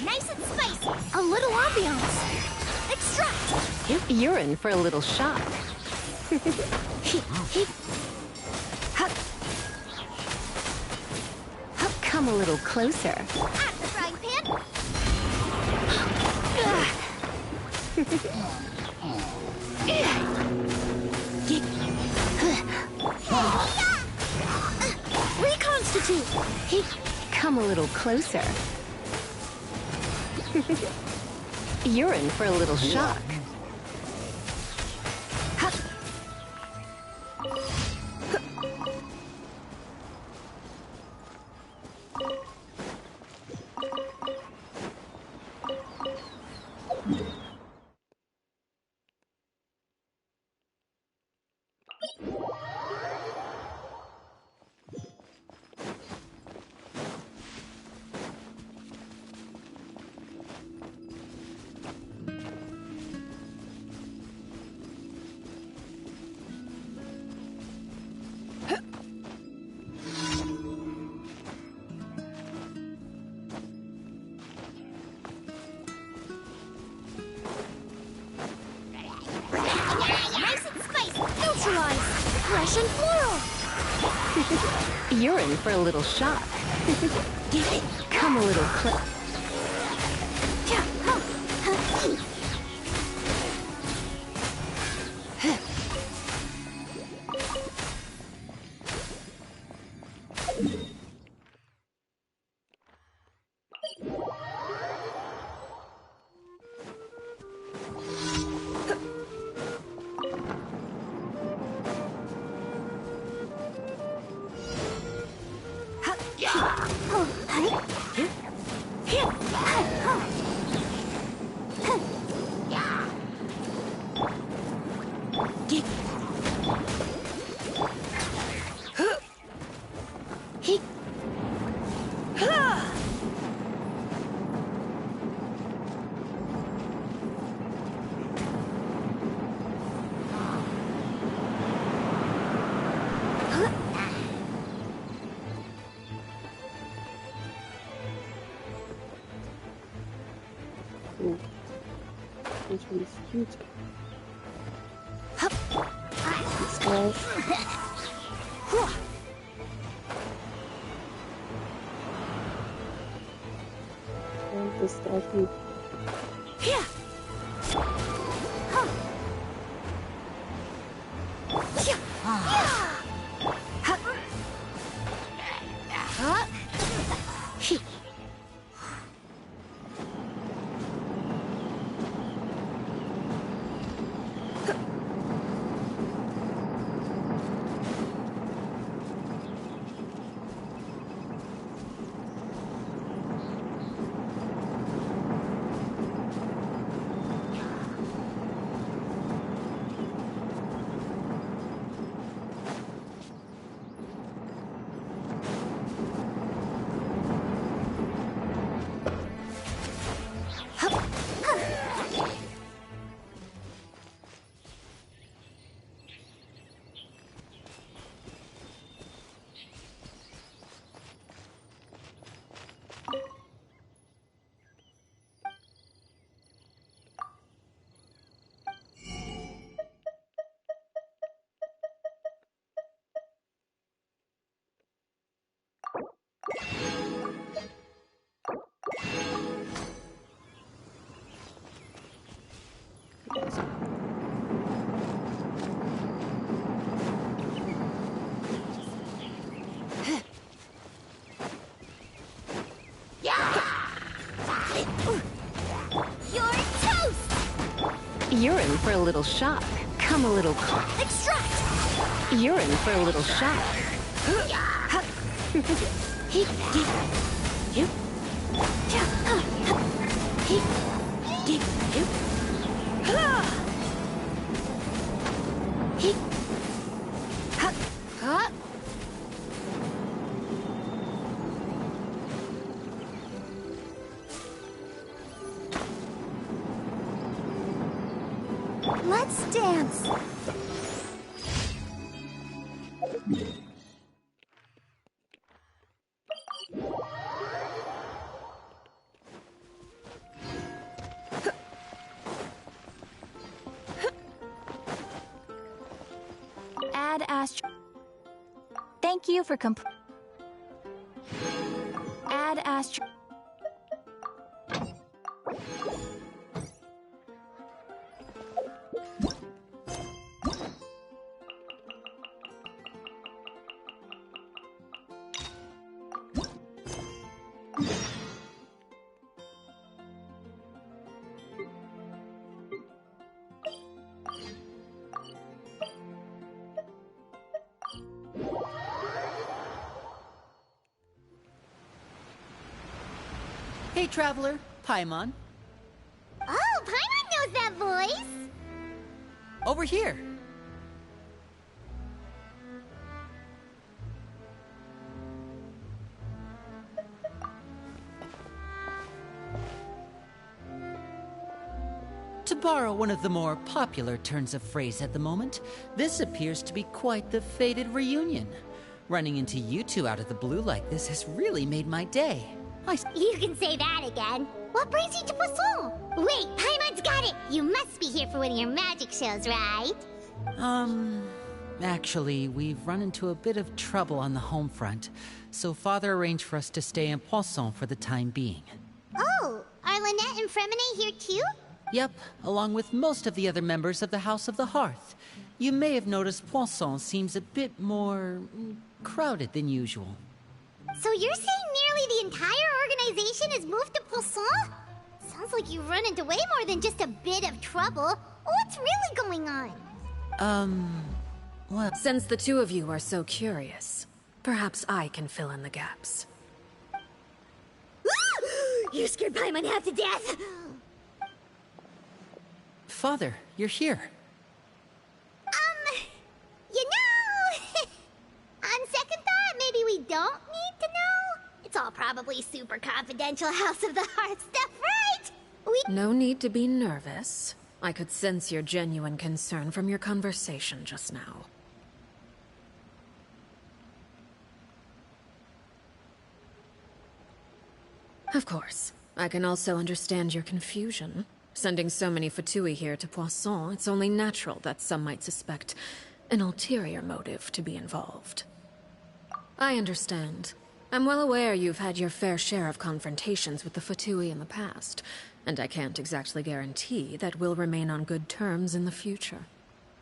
Nice and spicy. A little ambiance. Extract. You're in for a little shock. Come a little closer. At the frying pan. Reconstitute. Come a little closer. You're in for a little shock. Fresh and floral. You're in for a little shock. Come a little closer. He's huge. Hup. This guy. And this guy huge. Yeah. Huh. Yeah. Huh. Huh. He. You're toast! You're in for a little shock. Come a little closer. Extract! You're in for a little shock. Let's dance. Add astro. Thank you for Add astro. Hey, traveler, Paimon. Oh, Paimon knows that voice. Over here. To borrow one of the more popular turns of phrase at the moment, this appears to be quite the fated reunion. Running into you two out of the blue like this has really made my day. You can say that again. What brings you to Poisson? Wait, Paimon's got it. You must be here for one of your magic shows, right? Actually, we've run into a bit of trouble on the home front, so Father arranged for us to stay in Poisson for the time being. Oh, are Lynette and Fremine here too? Yep, along with most of the other members of the House of the Hearth. You may have noticed Poisson seems a bit more crowded than usual. So you're saying nearly the entire organization has moved to Poisson? Sounds like you've run into way more than just a bit of trouble. What's really going on? Well... Since the two of you are so curious, perhaps I can fill in the gaps. You scared Paimon half to death! Father, you're here. You know... on second thought, maybe we don't need to know? It's all probably super confidential House of the Hearth stuff, right? No need to be nervous. I could sense your genuine concern from your conversation just now. Of course, I can also understand your confusion. Sending so many Fatui here to Poisson, it's only natural that some might suspect an ulterior motive to be involved. I understand. I'm well aware you've had your fair share of confrontations with the Fatui in the past, and I can't exactly guarantee that we'll remain on good terms in the future.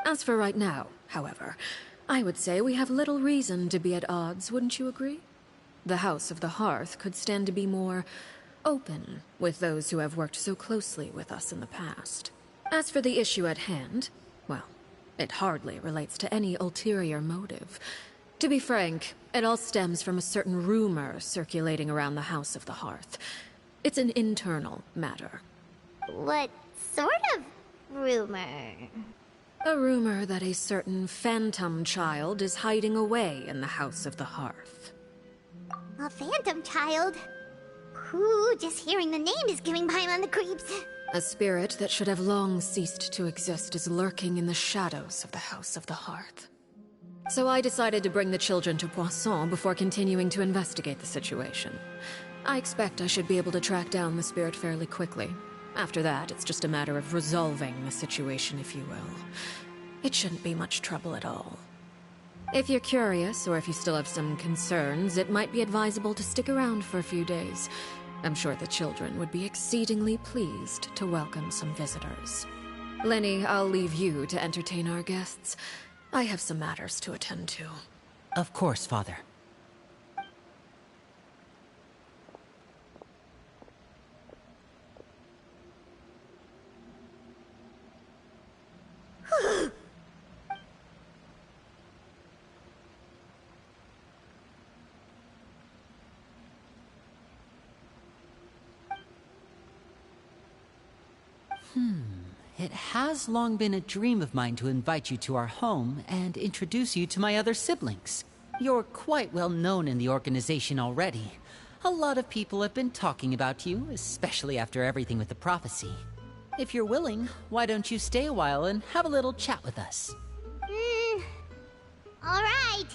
As for right now, however, I would say we have little reason to be at odds, wouldn't you agree? The House of the Hearth could stand to be more open with those who have worked so closely with us in the past. As for the issue at hand, well, it hardly relates to any ulterior motive. To be frank, it all stems from a certain rumor circulating around the House of the Hearth. It's an internal matter. What sort of rumor? A rumor that a certain phantom child is hiding away in the House of the Hearth. A phantom child? Ooh, just hearing the name is giving Paimon the creeps. A spirit that should have long ceased to exist is lurking in the shadows of the House of the Hearth. So I decided to bring the children to Poisson before continuing to investigate the situation. I expect I should be able to track down the spirit fairly quickly. After that, it's just a matter of resolving the situation, if you will. It shouldn't be much trouble at all. If you're curious, or if you still have some concerns, it might be advisable to stick around for a few days. I'm sure the children would be exceedingly pleased to welcome some visitors. Lenny, I'll leave you to entertain our guests. I have some matters to attend to. Of course, Father. It has long been a dream of mine to invite you to our home and introduce you to my other siblings. You're quite well known in the organization already. A lot of people have been talking about you, especially after everything with the prophecy. If you're willing, why don't you stay a while and have a little chat with us? Alright.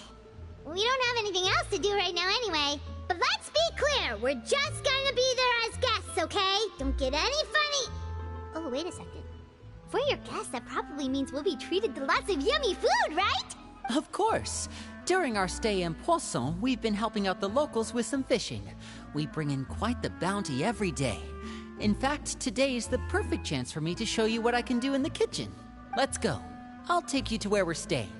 We don't have anything else to do right now anyway. But let's be clear, we're just gonna be there as guests, okay? Don't get any funny... Oh, wait a second. For your guests, that probably means we'll be treated to lots of yummy food, right? Of course. During our stay in Poisson, we've been helping out the locals with some fishing. We bring in quite the bounty every day. In fact, today is the perfect chance for me to show you what I can do in the kitchen. Let's go. I'll take you to where we're staying.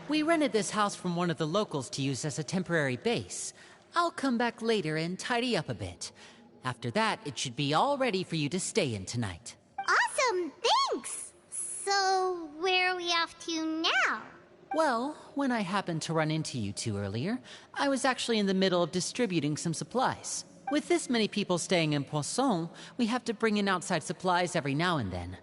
We rented this house from one of the locals to use as a temporary base. I'll come back later and tidy up a bit. After that, it should be all ready for you to stay in tonight. Awesome, thanks! So, where are we off to now? Well, when I happened to run into you two earlier, I was actually in the middle of distributing some supplies. With this many people staying in Poisson, we have to bring in outside supplies every now and then.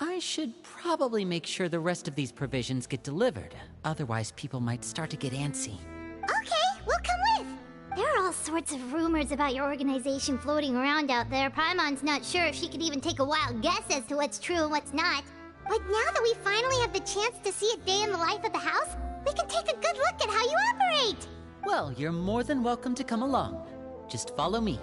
I should probably make sure the rest of these provisions get delivered. Otherwise, people might start to get antsy. Okay, we'll come with! There are all sorts of rumors about your organization floating around out there. Paimon's not sure if she could even take a wild guess as to what's true and what's not. But now that we finally have the chance to see a day in the life of the house, We can take a good look at how you operate! Well, you're more than welcome to come along. Just follow me.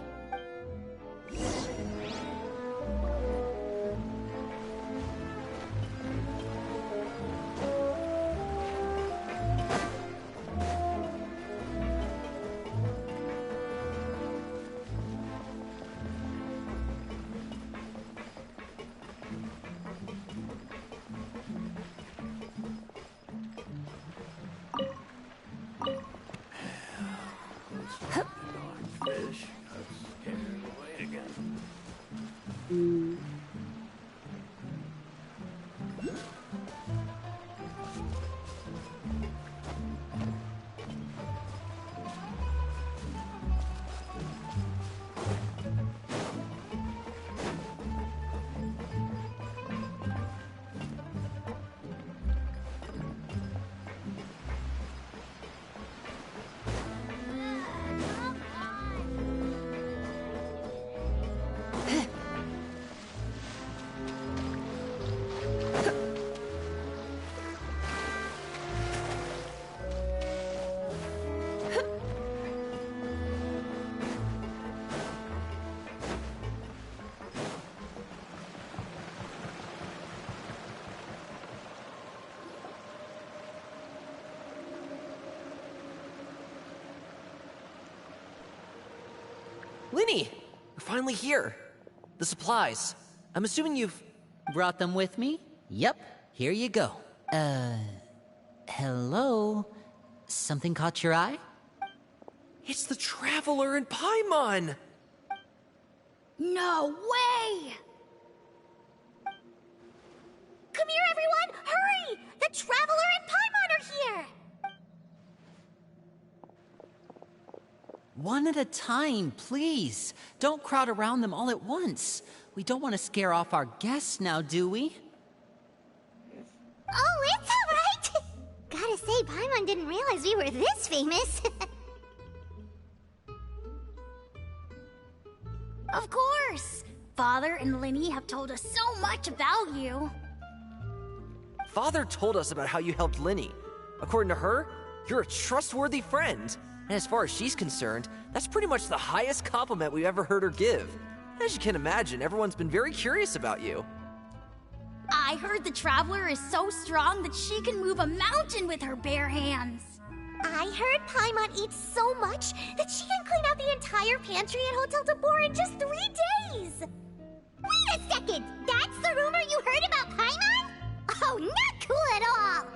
Linny! We're finally here. The supplies. I'm assuming you've... Brought them with me? Yep, here you go. Hello? Something caught your eye? It's the Traveler in Paimon! No way! Come here, everyone! Hurry! The Traveler and Paimon are here! One at a time, please. Don't crowd around them all at once. We don't want to scare off our guests now, do we? Oh, it's all right! Gotta say, Paimon didn't realize we were this famous. Of course! Father and Linny have told us so much about you. Father told us about how you helped Linny. According to her, you're a trustworthy friend. And as far as she's concerned, that's pretty much the highest compliment we've ever heard her give. As you can imagine, everyone's been very curious about you. I heard the Traveler is so strong that she can move a mountain with her bare hands. I heard Paimon eats so much that she can clean out the entire pantry at Hotel Tabor in just 3 days! Wait a second! That's the rumor you heard about Paimon? Oh, not cool at all!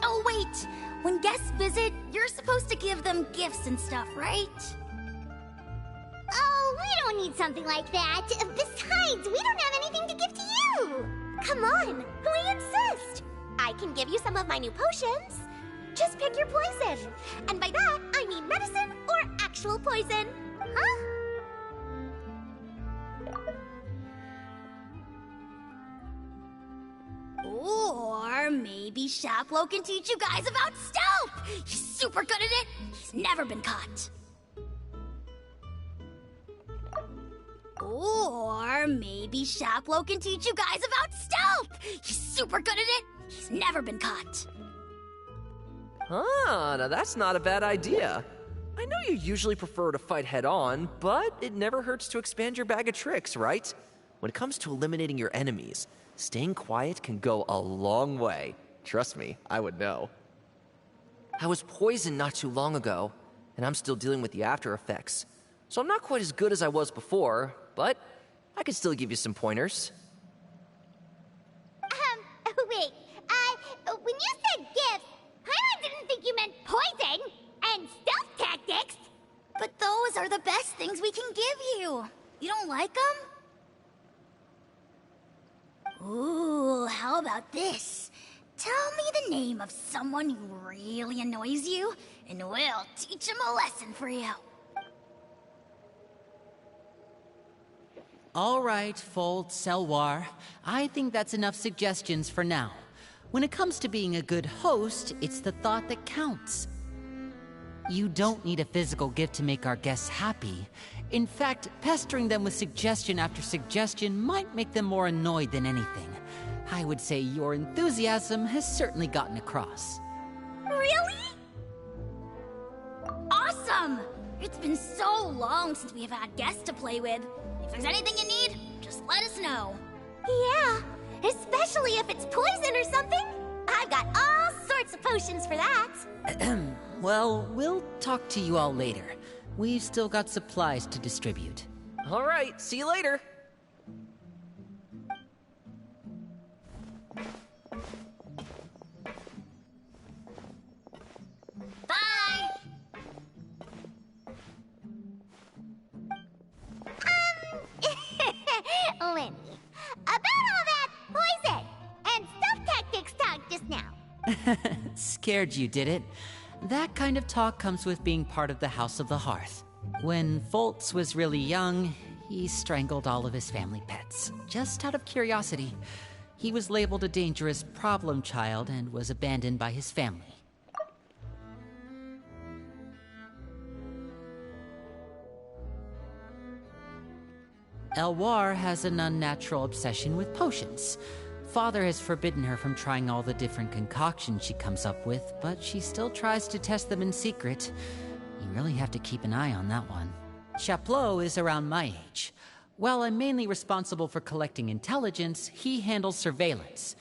Oh, wait! When guests visit, you're supposed to give them gifts and stuff, right? Oh, we don't need something like that. Besides, we don't have anything to give to you! Come on, we insist! I can give you some of my new potions. Just pick your poison. And by that, I mean medicine or actual poison. Huh? Or maybe Shaplo can teach you guys about stealth! He's super good at it! He's never been caught! Or maybe Shaplo can teach you guys about stealth! He's super good at it! He's never been caught! Ah, now that's not a bad idea. I know you usually prefer to fight head-on, but it never hurts to expand your bag of tricks, right? When it comes to eliminating your enemies, staying quiet can go a long way. Trust me, I would know. I was poisoned not too long ago, and I'm still dealing with the after effects. So I'm not quite as good as I was before, but I can still give you some pointers. Wait, when you said gifts, Paimon didn't think you meant poison and stealth tactics. But those are the best things we can give you. You don't like them? Ooh, how about this? Tell me the name of someone who really annoys you, and we'll teach him a lesson for you. All right, Fold Selwar. I think that's enough suggestions for now. When it comes to being a good host, it's the thought that counts. You don't need a physical gift to make our guests happy. In fact, pestering them with suggestion after suggestion might make them more annoyed than anything. I would say your enthusiasm has certainly gotten across. Really? Awesome! It's been so long since we've had guests to play with. If there's anything you need, just let us know. Yeah, especially if it's poison or something. I've got all sorts of potions for that. Well, we'll talk to you all later. We've still got supplies to distribute. All right, see you later. Bye! Lenny, about all that poison and stealth tactics talk just now. Scared you, did it? That kind of talk comes with being part of the House of the Hearth. When Foltz was really young, he strangled all of his family pets, just out of curiosity. He was labeled a dangerous problem child and was abandoned by his family. Elwar has an unnatural obsession with potions. Father has forbidden her from trying all the different concoctions she comes up with, but she still tries to test them in secret. You really have to keep an eye on that one. Chaplot is around my age. While I'm mainly responsible for collecting intelligence, he handles surveillance.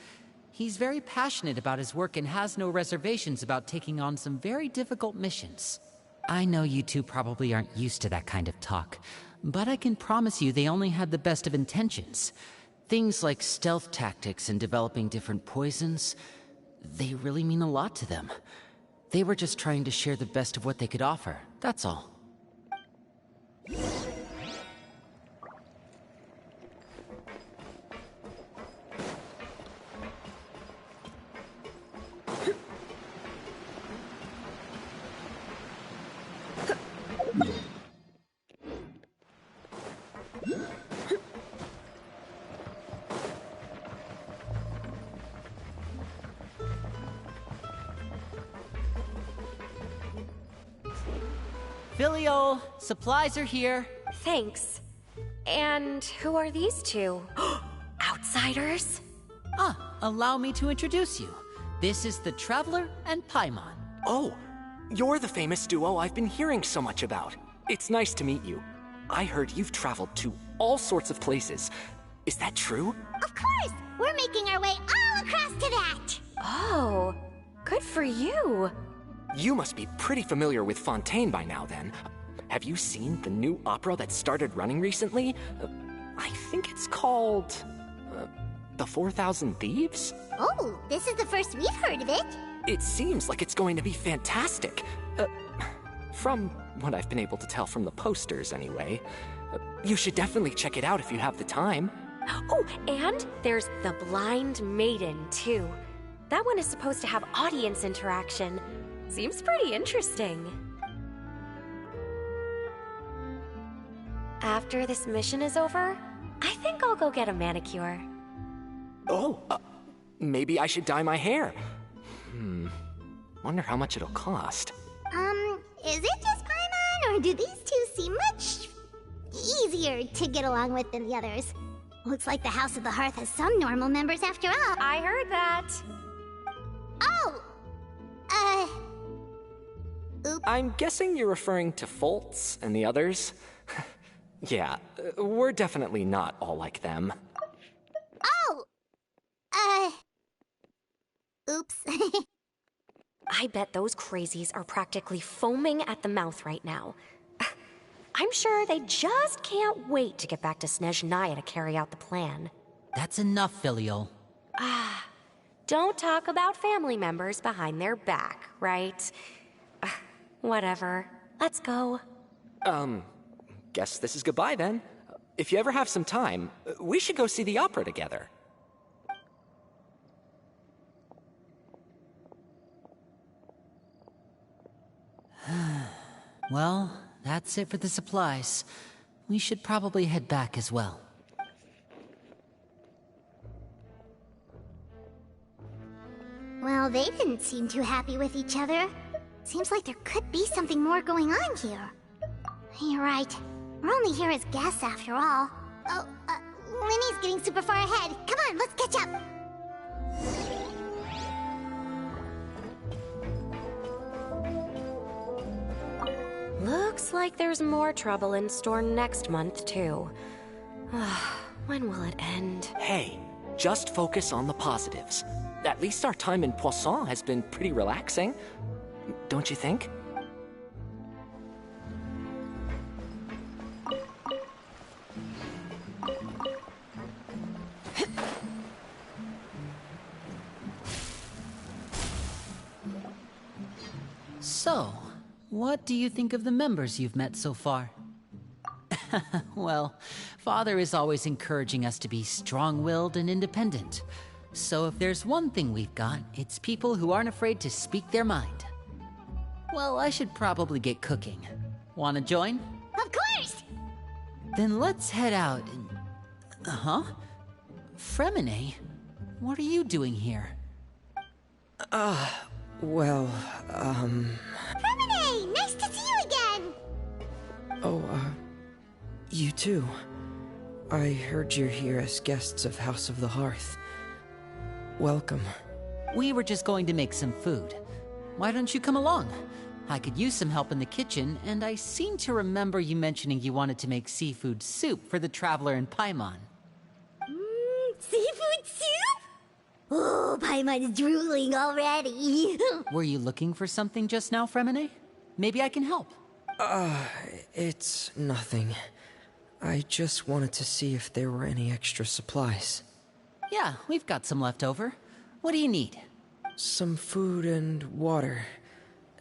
He's very passionate about his work and has no reservations about taking on some very difficult missions. I know you two probably aren't used to that kind of talk, but I can promise you they only had the best of intentions. Things like stealth tactics and developing different poisons, they really mean a lot to them. They were just trying to share the best of what they could offer, that's all. Filial, supplies are here. Thanks. And who are these two? Outsiders? Allow me to introduce you. This is the Traveler and Paimon. Oh, you're the famous duo I've been hearing so much about. It's nice to meet you. I heard you've traveled to all sorts of places. Is that true? Of course! We're making our way all across to that! Oh, good for you. You must be pretty familiar with Fontaine by now, then. Have you seen the new opera that started running recently? I think it's called... The 4,000 Thieves? Oh, this is the first we've heard of it. It seems like it's going to be fantastic. From what I've been able to tell from the posters, anyway. You should definitely check it out if you have the time. Oh, and there's The Blind Maiden, too. That one is supposed to have audience interaction. Seems pretty interesting. After this mission is over, I think I'll go get a manicure. Oh, maybe I should dye my hair. Wonder how much it'll cost. Is it just Paimon, or do these two seem much easier to get along with than the others? Looks like the House of the Hearth has some normal members after all. I heard that. Oh! Oops. I'm guessing you're referring to Foltz and the others? Yeah, we're definitely not all like them. Oh! Oops. I bet those crazies are practically foaming at the mouth right now. I'm sure they just can't wait to get back to Snezhnaya to carry out the plan. That's enough, Filial. Don't talk about family members behind their back, right? Whatever. Let's go. Guess this is goodbye then. If you ever have some time, we should go see the opera together. Well, that's it for the supplies. We should probably head back as well. Well, they didn't seem too happy with each other. Seems like there could be something more going on here. You're right. We're only here as guests after all. Oh, Lenny's getting super far ahead. Come on, let's catch up. Looks like there's more trouble in store next month, too. When will it end? Hey, just focus on the positives. At least our time in Poisson has been pretty relaxing. Don't you think? So, what do you think of the members you've met so far? Well, Father is always encouraging us to be strong-willed and independent. So if there's one thing we've got, it's people who aren't afraid to speak their mind. Well, I should probably get cooking. Wanna join? Of course! Then let's head out and... Huh? Fremine? What are you doing here? Well, Fremine! Nice to see you again! you too. I heard you're here as guests of House of the Hearth. Welcome. We were just going to make some food. Why don't you come along? I could use some help in the kitchen, and I seem to remember you mentioning you wanted to make seafood soup for the traveler in Paimon. Seafood soup? Oh, Paimon's drooling already. Were you looking for something just now, Fremine? Maybe I can help. It's nothing. I just wanted to see if there were any extra supplies. Yeah, we've got some left over. What do you need? Some food and water.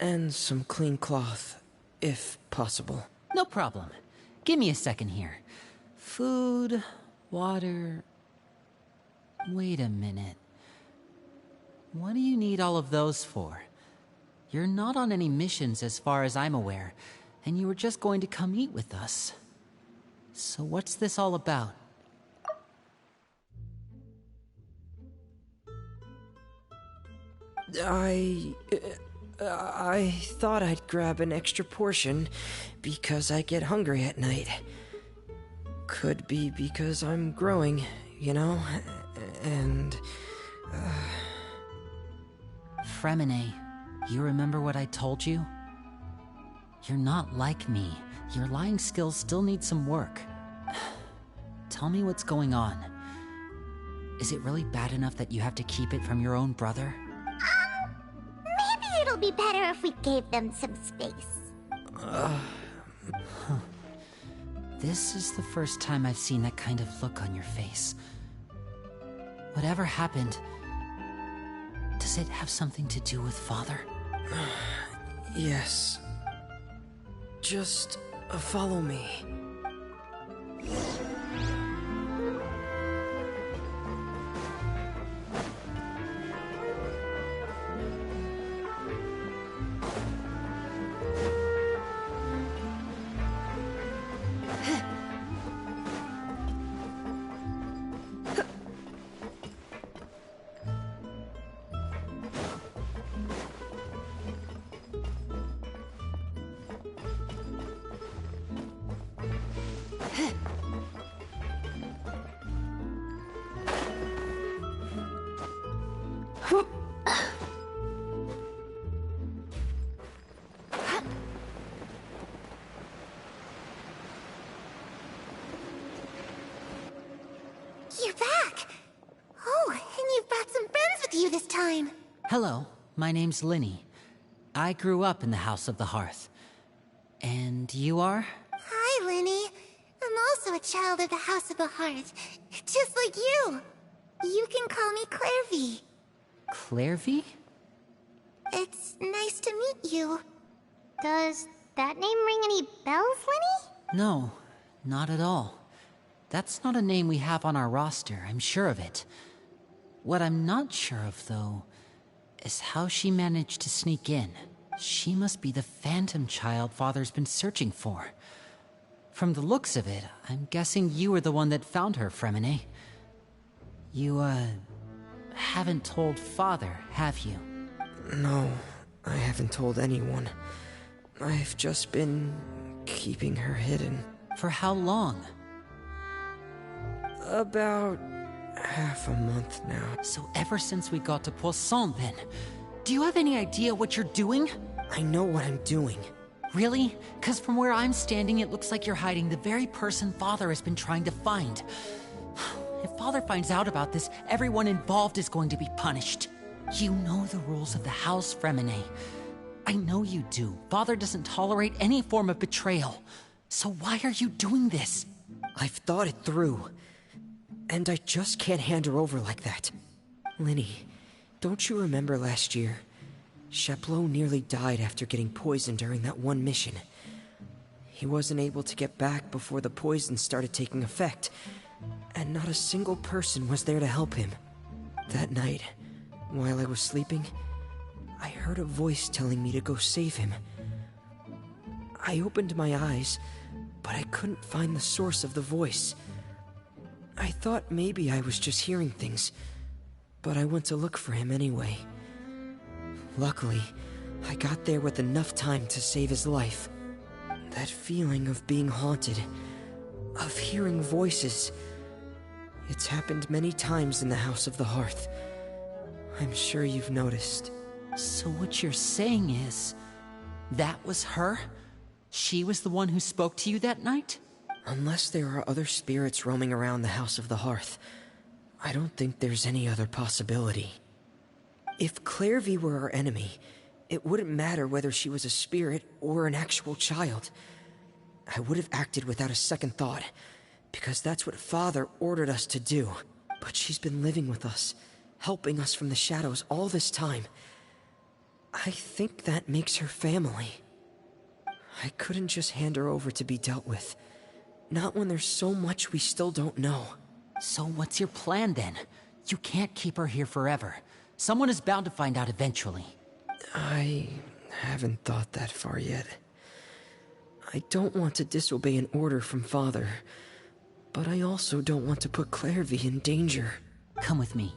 And some clean cloth, if possible. No problem. Give me a second here. Food, water... Wait a minute. What do you need all of those for? You're not on any missions as far as I'm aware, and you were just going to come eat with us. So what's this all about? I thought I'd grab an extra portion because I get hungry at night. Could be because I'm growing, you know? And... Fremine, you remember what I told you? You're not like me. Your lying skills still need some work. Tell me what's going on. Is it really bad enough that you have to keep it from your own brother? Maybe it'll be better if we gave them some space. This is the first time I've seen that kind of look on your face. Whatever happened, does it have something to do with Father? yes. Just follow me. You're back! Oh, and you've brought some friends with you this time. Hello, my name's Linny. I grew up in the House of the Hearth. And you are? Hi, Linny. I'm also a child of the House of the Hearth, just like you. You can call me Clairvy. Clairvy? It's nice to meet you. Does that name ring any bells, Linny? No, not at all. That's not a name we have on our roster, I'm sure of it. What I'm not sure of, though, is how she managed to sneak in. She must be the phantom child Father's been searching for. From the looks of it, I'm guessing you were the one that found her, Fremine. You, haven't told Father, have you? No, I haven't told anyone. I've just been keeping her hidden. For how long? About half a month now. So ever since we got to Poisson, then. Do you have any idea what you're doing? I know what I'm doing. Really? Because from where I'm standing, it looks like you're hiding the very person Father has been trying to find. If Father finds out about this, everyone involved is going to be punished. You know the rules of the house, Fremine. I know you do. Father doesn't tolerate any form of betrayal. So why are you doing this? I've thought it through. And I just can't hand her over like that. Linny, don't you remember last year? Sheplo nearly died after getting poisoned during that one mission. He wasn't able to get back before the poison started taking effect, and not a single person was there to help him. That night, while I was sleeping, I heard a voice telling me to go save him. I opened my eyes, but I couldn't find the source of the voice. I thought maybe I was just hearing things, but I went to look for him anyway. Luckily, I got there with enough time to save his life. That feeling of being haunted, of hearing voices, it's happened many times in the House of the Hearth. I'm sure you've noticed. So what you're saying is, that was her? She was the one who spoke to you that night? Unless there are other spirits roaming around the House of the Hearth, I don't think there's any other possibility. If Clairvy were our enemy, it wouldn't matter whether she was a spirit or an actual child. I would have acted without a second thought, because that's what Father ordered us to do. But she's been living with us, helping us from the shadows all this time. I think that makes her family. I couldn't just hand her over to be dealt with. Not when there's so much we still don't know. So what's your plan then? You can't keep her here forever. Someone is bound to find out eventually. I haven't thought that far yet. I don't want to disobey an order from Father, but I also don't want to put Clairvy in danger. Come with me.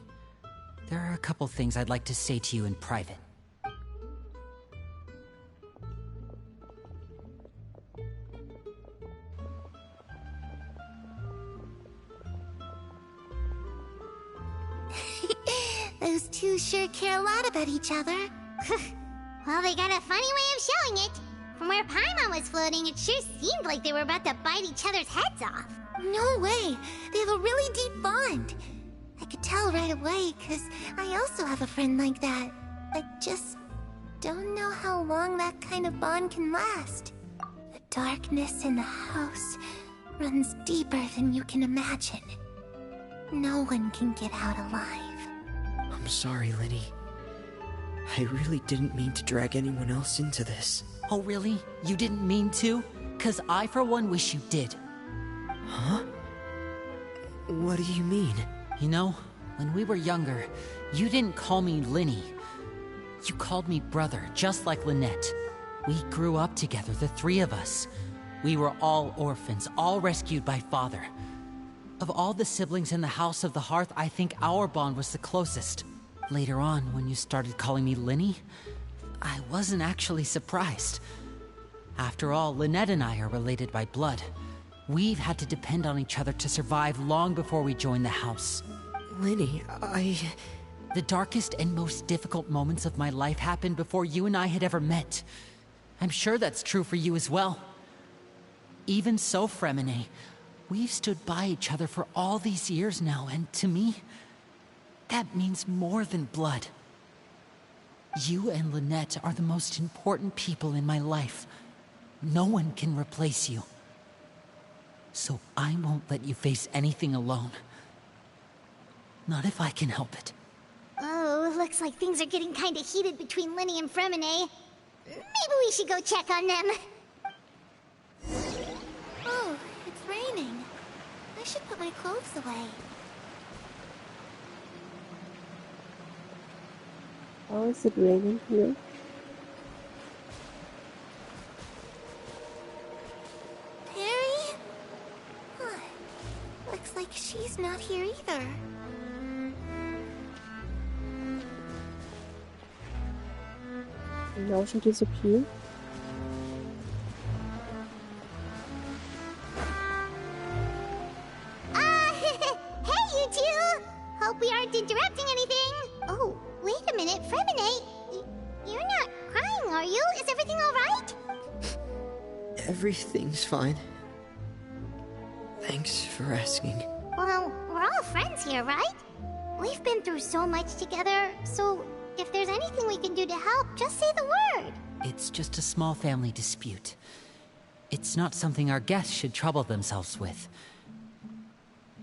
There are a couple things I'd like to say to you in private. Those two sure care a lot about each other. Well, they got a funny way of showing it. From where Paimon was floating, it sure seemed like they were about to bite each other's heads off. No way! They have a really deep bond. I could tell right away, because I also have a friend like that. I just don't know how long that kind of bond can last. The darkness in the house runs deeper than you can imagine. No one can get out alive. I'm sorry, Linny. I really didn't mean to drag anyone else into this. Oh, really? You didn't mean to? 'Cause I, for one, wish you did. Huh? What do you mean? You know, when we were younger, you didn't call me Linny. You called me brother, just like Lynette. We grew up together, the three of us. We were all orphans, all rescued by Father. Of all the siblings in the House of the Hearth, I think our bond was the closest. Later on, when you started calling me Linny, I wasn't actually surprised. After all, Lynette and I are related by blood. We've had to depend on each other to survive long before we joined the house. Linny, The darkest and most difficult moments of my life happened before you and I had ever met. I'm sure that's true for you as well. Even so, Fremine, we've stood by each other for all these years now, and to me, that means more than blood. You and Lynette are the most important people in my life. No one can replace you. So I won't let you face anything alone. Not if I can help it. Oh, looks like things are getting kinda heated between Linny and Fremine. Maybe we should go check on them. Oh, it's raining. I should put my clothes away. How is it raining here? Harry? Huh. Looks like she's not here either. And now she disappeared. Hey, you two! Hope we aren't interrupting anything. Oh, wait a minute, Fremine. You're not crying, are you? Is everything all right? Everything's fine. Thanks for asking. Well, we're all friends here, right? We've been through so much together, so if there's anything we can do to help, just say the word. It's just a small family dispute. It's not something our guests should trouble themselves with.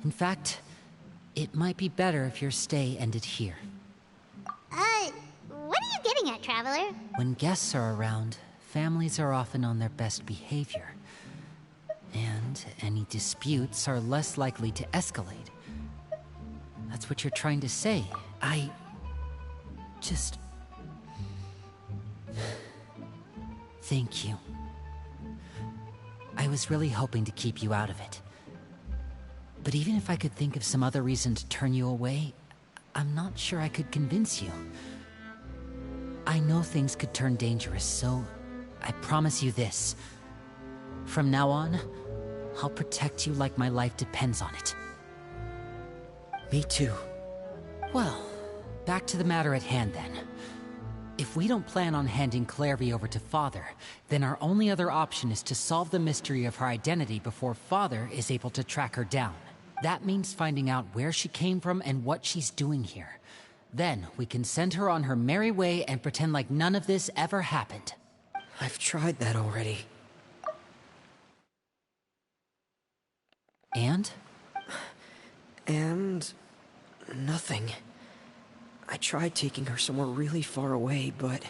In fact, it might be better if your stay ended here. What are you getting at, Traveler? When guests are around, families are often on their best behavior. And any disputes are less likely to escalate. That's what you're trying to say. I just... Thank you. I was really hoping to keep you out of it. But even if I could think of some other reason to turn you away, I'm not sure I could convince you. I know things could turn dangerous, so I promise you this. From now on, I'll protect you like my life depends on it. Me too. Well, back to the matter at hand then. If we don't plan on handing Clairvy over to Father, then our only other option is to solve the mystery of her identity before Father is able to track her down. That means finding out where she came from and what she's doing here. Then we can send her on her merry way and pretend like none of this ever happened. I've tried that already. And? And... nothing. I tried taking her somewhere really far away, but...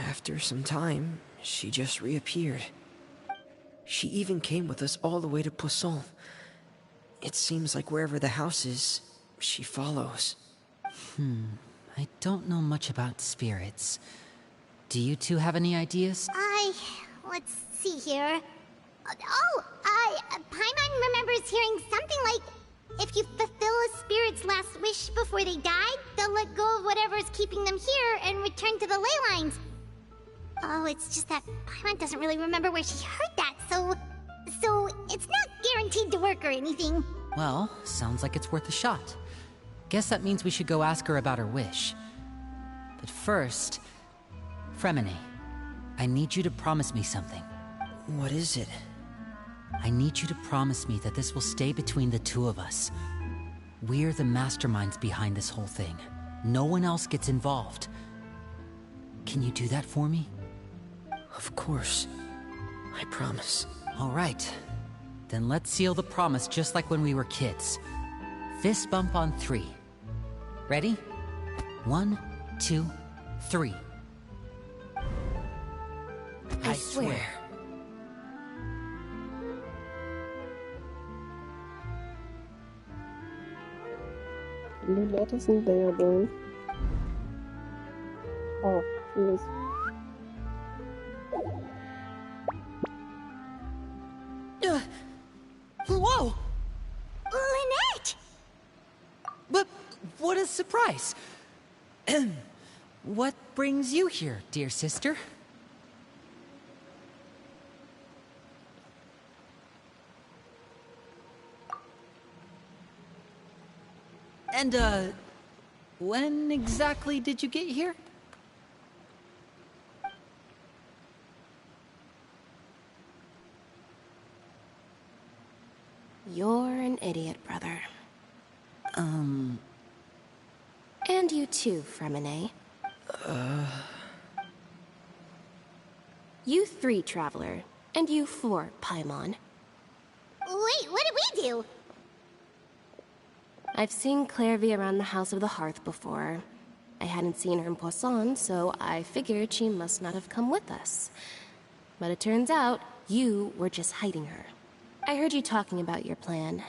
after some time, she just reappeared. She even came with us all the way to Poisson. It seems like wherever the house is, she follows. I don't know much about spirits. Do you two have any ideas? Let's see here. Paimon remembers hearing something like, if you fulfill a spirit's last wish before they died, they'll let go of whatever's keeping them here and return to the ley lines. Oh, it's just that Paimon doesn't really remember where she heard that, so it's not guaranteed to work or anything. Well, sounds like it's worth a shot. Guess that means we should go ask her about her wish. But first, Fremine, I need you to promise me something. What is it? I need you to promise me that this will stay between the two of us. We're the masterminds behind this whole thing. No one else gets involved. Can you do that for me? Of course. I promise. All right. Then let's seal the promise just like when we were kids. Fist bump on 3. Ready? 1, 2, 3. I swear. Lynette isn't there though. Oh, she is. Whoa! Lynette! But what a surprise! What brings you here, dear sister? And, when exactly did you get here? You're an idiot, brother. And you too, Fremine. You 3, Traveler. And you 4, Paimon. Wait, what did we do? I've seen Clairvy around the House of the Hearth before. I hadn't seen her in Poisson, so I figured she must not have come with us. But it turns out, you were just hiding her. I heard you talking about your plan.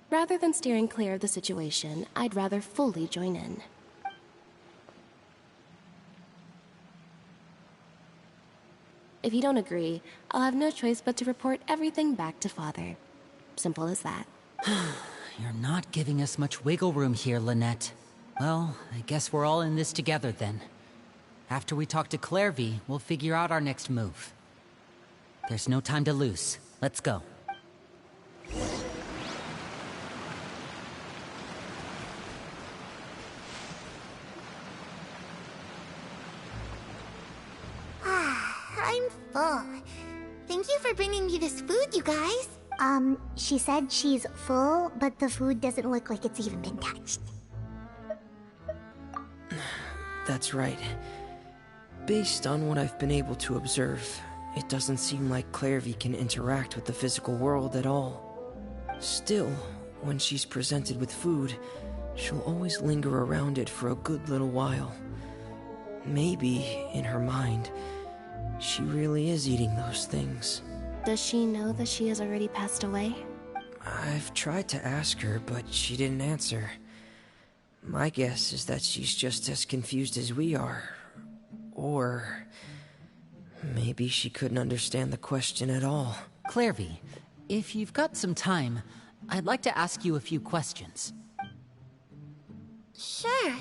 Rather than steering clear of the situation, I'd rather fully join in. If you don't agree, I'll have no choice but to report everything back to Father. Simple as that. You're not giving us much wiggle room here, Lynette. Well, I guess we're all in this together then. After we talk to Clairvy, we'll figure out our next move. There's no time to lose. Let's go. I'm full. Thank you for bringing me this food, you guys. She said she's full, but the food doesn't look like it's even been touched. That's right. Based on what I've been able to observe, it doesn't seem like Clairvy can interact with the physical world at all. Still, when she's presented with food, she'll always linger around it for a good little while. Maybe, in her mind, she really is eating those things. Does she know that she has already passed away? I've tried to ask her, but she didn't answer. My guess is that she's just as confused as we are. Or maybe she couldn't understand the question at all. Clairvy, if you've got some time, I'd like to ask you a few questions. Sure.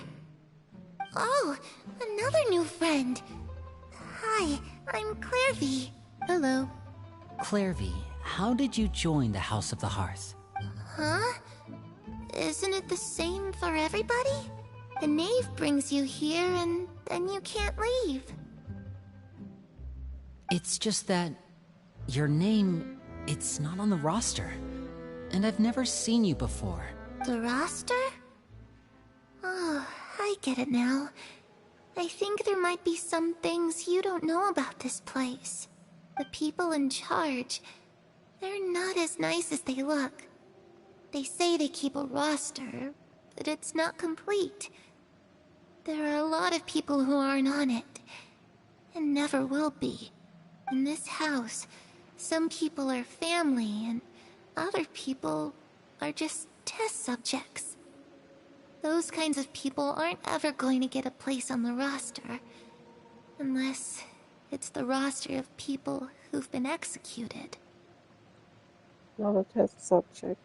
Oh, another new friend. Hi, I'm Clairvy. Hello. Clairvy, how did you join the House of the Hearth? Huh? Isn't it the same for everybody? The knave brings you here and then you can't leave. It's just that your name, it's not on the roster. And I've never seen you before. The roster? Oh, I get it now. I think there might be some things you don't know about this place. The people in charge, they're not as nice as they look. They say they keep a roster, but it's not complete. There are a lot of people who aren't on it, and never will be. In this house, some people are family, and other people are just test subjects. Those kinds of people aren't ever going to get a place on the roster, unless it's the roster of people who've been executed. Not a test subject.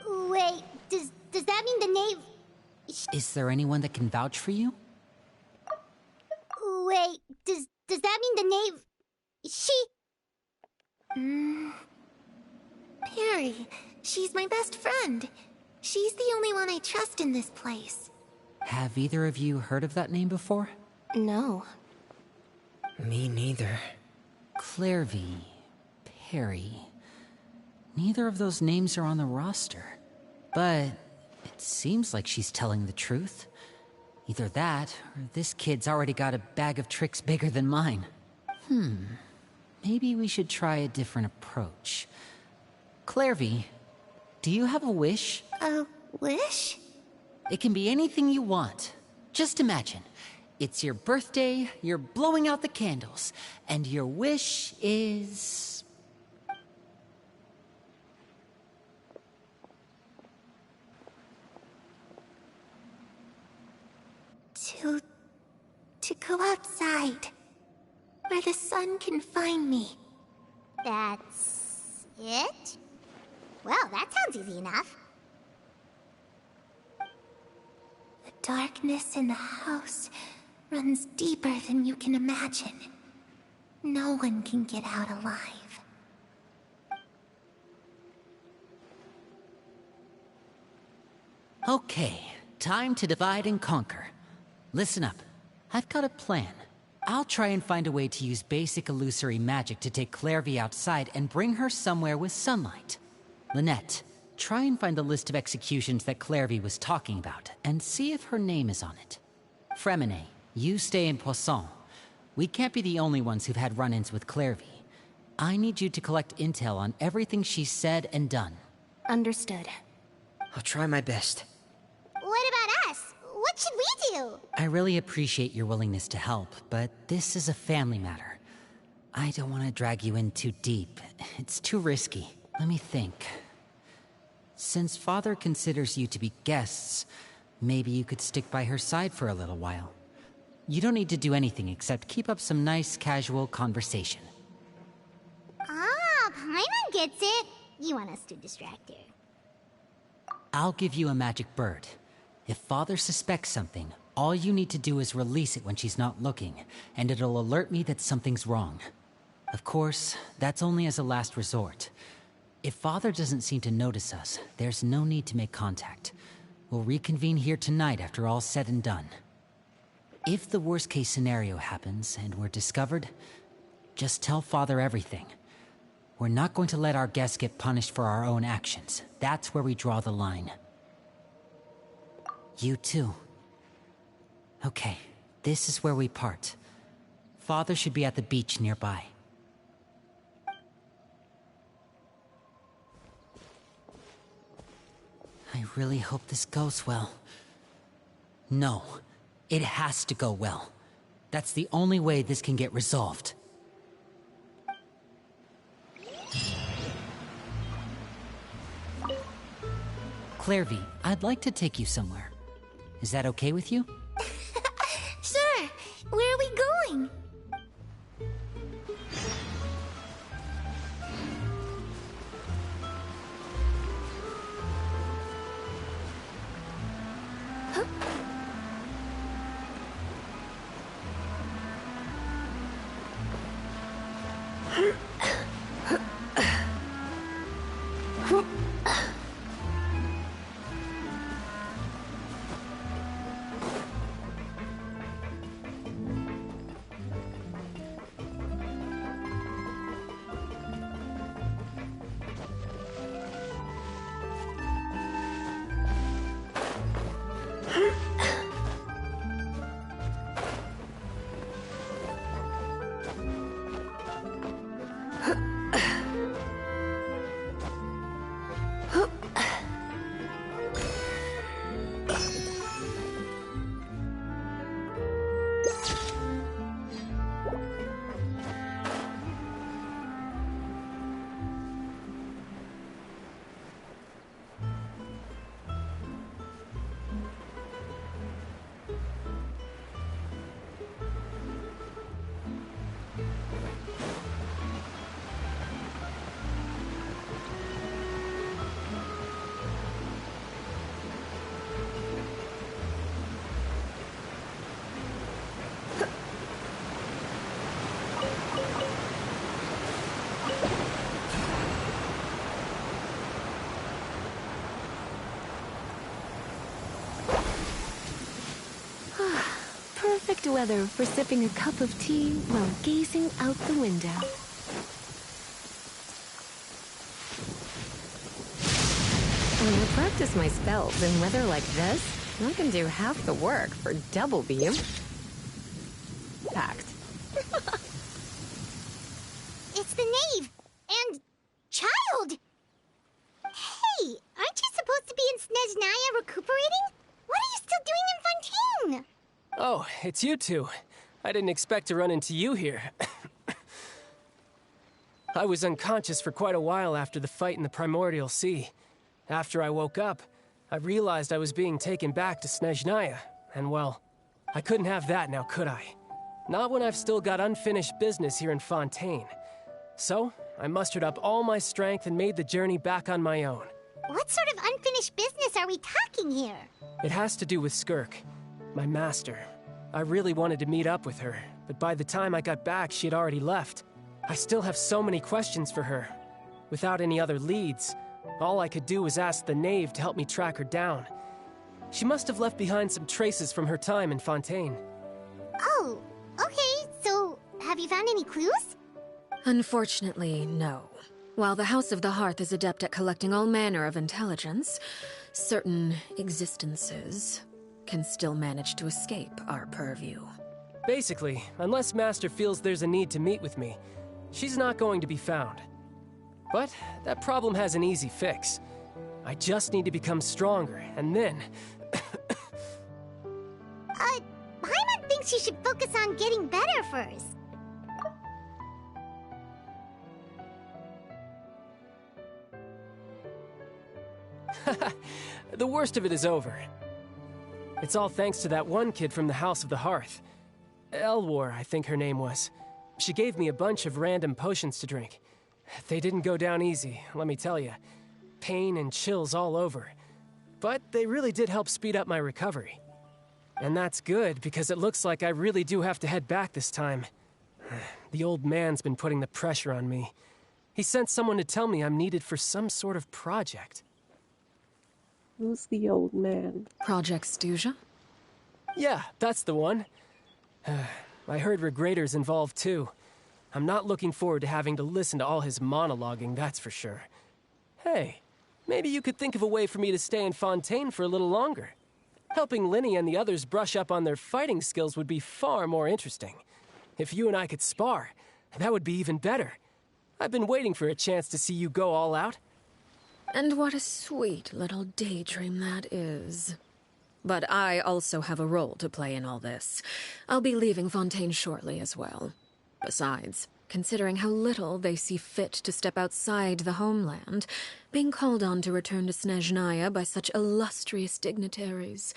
Wait, does that mean the knave... Is there anyone that can vouch for you? Wait, does that mean the knave... Perry, she's my best friend. She's the only one I trust in this place. Have either of you heard of that name before? No. Me neither. Clairvy, Perry. Neither of those names are on the roster. But it seems like she's telling the truth. Either that, or this kid's already got a bag of tricks bigger than mine. Maybe we should try a different approach. Clairvy, do you have a wish? A wish? It can be anything you want. Just imagine. It's your birthday, you're blowing out the candles, and your wish is... To go outside, where the sun can find me. That's... it? Well, that sounds easy enough. The darkness in the house runs deeper than you can imagine. No one can get out alive. Okay, time to divide and conquer. Listen up. I've got a plan. I'll try and find a way to use basic illusory magic to take Clairvy outside and bring her somewhere with sunlight. Lynette, try and find the list of executions that Clairvy was talking about, and see if her name is on it. Fremine, you stay in Poisson. We can't be the only ones who've had run-ins with Clairvy. I need you to collect intel on everything she's said and done. Understood. I'll try my best. What about us? What should we do? I really appreciate your willingness to help, but this is a family matter. I don't want to drag you in too deep. It's too risky. Let me think. Since Father considers you to be guests, maybe you could stick by her side for a little while. You don't need to do anything except keep up some nice, casual conversation. Ah, Paimon gets it. You want us to distract her. I'll give you a magic bird. If Father suspects something, all you need to do is release it when she's not looking, and it'll alert me that something's wrong. Of course, that's only as a last resort. If Father doesn't seem to notice us, there's no need to make contact. We'll reconvene here tonight after all's said and done. If the worst-case scenario happens and we're discovered, just tell Father everything. We're not going to let our guests get punished for our own actions. That's where we draw the line. You too. Okay, this is where we part. Father should be at the beach nearby. I really hope this goes well. No, it has to go well. That's the only way this can get resolved. Clairvy, I'd like to take you somewhere. Is that okay with you? Sure. Where are we going? Perfect weather for sipping a cup of tea while gazing out the window. When I practice my spells in weather like this, I can do half the work for double beam. Packed. It's the knave and child. Hey, aren't you supposed to be in Snezhnaya recuperating? What are you still doing in Fontaine? Oh, it's you two. I didn't expect to run into you here. I was unconscious for quite a while after the fight in the Primordial Sea. After I woke up, I realized I was being taken back to Snezhnaya, and well, I couldn't have that now, could I? Not when I've still got unfinished business here in Fontaine. So, I mustered up all my strength and made the journey back on my own. What sort of unfinished business are we talking here? It has to do with Skirk, my master. I really wanted to meet up with her, but by the time I got back, she had already left. I still have so many questions for her. Without any other leads, all I could do was ask the knave to help me track her down. She must have left behind some traces from her time in Fontaine. Oh, okay, so have you found any clues? Unfortunately, no. While the House of the Hearth is adept at collecting all manner of intelligence, certain existences can still manage to escape our purview. Basically, unless Master feels there's a need to meet with me, she's not going to be found. But that problem has an easy fix. I just need to become stronger, and then... Paimon thinks you should focus on getting better first. The worst of it is over. It's all thanks to that one kid from the House of the Hearth. Elwar, I think her name was. She gave me a bunch of random potions to drink. They didn't go down easy, let me tell you. Pain and chills all over. But they really did help speed up my recovery. And that's good, because it looks like I really do have to head back this time. The old man's been putting the pressure on me. He sent someone to tell me I'm needed for some sort of project. Who's the old man? Project Stuja? Yeah, that's the one. I heard Regrader's involved too. I'm not looking forward to having to listen to all his monologuing, that's for sure. Hey, maybe you could think of a way for me to stay in Fontaine for a little longer. Helping Linny and the others brush up on their fighting skills would be far more interesting. If you and I could spar, that would be even better. I've been waiting for a chance to see you go all out. And what a sweet little daydream that is. But I also have a role to play in all this. I'll be leaving Fontaine shortly as well. Besides, considering how little they see fit to step outside the homeland, being called on to return to Snezhnaya by such illustrious dignitaries,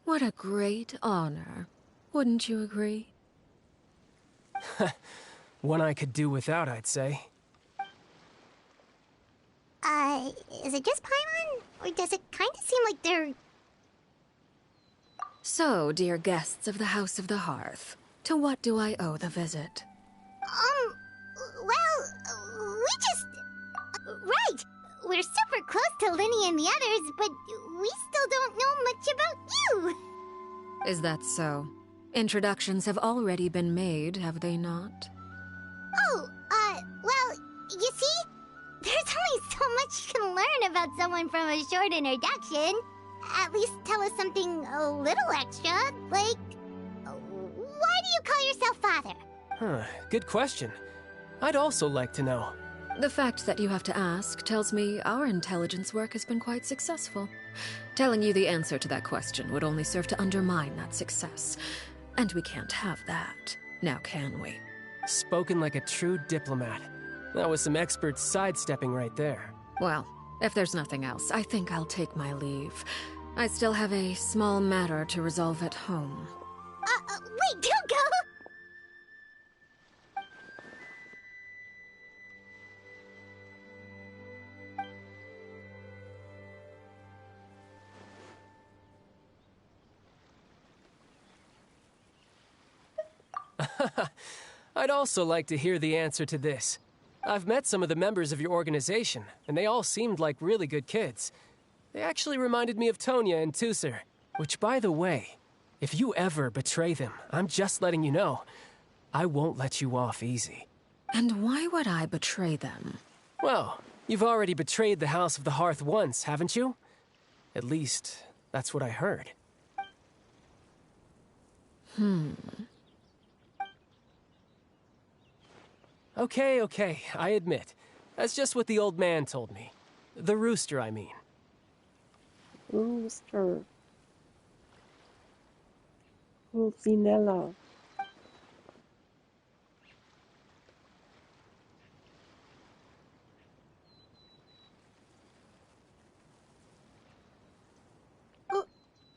what a great honor. Wouldn't you agree? One I could do without, I'd say. Is it just Paimon? Or does it kind of seem like they're... So, dear guests of the House of the Hearth, to what do I owe the visit? Well, we just... Right! We're super close to Linny and the others, but we still don't know much about you! Is that so? Introductions have already been made, have they not? Oh, well, you see? There's only so much you can learn about someone from a short introduction. At least tell us something a little extra, like... Why do you call yourself father? Huh, good question. I'd also like to know. The fact that you have to ask tells me our intelligence work has been quite successful. Telling you the answer to that question would only serve to undermine that success. And we can't have that, now can we? Spoken like a true diplomat. That was some expert sidestepping right there. Well, if there's nothing else, I think I'll take my leave. I still have a small matter to resolve at home. Wait, don't go! I'd also like to hear the answer to this. I've met some of the members of your organization, and they all seemed like really good kids. They actually reminded me of Tonya and Tusser, which, by the way, if you ever betray them, I'm just letting you know, I won't let you off easy. And why would I betray them? Well, you've already betrayed the House of the Hearth once, haven't you? At least, that's what I heard. Okay, I admit. That's just what the old man told me. The rooster, I mean. Rooster. Roosinella.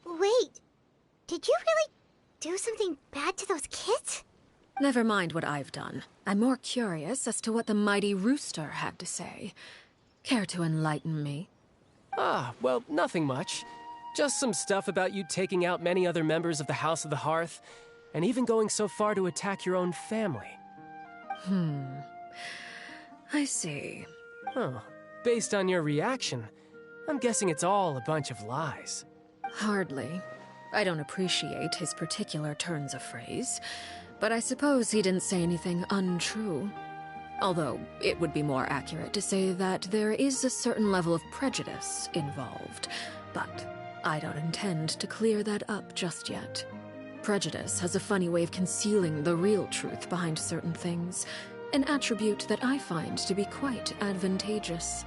Wait, did you really do something bad to those kids? Never mind what I've done. I'm more curious as to what the mighty rooster had to say. Care to enlighten me? Well, nothing much. Just some stuff about you taking out many other members of the House of the Hearth, and even going so far to attack your own family. I see. Oh, based on your reaction, I'm guessing it's all a bunch of lies. Hardly. I don't appreciate his particular turns of phrase, but I suppose he didn't say anything untrue. Although, it would be more accurate to say that there is a certain level of prejudice involved, but I don't intend to clear that up just yet. Prejudice has a funny way of concealing the real truth behind certain things, an attribute that I find to be quite advantageous.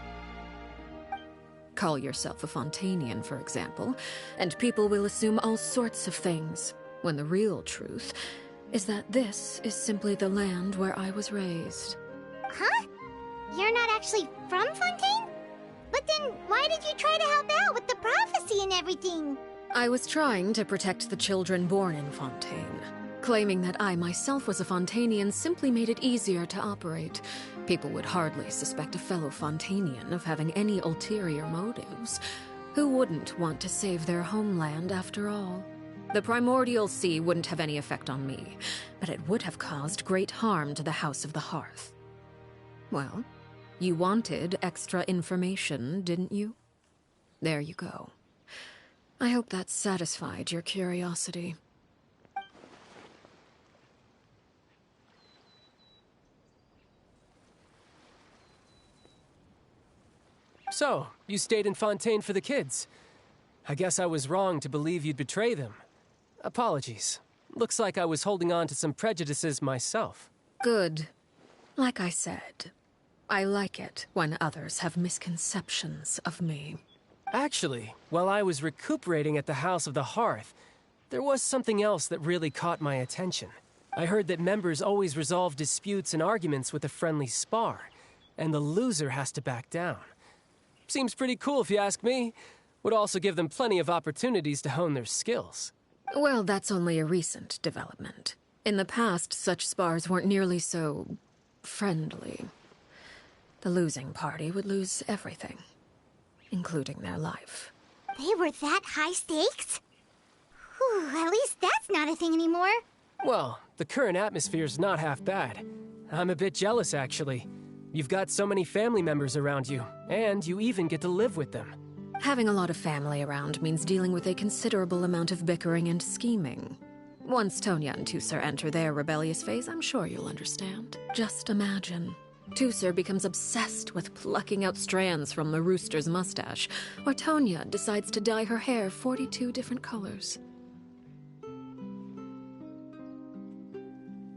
Call yourself a Fontainian, for example, and people will assume all sorts of things, when the real truth is that this is simply the land where I was raised. Huh? You're not actually from Fontaine? But then why did you try to help out with the prophecy and everything? I was trying to protect the children born in Fontaine. Claiming that I myself was a Fontainian simply made it easier to operate. People would hardly suspect a fellow Fontainian of having any ulterior motives. Who wouldn't want to save their homeland after all? The primordial sea wouldn't have any effect on me, but it would have caused great harm to the House of the Hearth. Well, you wanted extra information, didn't you? There you go. I hope that satisfied your curiosity. So, you stayed in Fontaine for the kids. I guess I was wrong to believe you'd betray them. Apologies. Looks like I was holding on to some prejudices myself. Good. Like I said, I like it when others have misconceptions of me. Actually, while I was recuperating at the House of the Hearth, there was something else that really caught my attention. I heard that members always resolve disputes and arguments with a friendly spar, and the loser has to back down. Seems pretty cool if you ask me. Would also give them plenty of opportunities to hone their skills. Well, that's only a recent development. In the past, such spars weren't nearly so friendly. The losing party would lose everything, including their life. They were that high stakes? Whew, at least that's not a thing anymore. Well, the current atmosphere's not half bad. I'm a bit jealous, actually. You've got so many family members around you, and you even get to live with them. Having a lot of family around means dealing with a considerable amount of bickering and scheming. Once Tonya and Tusser enter their rebellious phase, I'm sure you'll understand. Just imagine. Tusser becomes obsessed with plucking out strands from the rooster's mustache, or Tonya decides to dye her hair 42 different colors.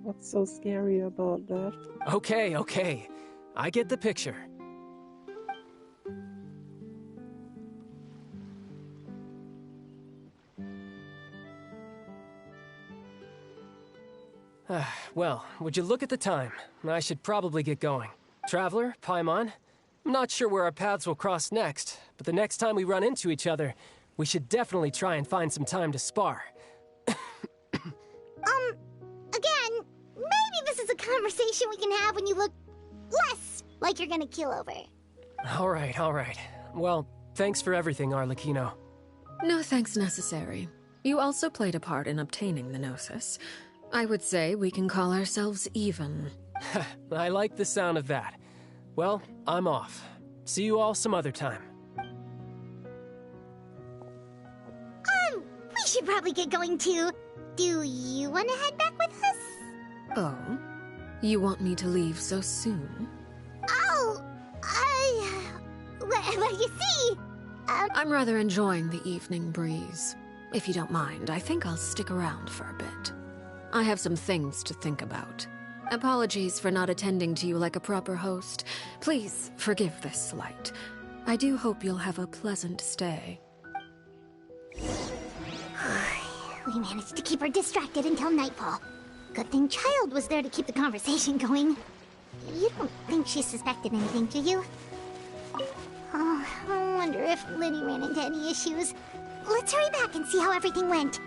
What's so scary about that? Okay. I get the picture. Well, would you look at the time? I should probably get going. Traveler, Paimon, I'm not sure where our paths will cross next, but the next time we run into each other, we should definitely try and find some time to spar. Again, maybe this is a conversation we can have when you look less like you're gonna kill over. All right. Well, thanks for everything, Arlecchino. No thanks necessary. You also played a part in obtaining the Gnosis. I would say we can call ourselves even. I like the sound of that. Well, I'm off. See you all some other time. We should probably get going too. Do you want to head back with us? Oh? You want me to leave so soon? Oh, well, you see, I'm rather enjoying the evening breeze. If you don't mind, I think I'll stick around for a bit. I have some things to think about. Apologies for not attending to you like a proper host. Please forgive this slight. I do hope you'll have a pleasant stay. We managed to keep her distracted until nightfall. Good thing Child was there to keep the conversation going. You don't think she suspected anything, do you? Oh, I wonder if Liddy ran into any issues. Let's hurry back and see how everything went.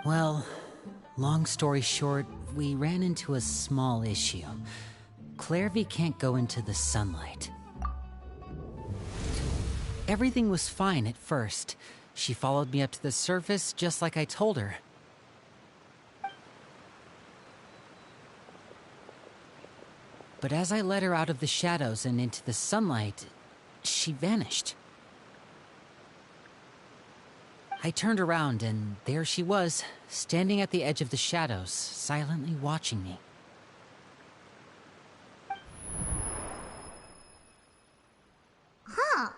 Well, long story short, we ran into a small issue. Clairvy can't go into the sunlight. Everything was fine at first. She followed me up to the surface just like I told her. But as I led her out of the shadows and into the sunlight, she vanished. I turned around and there she was, standing at the edge of the shadows, silently watching me. Huh.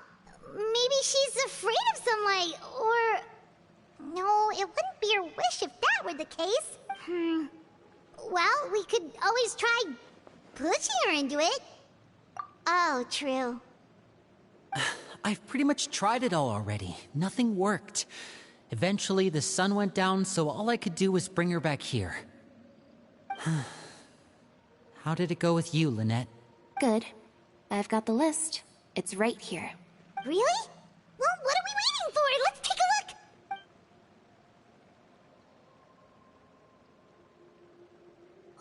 Maybe she's afraid of sunlight, or... No, it wouldn't be her wish if that were the case. Well, we could always try pushing her into it. Oh, true. I've pretty much tried it all already. Nothing worked. Eventually, the sun went down, so all I could do was bring her back here. How did it go with you, Lynette? Good. I've got the list. It's right here. Really? Well, what are we waiting for? Let's take a look!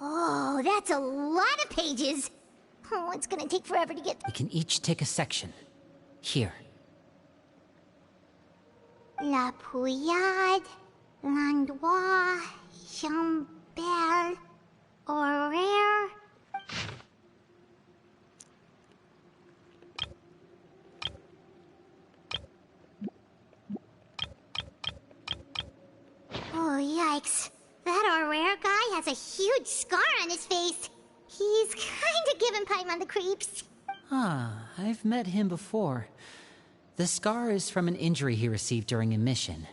Oh, that's a lot of pages. Oh, it's gonna take forever to get... We can each take a section. Here. La Pouillade, Landois, Chambel, Horaire... Oh, yikes. That Horaire guy has a huge scar on his face. He's kinda giving Paimon the creeps. Ah, I've met him before. The scar is from an injury he received during a mission.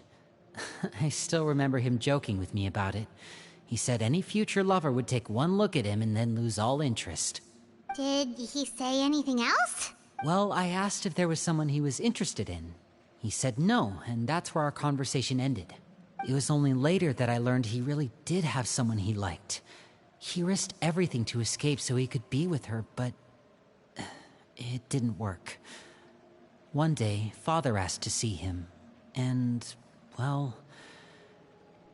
I still remember him joking with me about it. He said any future lover would take one look at him and then lose all interest. Did he say anything else? Well, I asked if there was someone he was interested in. He said no, and that's where our conversation ended. It was only later that I learned he really did have someone he liked. He risked everything to escape so he could be with her, but it didn't work. One day, Father asked to see him, and, well,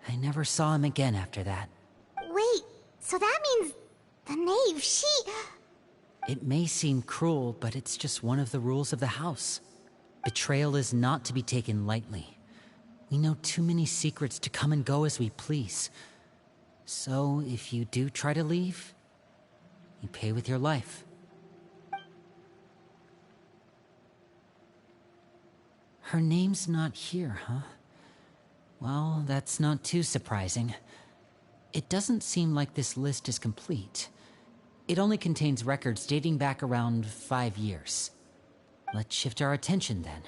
I never saw him again after that. Wait, so that means the knave, she... It may seem cruel, but it's just one of the rules of the house. Betrayal is not to be taken lightly. We know too many secrets to come and go as we please. So, if you do try to leave, you pay with your life. Her name's not here, huh? Well, that's not too surprising. It doesn't seem like this list is complete. It only contains records dating back around 5 years. Let's shift our attention then.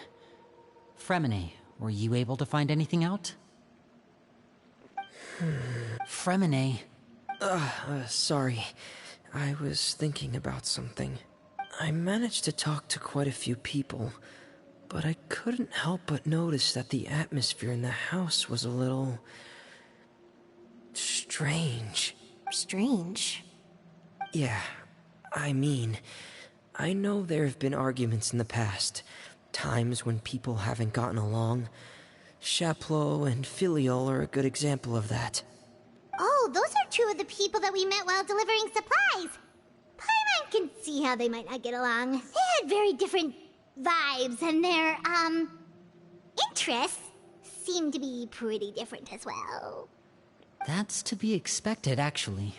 Fremine, were you able to find anything out? Fremine. Sorry. I was thinking about something. I managed to talk to quite a few people, but I couldn't help but notice that the atmosphere in the house was a little... strange. Strange? Yeah, I mean, I know there have been arguments in the past, times when people haven't gotten along. Chaplot and Filiol are a good example of that. Oh, those are two of the people that we met while delivering supplies. Paimon can see how they might not get along. They had very different vibes, and their, interests seem to be pretty different as well. That's to be expected, actually.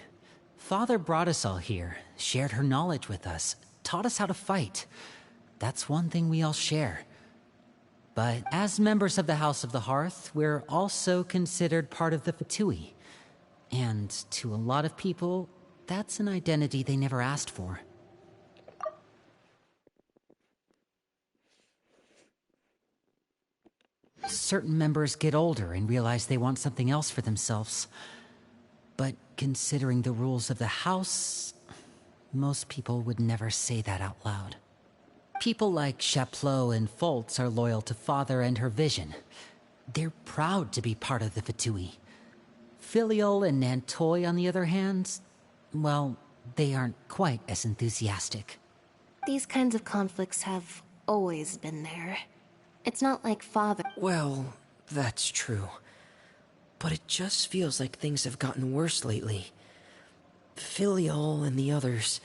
Father brought us all here, shared her knowledge with us, taught us how to fight. That's one thing we all share. But as members of the House of the Hearth, we're also considered part of the Fatui. And to a lot of people, that's an identity they never asked for. Certain members get older and realize they want something else for themselves. But considering the rules of the house, most people would never say that out loud. People like Chaplot and Foltz are loyal to Father and her vision. They're proud to be part of the Fatui. Filiol and Nantoy, on the other hand, well, they aren't quite as enthusiastic. These kinds of conflicts have always been there. It's not like Father... Well, that's true. But it just feels like things have gotten worse lately. Filial and the others,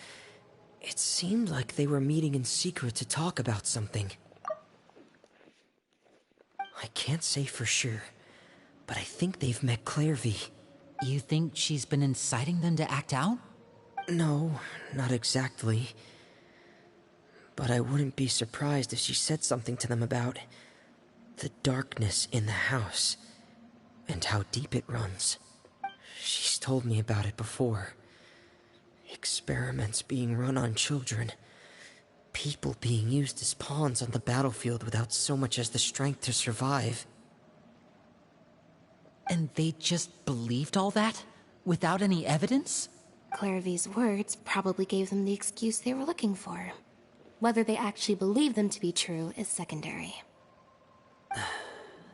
it seemed like they were meeting in secret to talk about something. I can't say for sure, but I think they've met Clairvy. You think she's been inciting them to act out? No, not exactly. But I wouldn't be surprised if she said something to them about the darkness in the house and how deep it runs. She's told me about it before. Experiments being run on children. People being used as pawns on the battlefield without so much as the strength to survive. And they just believed all that? Without any evidence? Clairvy's words probably gave them the excuse they were looking for. Whether they actually believe them to be true is secondary.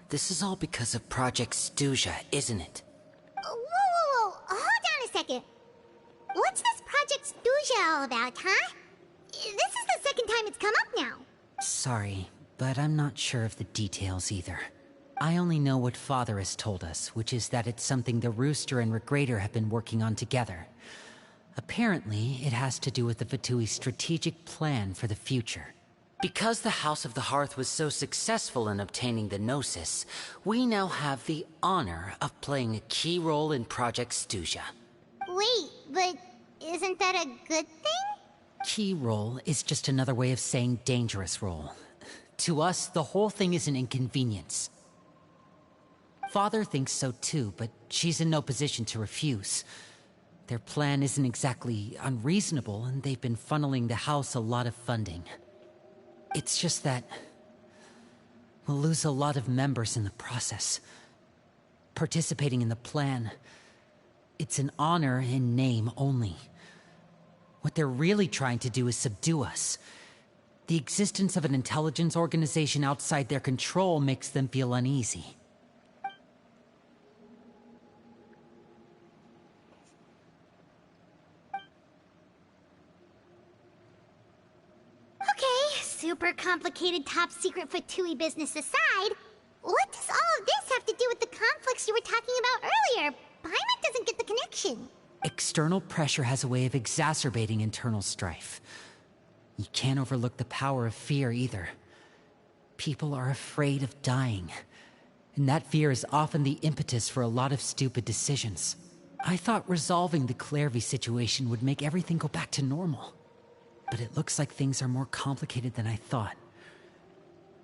This is all because of Project Stuja, isn't it? Whoa. Hold on a second. What's this Project Stuja all about, huh? This is the second time it's come up now. Sorry, but I'm not sure of the details either. I only know what Father has told us, which is that it's something the Rooster and Regrader have been working on together. Apparently, it has to do with the Vatui's strategic plan for the future. Because the House of the Hearth was so successful in obtaining the Gnosis, we now have the honor of playing a key role in Project Stuja. Wait, but isn't that a good thing? Key role is just another way of saying dangerous role. To us, the whole thing is an inconvenience. Father thinks so too, but she's in no position to refuse. Their plan isn't exactly unreasonable, and they've been funneling the house a lot of funding. It's just that we'll lose a lot of members in the process. Participating in the plan, it's an honor in name only. What they're really trying to do is subdue us. The existence of an intelligence organization outside their control makes them feel uneasy. Okay, super complicated top secret Fatui business aside, what does all of this have to do with the conflicts you were talking about earlier? Paimon doesn't get the connection. External pressure has a way of exacerbating internal strife. You can't overlook the power of fear either. People are afraid of dying, and that fear is often the impetus for a lot of stupid decisions. I thought resolving the Clairvy situation would make everything go back to normal. But it looks like things are more complicated than I thought.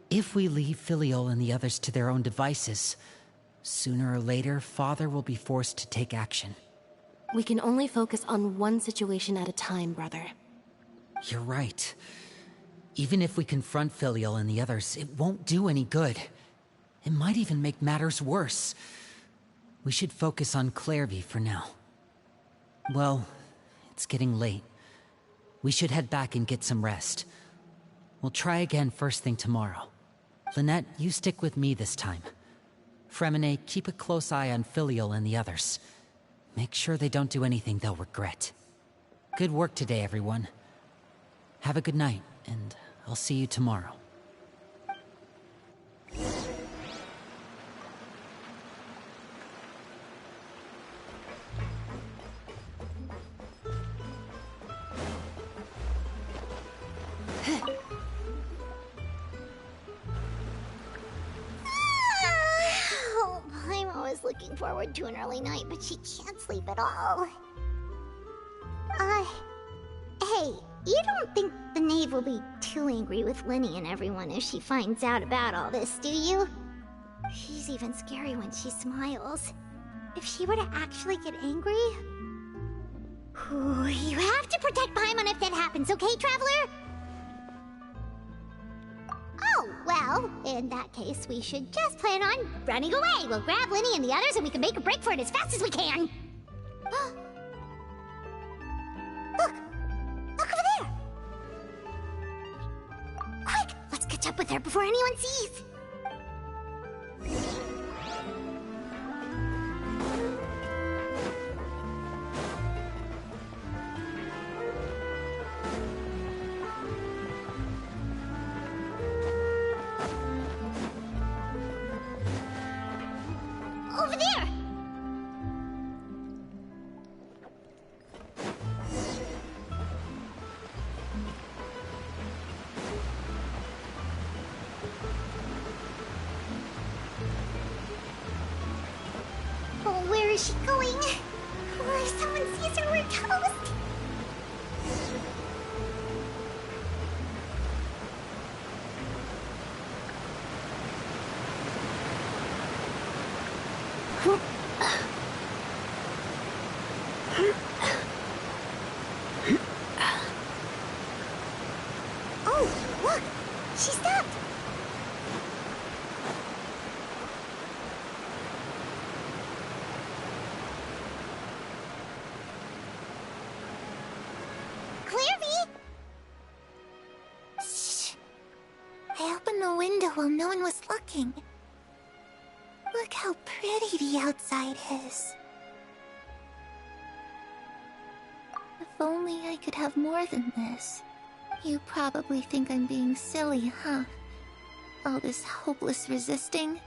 If we leave Filial and the others to their own devices, sooner or later, Father will be forced to take action. We can only focus on one situation at a time, brother. You're right. Even if we confront Filial and the others, it won't do any good. It might even make matters worse. We should focus on Clairvy for now. Well, it's getting late. We should head back and get some rest. We'll try again first thing tomorrow. Lynette, you stick with me this time. Fremine, keep a close eye on Filial and the others. Make sure they don't do anything they'll regret. Good work today, everyone. Have a good night, and I'll see you tomorrow. I'm always looking forward to an early night, but she can't sleep at all. Hey, you don't think the knave will be too angry with Lenny and everyone if she finds out about all this, do you? She's even scary when she smiles. If she were to actually get angry... you have to protect Paimon if that happens, okay, Traveler? Oh, well, in that case, we should just plan on running away. We'll grab Lenny and the others and we can make a break for it as fast as we can. Look! Look over there! Quick! Let's catch up with her before anyone sees! Over there! is she going? Or if someone sees her, we're toast. Oh, look! She stopped! Clairvy! Shh. I opened the window while no one was looking. Look how pretty the outside is. If only I could have more than this. You probably think I'm being silly, huh? All this hopeless resisting?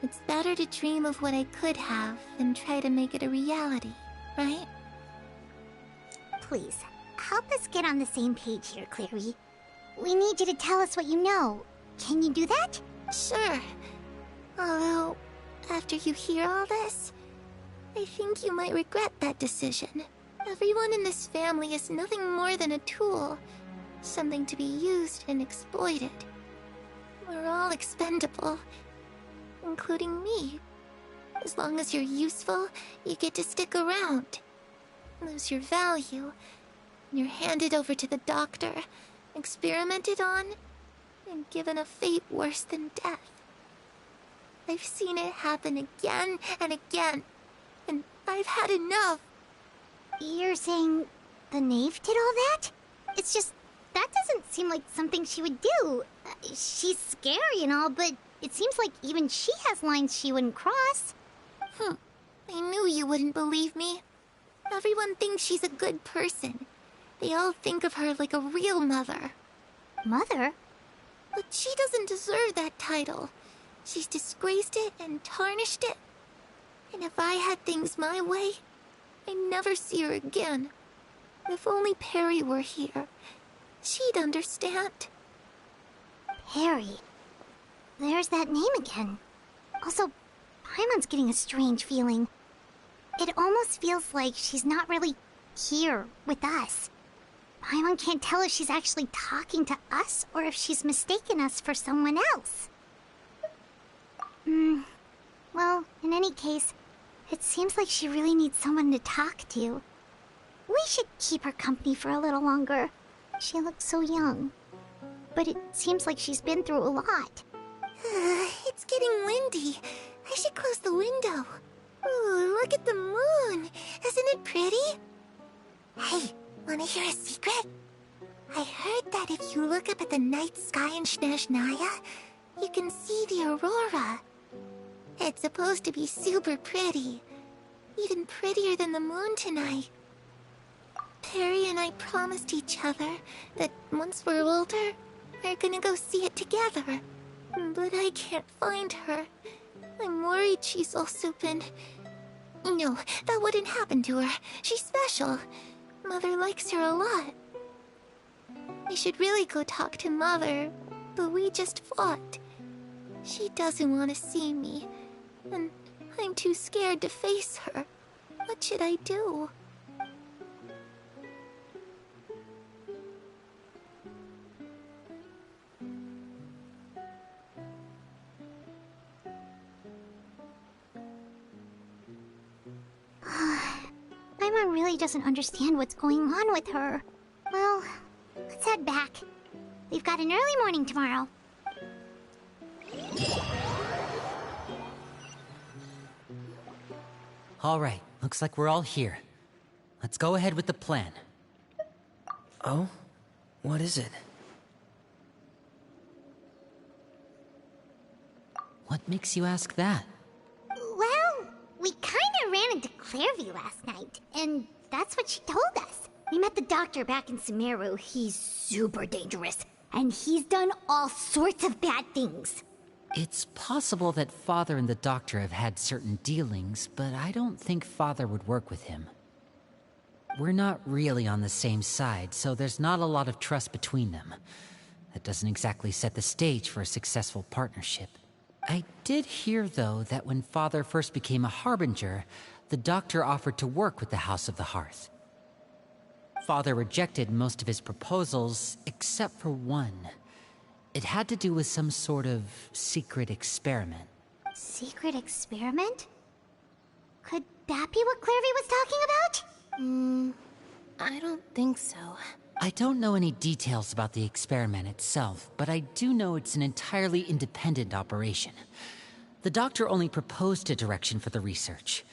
It's better to dream of what I could have than try to make it a reality, right? Please, help us get on the same page here, Clary. We need you to tell us what you know. Can you do that? Sure. Although, after you hear all this, I think you might regret that decision. Everyone in this family is nothing more than a tool. Something to be used and exploited. We're all expendable. Including me. As long as you're useful, you get to stick around. Lose your value. You're handed over to the doctor, experimented on, and given a fate worse than death. I've seen it happen again and again, and I've had enough. You're saying the knave did all that? It's just, that doesn't seem like something she would do. She's scary and all, but it seems like even she has lines she wouldn't cross. I knew you wouldn't believe me. Everyone thinks she's a good person. They all think of her like a real mother. Mother? But she doesn't deserve that title. She's disgraced it and tarnished it. And if I had things my way, I'd never see her again. If only Perry were here, she'd understand. Perry. There's that name again. Also, Paimon's getting a strange feeling. It almost feels like she's not really here with us. Paimon can't tell if she's actually talking to us or if she's mistaken us for someone else. Well, in any case, it seems like she really needs someone to talk to. We should keep her company for a little longer. She looks so young. But it seems like she's been through a lot. It's getting windy. I should close the window. Ooh, look at the moon. Isn't it pretty? Hey, wanna hear a secret? I heard that if you look up at the night sky in Snezhnaya, you can see the aurora. It's supposed to be super pretty. Even prettier than the moon tonight. Perry and I promised each other that once we're older, we're gonna go see it together. But I can't find her. I'm worried she's also been... No, that wouldn't happen to her. She's special. Mother likes her a lot. I should really go talk to Mother, but we just fought. She doesn't want to see me, and I'm too scared to face her. What should I do? Paimon really doesn't understand what's going on with her. Well, let's head back. We've got an early morning tomorrow. All right, looks like we're all here. Let's go ahead with the plan. Oh? What is it? What makes you ask that? Well, we kinda ran into Clairvy last night, and that's what she told us. We met the doctor back in Sumeru. He's super dangerous, and he's done all sorts of bad things. It's possible that Father and the Doctor have had certain dealings, but I don't think Father would work with him. We're not really on the same side, so there's not a lot of trust between them. That doesn't exactly set the stage for a successful partnership. I did hear, though, that when Father first became a Harbinger, the doctor offered to work with the House of the Hearth. Father rejected most of his proposals, except for one. It had to do with some sort of secret experiment. Secret experiment? Could that be what Clairvy was talking about? I don't think so. I don't know any details about the experiment itself, but I do know it's an entirely independent operation. The doctor only proposed a direction for the research.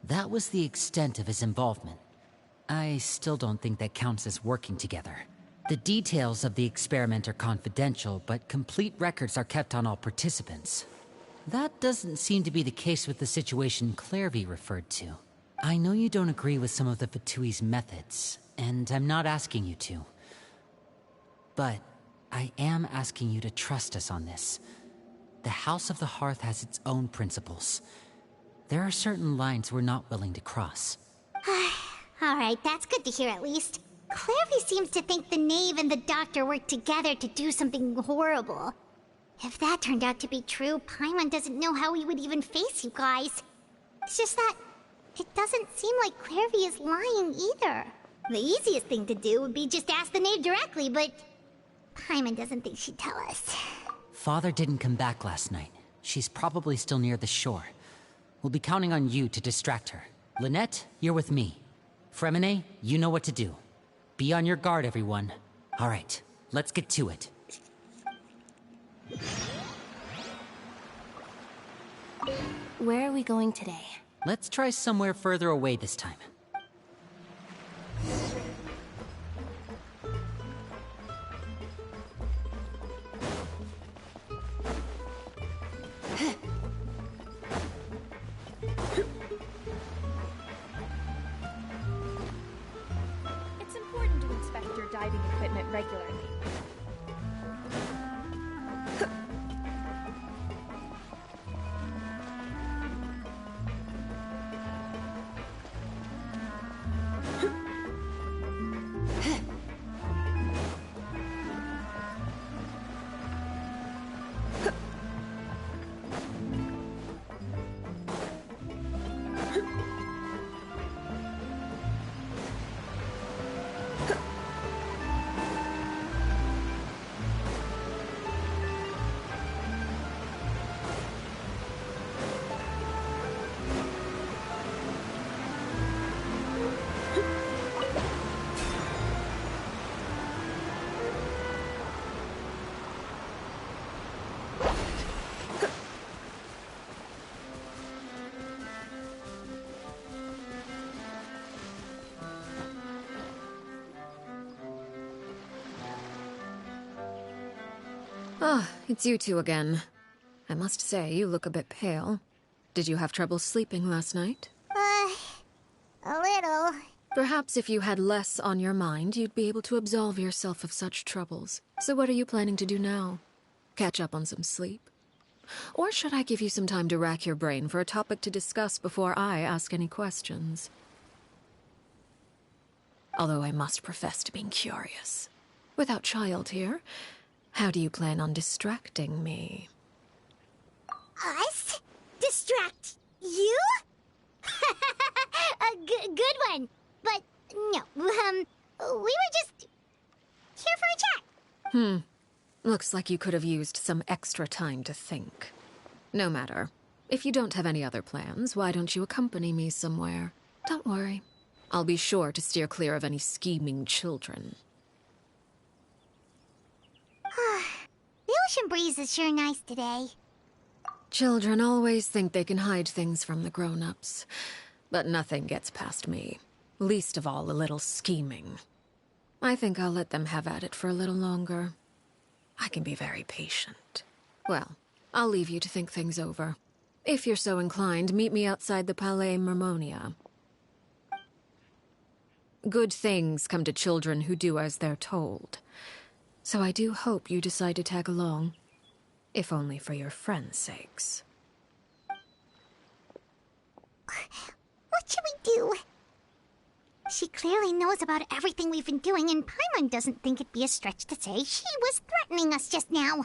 That was the extent of his involvement. I still don't think that counts as working together. The details of the experiment are confidential, but complete records are kept on all participants. That doesn't seem to be the case with the situation Clairvy referred to. I know you don't agree with some of the Fatui's methods, and I'm not asking you to. But I am asking you to trust us on this. The House of the Hearth has its own principles. There are certain lines we're not willing to cross. Alright, that's good to hear at least. Clairvy seems to think the knave and the doctor worked together to do something horrible. If that turned out to be true, Paimon doesn't know how he would even face you guys. It's just that it doesn't seem like Clairvy is lying either. The easiest thing to do would be just ask the knave directly, but Paimon doesn't think she'd tell us. Father didn't come back last night. She's probably still near the shore. We'll be counting on you to distract her. Lynette, you're with me. Fremine, you know what to do. Be on your guard, everyone. All right, let's get to it. Where are we going today? Let's try somewhere further away this time. It's important to inspect your diving equipment regularly. Ah, it's you two again. I must say, you look a bit pale. Did you have trouble sleeping last night? A little. Perhaps if you had less on your mind, you'd be able to absolve yourself of such troubles. So what are you planning to do now? Catch up on some sleep? Or should I give you some time to rack your brain for a topic to discuss before I ask any questions? Although I must profess to being curious. Without Child here, how do you plan on distracting me? Us? Distract you? A good one. But no, we were just here for a chat. Looks like you could have used some extra time to think. No matter. If you don't have any other plans, why don't you accompany me somewhere? Don't worry. I'll be sure to steer clear of any scheming children. The ocean breeze is sure nice today. Children always think they can hide things from the grown-ups. But nothing gets past me. Least of all a little scheming. I think I'll let them have at it for a little longer. I can be very patient. Well, I'll leave you to think things over. If you're so inclined, meet me outside the Palais Mermonia. Good things come to children who do as they're told. So I do hope you decide to tag along. If only for your friends' sakes. What should we do? She clearly knows about everything we've been doing, and Paimon doesn't think it'd be a stretch to say she was threatening us just now.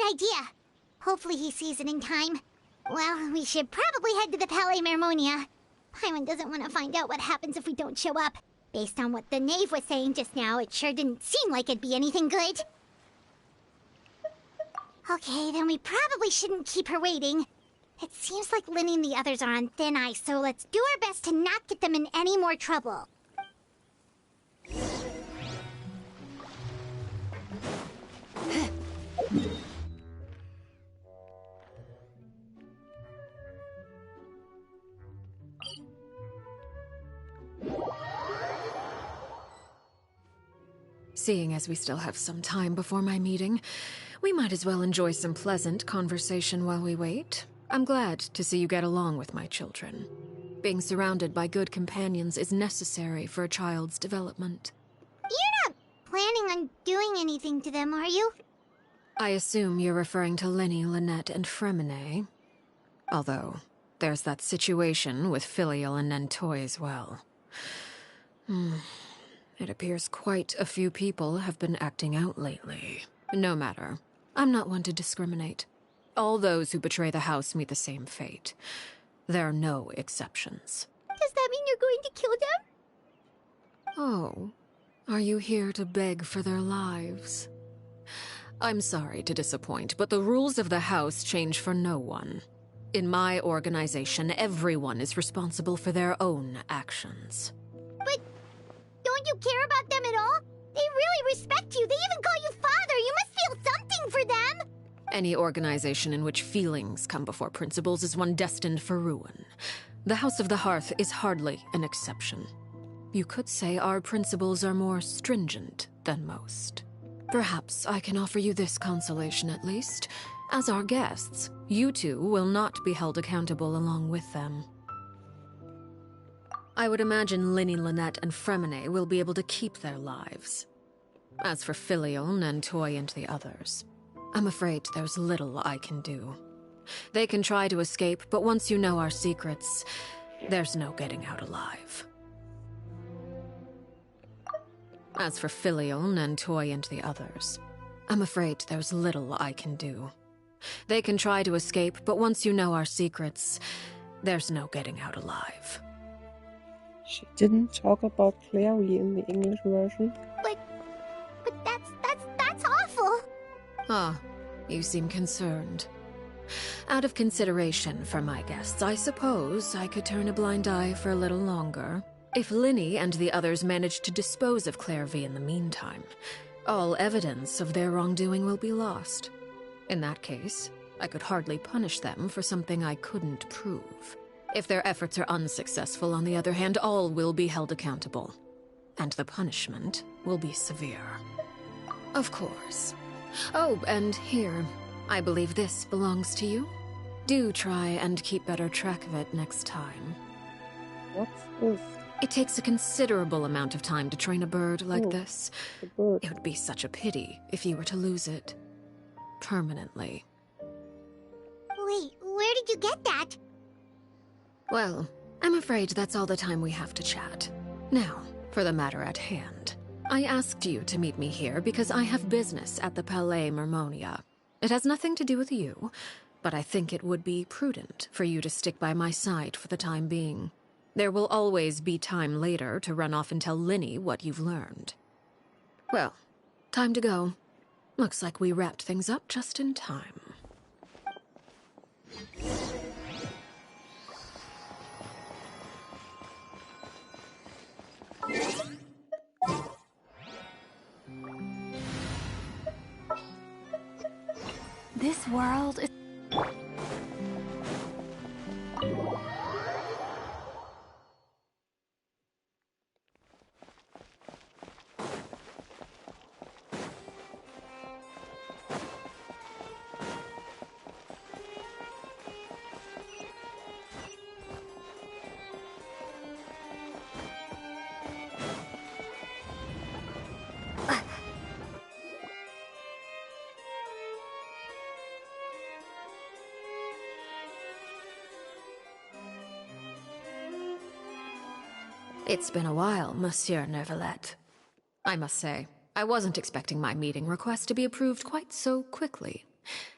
good idea. Hopefully he sees it in time. Well, we should probably head to the Palais Mermonia. Paimon doesn't want to find out what happens if we don't show up. Based on what the knave was saying just now, it sure didn't seem like it'd be anything good. Okay, then we probably shouldn't keep her waiting. It seems like Lyney and the others are on thin ice, so let's do our best to not get them in any more trouble. Seeing as we still have some time before my meeting, we might as well enjoy some pleasant conversation while we wait. I'm glad to see you get along with my children. Being surrounded by good companions is necessary for a child's development. You're not planning on doing anything to them, are you? I assume you're referring to Lyney, Lynette, and Fremine. Although, there's that situation with Filial and Nentoy as well. It appears quite a few people have been acting out lately. No matter. I'm not one to discriminate. All those who betray the house meet the same fate. There are no exceptions. Does that mean you're going to kill them? Oh, are you here to beg for their lives? I'm sorry to disappoint, but the rules of the house change for no one. In my organization, everyone is responsible for their own actions. But don't you care about them at all? They really respect you. They even call you father. You must feel something for them. Any organization in which feelings come before principles is one destined for ruin. The House of the Hearth is hardly an exception. You could say our principles are more stringent than most. Perhaps I can offer you this consolation at least. As our guests, you two will not be held accountable along with them. I would imagine Lyney, Lynette, and Fremine will be able to keep their lives. As for Filial, Nentoy, and the others, I'm afraid there's little I can do. They can try to escape, but once you know our secrets, there's no getting out alive. As for Filial, Nentoy, and the others, I'm afraid there's little I can do. They can try to escape, but once you know our secrets, there's no getting out alive. She didn't talk about Clary in the English version. But that's awful. Ah, you seem concerned. Out of consideration for my guests, I suppose I could turn a blind eye for a little longer. If Lyney and the others manage to dispose of Clairvy in the meantime, all evidence of their wrongdoing will be lost. In that case, I could hardly punish them for something I couldn't prove. If their efforts are unsuccessful, on the other hand, all will be held accountable. And the punishment will be severe. Of course. Oh, and here, I believe this belongs to you. Do try and keep better track of it next time. What's this? It takes a considerable amount of time to train a bird like this. The bird. It would be such a pity if you were to lose it. Permanently. Wait, where did you get that? Well, I'm afraid that's all the time we have to chat. Now, for the matter at hand. I asked you to meet me here because I have business at the Palais Mermonia. It has nothing to do with you, but I think it would be prudent for you to stick by my side for the time being. There will always be time later to run off and tell Lyney what you've learned. Well, time to go. Looks like we wrapped things up just in time. This world is... It's been a while, Monsieur Neuvillette. I must say, I wasn't expecting my meeting request to be approved quite so quickly.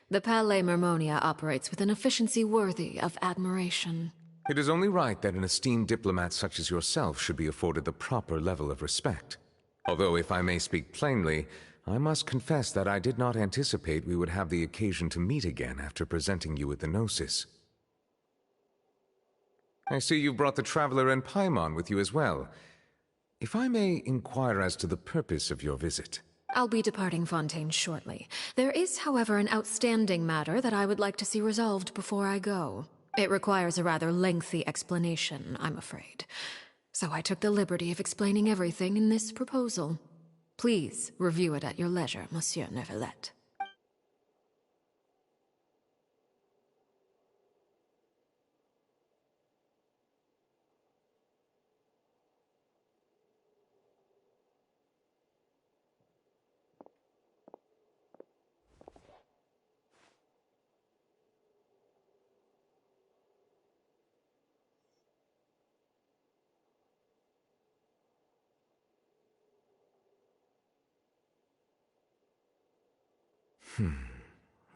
The Palais Mermonia operates with an efficiency worthy of admiration. It is only right that an esteemed diplomat such as yourself should be afforded the proper level of respect. Although, if I may speak plainly, I must confess that I did not anticipate we would have the occasion to meet again after presenting you with the Gnosis. I see you brought the Traveler and Paimon with you as well. If I may inquire as to the purpose of your visit. I'll be departing Fontaine shortly. There is, however, an outstanding matter that I would like to see resolved before I go. It requires a rather lengthy explanation, I'm afraid. So I took the liberty of explaining everything in this proposal. Please review it at your leisure, Monsieur Neuvillette.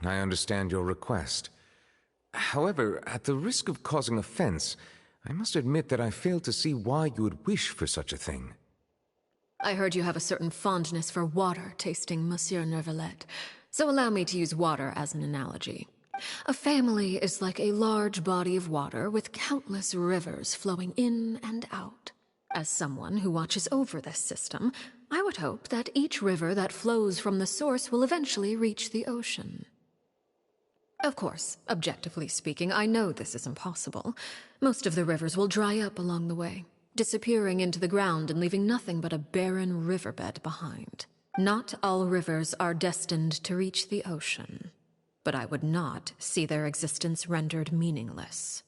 I understand your request. However, at the risk of causing offense, I must admit that I fail to see why you would wish for such a thing. I heard you have a certain fondness for water tasting, Monsieur Neuvillette, so allow me to use water as an analogy. A family is like a large body of water with countless rivers flowing in and out. As someone who watches over this system, I would hope that each river that flows from the source will eventually reach the ocean. Of course, objectively speaking, I know this is impossible. Most of the rivers will dry up along the way, disappearing into the ground and leaving nothing but a barren riverbed behind. Not all rivers are destined to reach the ocean, but I would not see their existence rendered meaningless.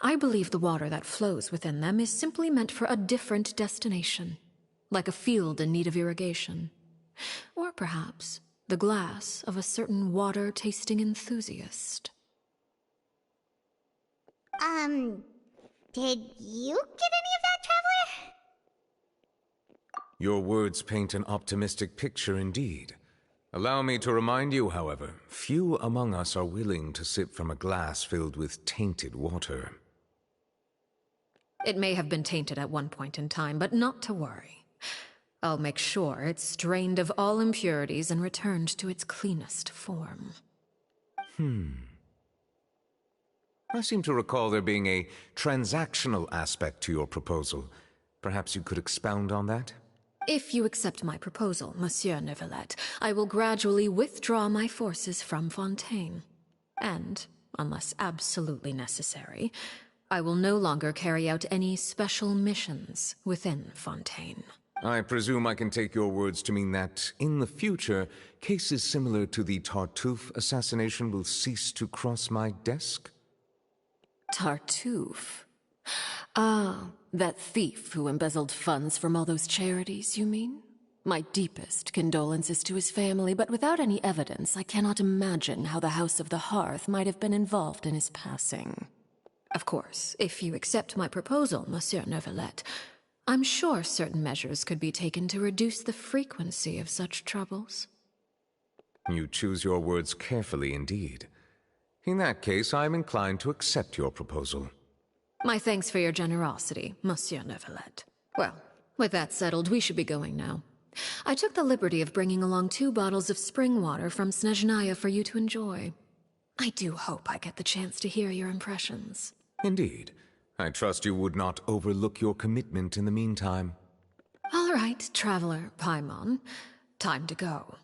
I believe the water that flows within them is simply meant for a different destination, like a field in need of irrigation. Or perhaps the glass of a certain water-tasting enthusiast. Did you get any of that, Traveler? Your words paint an optimistic picture indeed. Allow me to remind you, however, few among us are willing to sip from a glass filled with tainted water. It may have been tainted at one point in time, but not to worry. I'll make sure it's strained of all impurities and returned to its cleanest form. I seem to recall there being a transactional aspect to your proposal. Perhaps you could expound on that? If you accept my proposal, Monsieur Neuvillette, I will gradually withdraw my forces from Fontaine. And, unless absolutely necessary, I will no longer carry out any special missions within Fontaine. I presume I can take your words to mean that, in the future, cases similar to the Tartuffe assassination will cease to cross my desk? Tartuffe? Ah, that thief who embezzled funds from all those charities, you mean? My deepest condolences to his family, but without any evidence, I cannot imagine how the House of the Hearth might have been involved in his passing. Of course, if you accept my proposal, Monsieur Neuvillette, I'm sure certain measures could be taken to reduce the frequency of such troubles. You choose your words carefully indeed. In that case, I am inclined to accept your proposal. My thanks for your generosity, Monsieur Neuvillette. Well, with that settled, we should be going now. I took the liberty of bringing along 2 bottles of spring water from Snezhnaya for you to enjoy. I do hope I get the chance to hear your impressions. Indeed. I trust you would not overlook your commitment in the meantime. All right, Traveler Paimon. Time to go.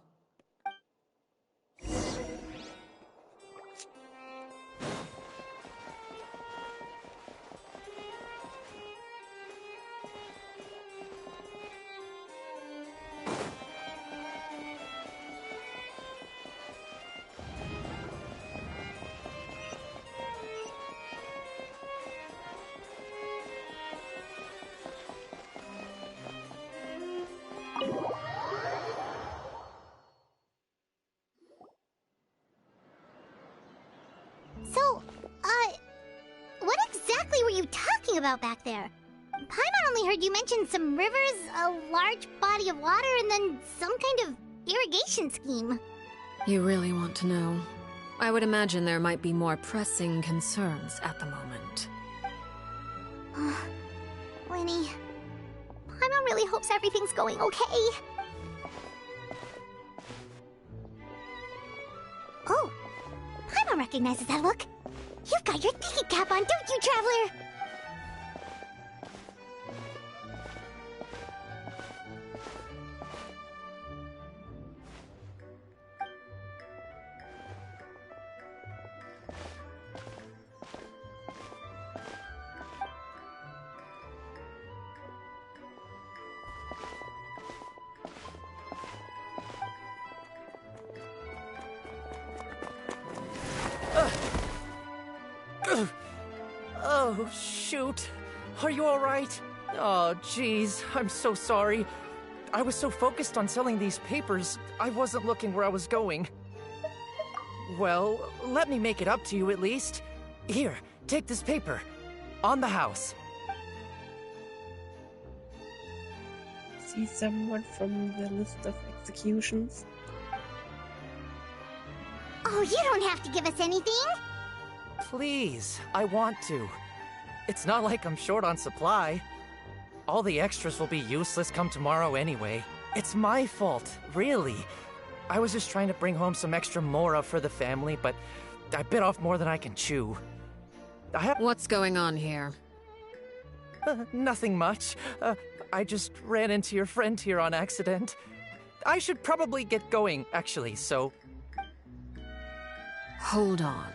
So, what exactly were you talking about back there? Paimon only heard you mention some rivers, a large body of water, and then some kind of irrigation scheme. You really want to know? I would imagine there might be more pressing concerns at the moment. Lenny, Paimon really hopes everything's going okay. Oh, Paimon recognizes that look. You've got your thinking cap on, don't you, Traveler? Oh, shoot. Are you alright? Oh, jeez. I'm so sorry. I was so focused on selling these papers, I wasn't looking where I was going. Well, let me make it up to you at least. Here, take this paper. On the house. See someone from the list of executions? Oh, you don't have to give us anything. Please, I want to. It's not like I'm short on supply. All the extras will be useless come tomorrow anyway. It's my fault, really. I was just trying to bring home some extra mora for the family, but I bit off more than I can chew. What's going on here? Nothing much. I just ran into your friend here on accident. I should probably get going, actually, so... Hold on.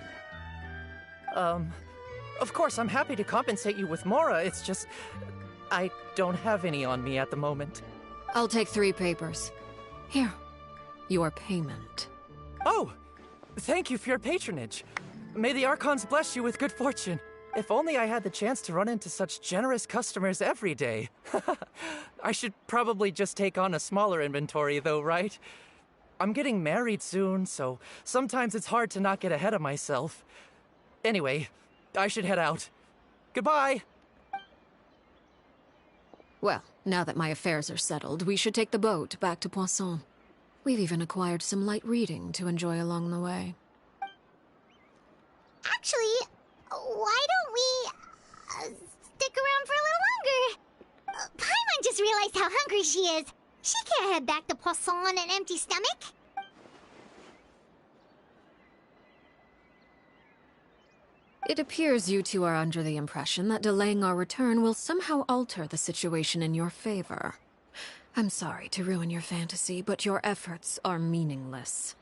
Of course, I'm happy to compensate you with mora, it's just... I don't have any on me at the moment. I'll take 3 papers. Here, your payment. Oh! Thank you for your patronage. May the Archons bless you with good fortune. If only I had the chance to run into such generous customers every day. I should probably just take on a smaller inventory though, right? I'm getting married soon, so sometimes it's hard to not get ahead of myself. Anyway, I should head out. Goodbye! Well, now that my affairs are settled, we should take the boat back to Poisson. We've even acquired some light reading to enjoy along the way. Actually, why don't we stick around for a little longer? Paimon just realized how hungry she is. She can't head back to Poisson on an empty stomach. It appears you two are under the impression that delaying our return will somehow alter the situation in your favor. I'm sorry to ruin your fantasy, but your efforts are meaningless.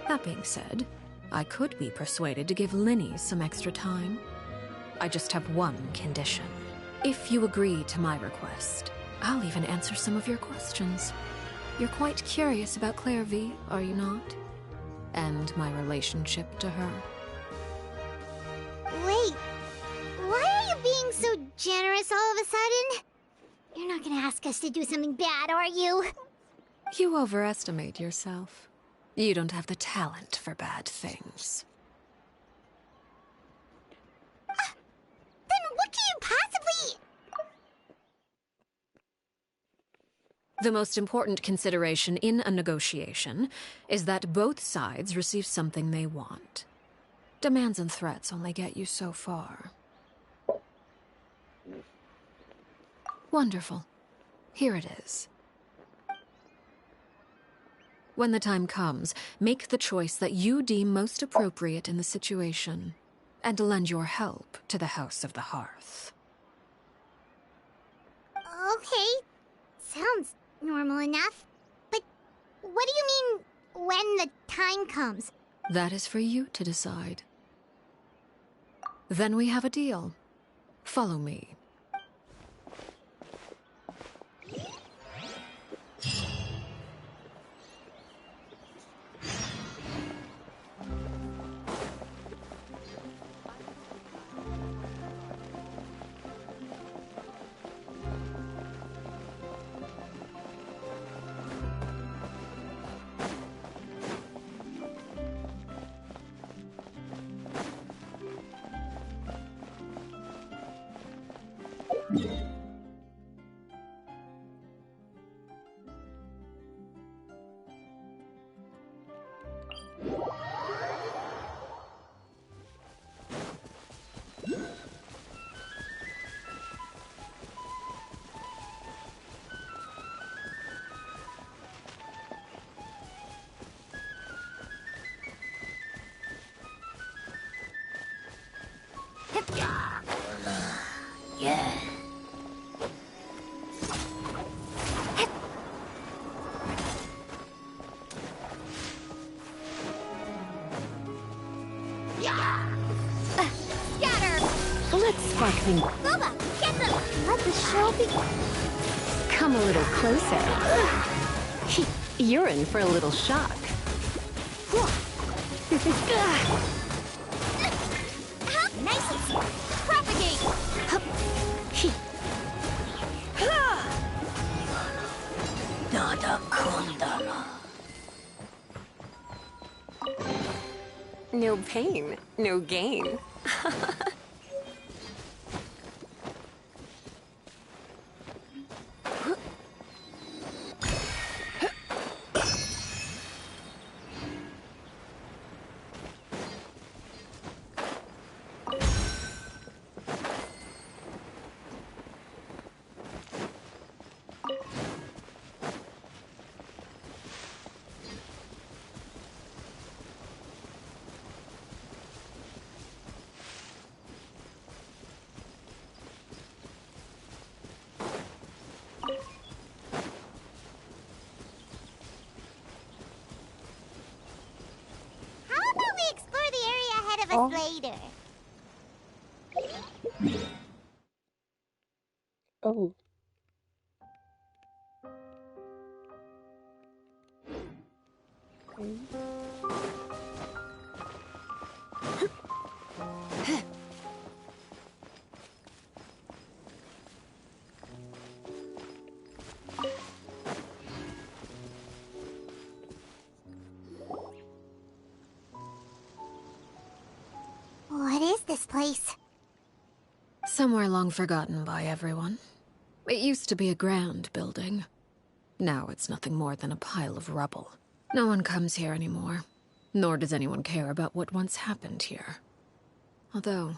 That being said, I could be persuaded to give Linny some extra time. I just have one condition. If you agree to my request, I'll even answer some of your questions. You're quite curious about Claire V, are you not? And my relationship to her. Wait, why are you being so generous all of a sudden? You're not gonna ask us to do something bad, are you? You overestimate yourself. You don't have the talent for bad things. Then what can you possibly... The most important consideration in a negotiation is that both sides receive something they want. Demands and threats only get you so far. Wonderful. Here it is. When the time comes, make the choice that you deem most appropriate in the situation, and lend your help to the House of the Hearth. Okay, sounds normal enough. But what do you mean, when the time comes? That is for you to decide. Then we have a deal. Follow me. Yeah. Scatter! Let's spark things. Boba, get them! Let the show be. Come a little closer. You're in for a little shock. Nice! Propagate! Nada kundala. No pain, no gain. How about we explore the area ahead of us later? Oh. Okay. What is this place? Somewhere long forgotten by everyone. It used to be a grand building. Now it's nothing more than a pile of rubble. No one comes here anymore, nor does anyone care about what once happened here. Although,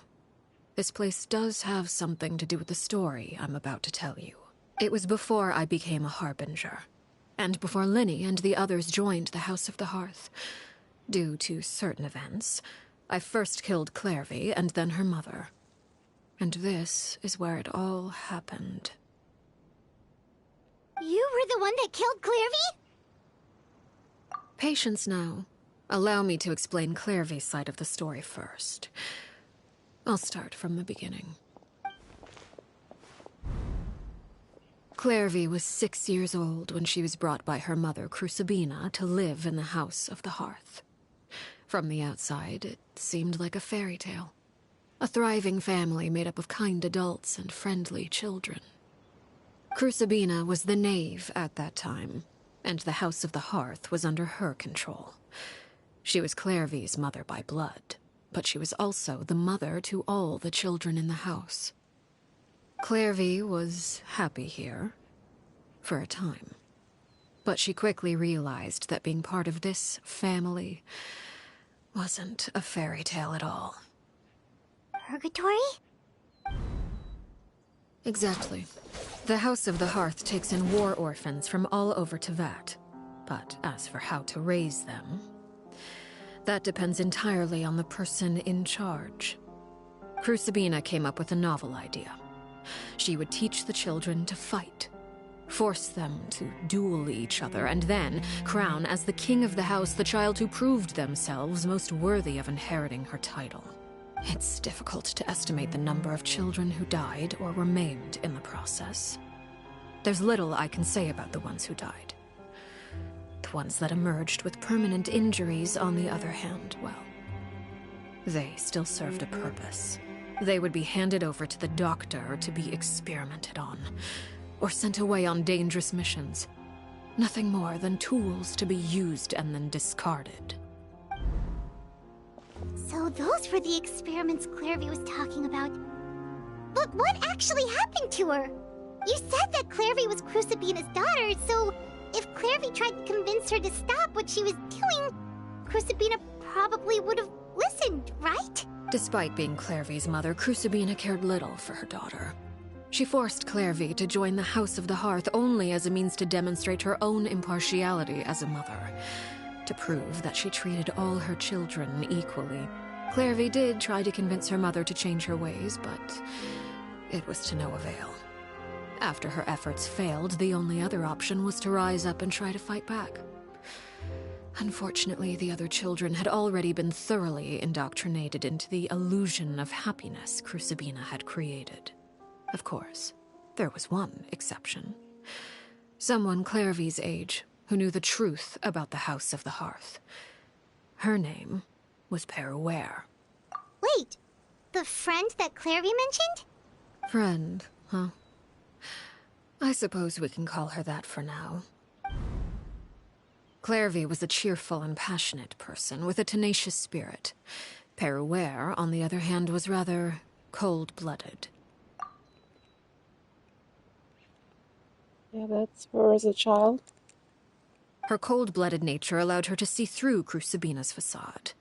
this place does have something to do with the story I'm about to tell you. It was before I became a Harbinger, and before Linny and the others joined the House of the Hearth. Due to certain events, I first killed Clairvy and then her mother. And this is where it all happened. You were the one that killed Clairvy? Patience now. Allow me to explain Clairvy's side of the story first. I'll start from the beginning. Clairvy was 6 years old when she was brought by her mother, Crucibina, to live in the House of the Hearth. From the outside, it seemed like a fairy tale. A thriving family made up of kind adults and friendly children. Crucibina was the knave at that time, and the House of the Hearth was under her control. She was Clairvy's mother by blood, but she was also the mother to all the children in the house. Clairvy was happy here, for a time. But she quickly realized that being part of this family wasn't a fairy tale at all. Purgatory? Exactly. The House of the Hearth takes in war orphans from all over Teyvat. But as for how to raise them, that depends entirely on the person in charge. Crucibina came up with a novel idea. She would teach the children to fight, force them to duel each other, and then crown as the king of the house the child who proved themselves most worthy of inheriting her title. It's difficult to estimate the number of children who died or were maimed in the process. There's little I can say about the ones who died. The ones that emerged with permanent injuries, on the other hand, well, they still served a purpose. They would be handed over to the doctor to be experimented on, or sent away on dangerous missions. Nothing more than tools to be used and then discarded. So those were the experiments Clairvy was talking about. But what actually happened to her? You said that Clairvy was Crucibina's daughter, so if Clairvy tried to convince her to stop what she was doing, Crucibina probably would have listened, right? Despite being Clairvy's mother, Crucibina cared little for her daughter. She forced Clairvy to join the House of the Hearth only as a means to demonstrate her own impartiality as a mother, to prove that she treated all her children equally. Clairvy did try to convince her mother to change her ways, but it was to no avail. After her efforts failed, the only other option was to rise up and try to fight back. Unfortunately, the other children had already been thoroughly indoctrinated into the illusion of happiness Crucibina had created. Of course, there was one exception. Someone Clairvy's age who knew the truth about the House of the Hearth. Her name was Peruere. Wait, the friend that Clairvy mentioned? Friend, huh? I suppose we can call her that for now. Clairvy was a cheerful and passionate person with a tenacious spirit. Peruere, on the other hand, was rather cold-blooded. Yeah, that's her as a child. Her cold-blooded nature allowed her to see through Crucibina's facade.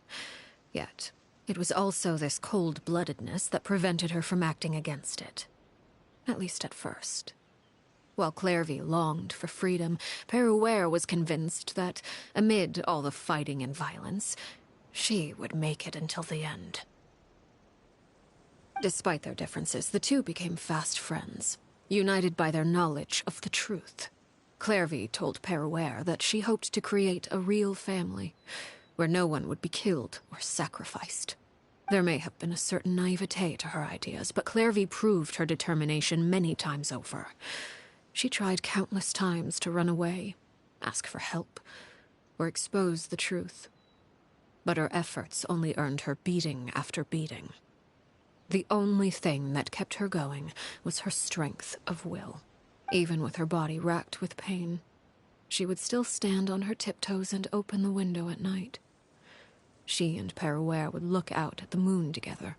Yet, it was also this cold-bloodedness that prevented her from acting against it. At least at first. While Clairvy longed for freedom, Peruere was convinced that, amid all the fighting and violence, she would make it until the end. Despite their differences, the two became fast friends, united by their knowledge of the truth. Clairvy told Peruere that she hoped to create a real family, where no one would be killed or sacrificed. There may have been a certain naivete to her ideas, but Clairvy proved her determination many times over. She tried countless times to run away, ask for help, or expose the truth. But her efforts only earned her beating after beating. The only thing that kept her going was her strength of will. Even with her body racked with pain, she would still stand on her tiptoes and open the window at night. She and Peruere would look out at the moon together,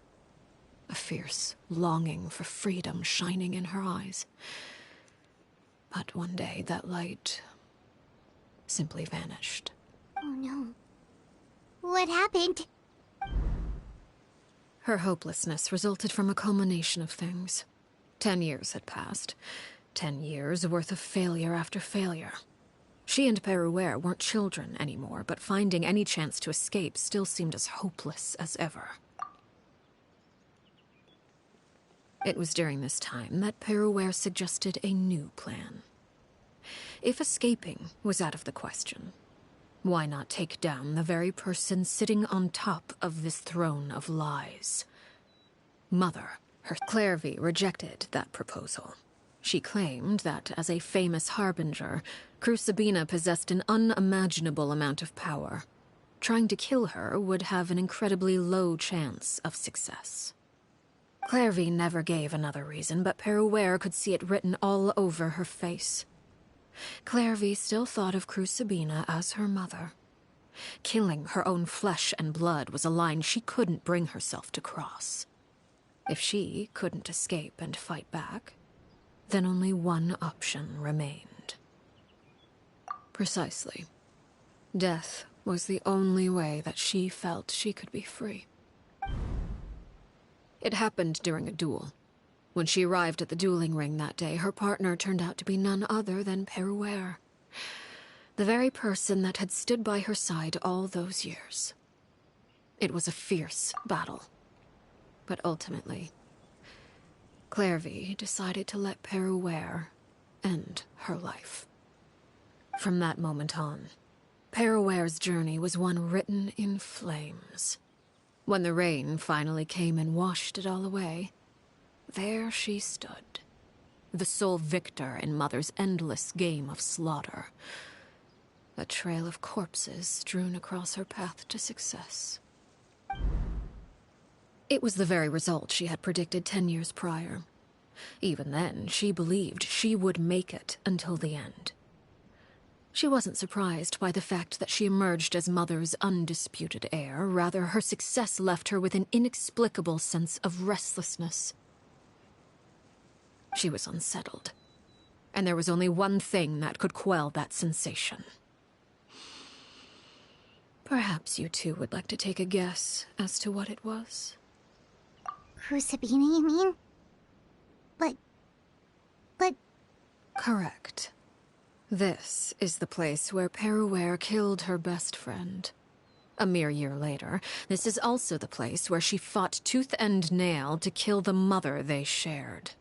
a fierce longing for freedom shining in her eyes. But one day that light simply vanished. Oh no. What happened? Her hopelessness resulted from a culmination of things. 10 years had passed. 10 years worth of failure after failure. She and Peruere weren't children anymore, but finding any chance to escape still seemed as hopeless as ever. It was during this time that Peruere suggested a new plan. If escaping was out of the question, Why not take down the very person sitting on top of this throne of lies? Mother, her Clairvy rejected that proposal. She claimed that, as a famous harbinger, Crucibina possessed an unimaginable amount of power. Trying to kill her would have an incredibly low chance of success. Clairvy never gave another reason, but Peruere could see it written all over her face. Clairvy still thought of Crucibina as her mother. Killing her own flesh and blood was a line she couldn't bring herself to cross. If she couldn't escape and fight back, then only one option remained. Precisely. Death was the only way that she felt she could be free. It happened during a duel. When she arrived at the dueling ring that day, her partner turned out to be none other than Peruere, the very person that had stood by her side all those years. It was a fierce battle. But ultimately, Clairvy decided to let Peruere end her life. From that moment on, Peruere's journey was one written in flames. When the rain finally came and washed it all away, there she stood, the sole victor in Mother's endless game of slaughter. A trail of corpses strewn across her path to success. It was the very result she had predicted 10 years prior. Even then, she believed she would make it until the end. She wasn't surprised by the fact that she emerged as Mother's undisputed heir. Rather, her success left her with an inexplicable sense of restlessness. She was unsettled, and there was only one thing that could quell that sensation. Perhaps you two would like to take a guess as to what it was? Crucibina, you mean? But... Correct. This is the place where Peruere killed her best friend. A mere year later, this is also the place where she fought tooth and nail to kill the mother they shared.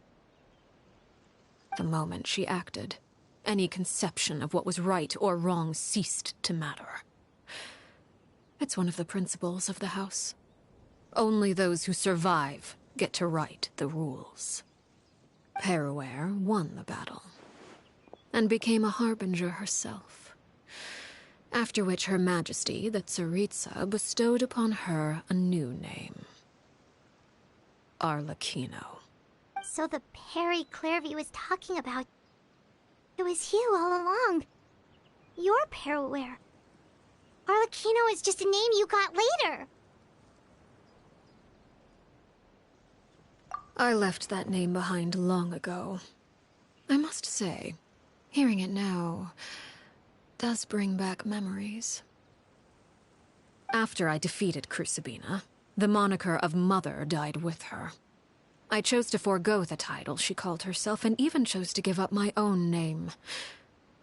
The moment she acted, any conception of what was right or wrong ceased to matter. It's one of the principles of the house. Only those who survive get to write the rules. Peruere won the battle, and became a harbinger herself. After which Her Majesty, the Tsaritsa, bestowed upon her a new name. Arlecchino. So the Perry Clairvy was talking about... It was you all along. You're Peruere. Arlecchino is just a name you got later. I left that name behind long ago. I must say, hearing it now does bring back memories. After I defeated Crucibina, the moniker of Mother died with her. I chose to forego the title she called herself, and even chose to give up my own name.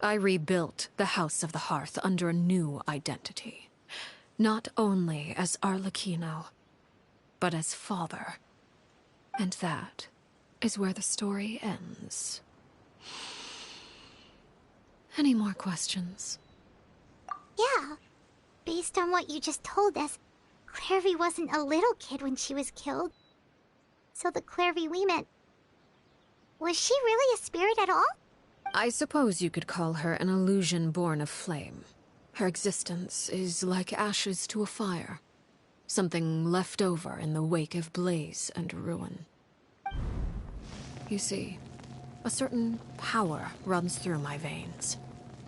I rebuilt the House of the Hearth under a new identity. Not only as Arlecchino, but as father. And that is where the story ends. Any more questions? Yeah. Based on what you just told us, Clairvy wasn't a little kid when she was killed. So the Clairvy we met... Was she really a spirit at all? I suppose you could call her an illusion born of flame. Her existence is like ashes to a fire. Something left over in the wake of blaze and ruin. You see, a certain power runs through my veins.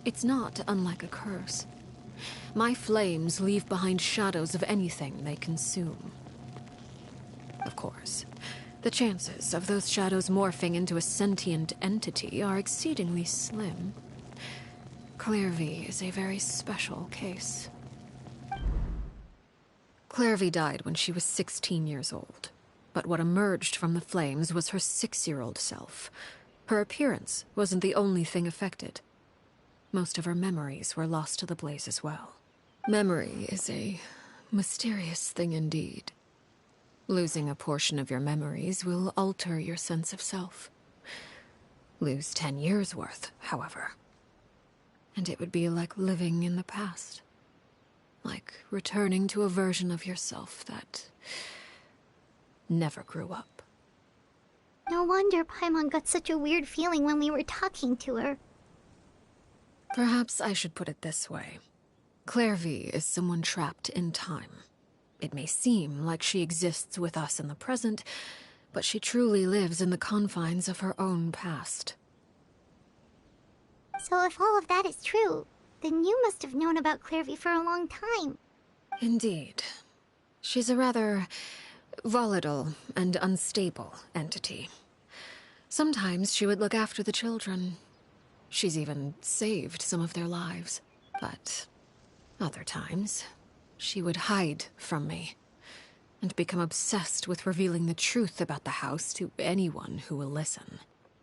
It's not unlike a curse. My flames leave behind shadows of anything they consume. Of course, the chances of those shadows morphing into a sentient entity are exceedingly slim. Clairvy is a very special case. Clairvy died when she was 16 years old, but what emerged from the flames was her 6-year-old self. Her appearance wasn't the only thing affected. Most of her memories were lost to the blaze as well. Memory is a mysterious thing indeed. Losing a portion of your memories will alter your sense of self. Lose 10 years' worth, however, and it would be like living in the past. Like returning to a version of yourself that never grew up. No wonder Paimon got such a weird feeling when we were talking to her. Perhaps I should put it this way. Clairvy is someone trapped in time. It may seem like she exists with us in the present, but she truly lives in the confines of her own past. So if all of that is true, then you must have known about Clairvy for a long time. Indeed. She's a rather volatile and unstable entity. Sometimes she would look after the children. She's even saved some of their lives. But other times, she would hide from me and become obsessed with revealing the truth about the house to anyone who will listen.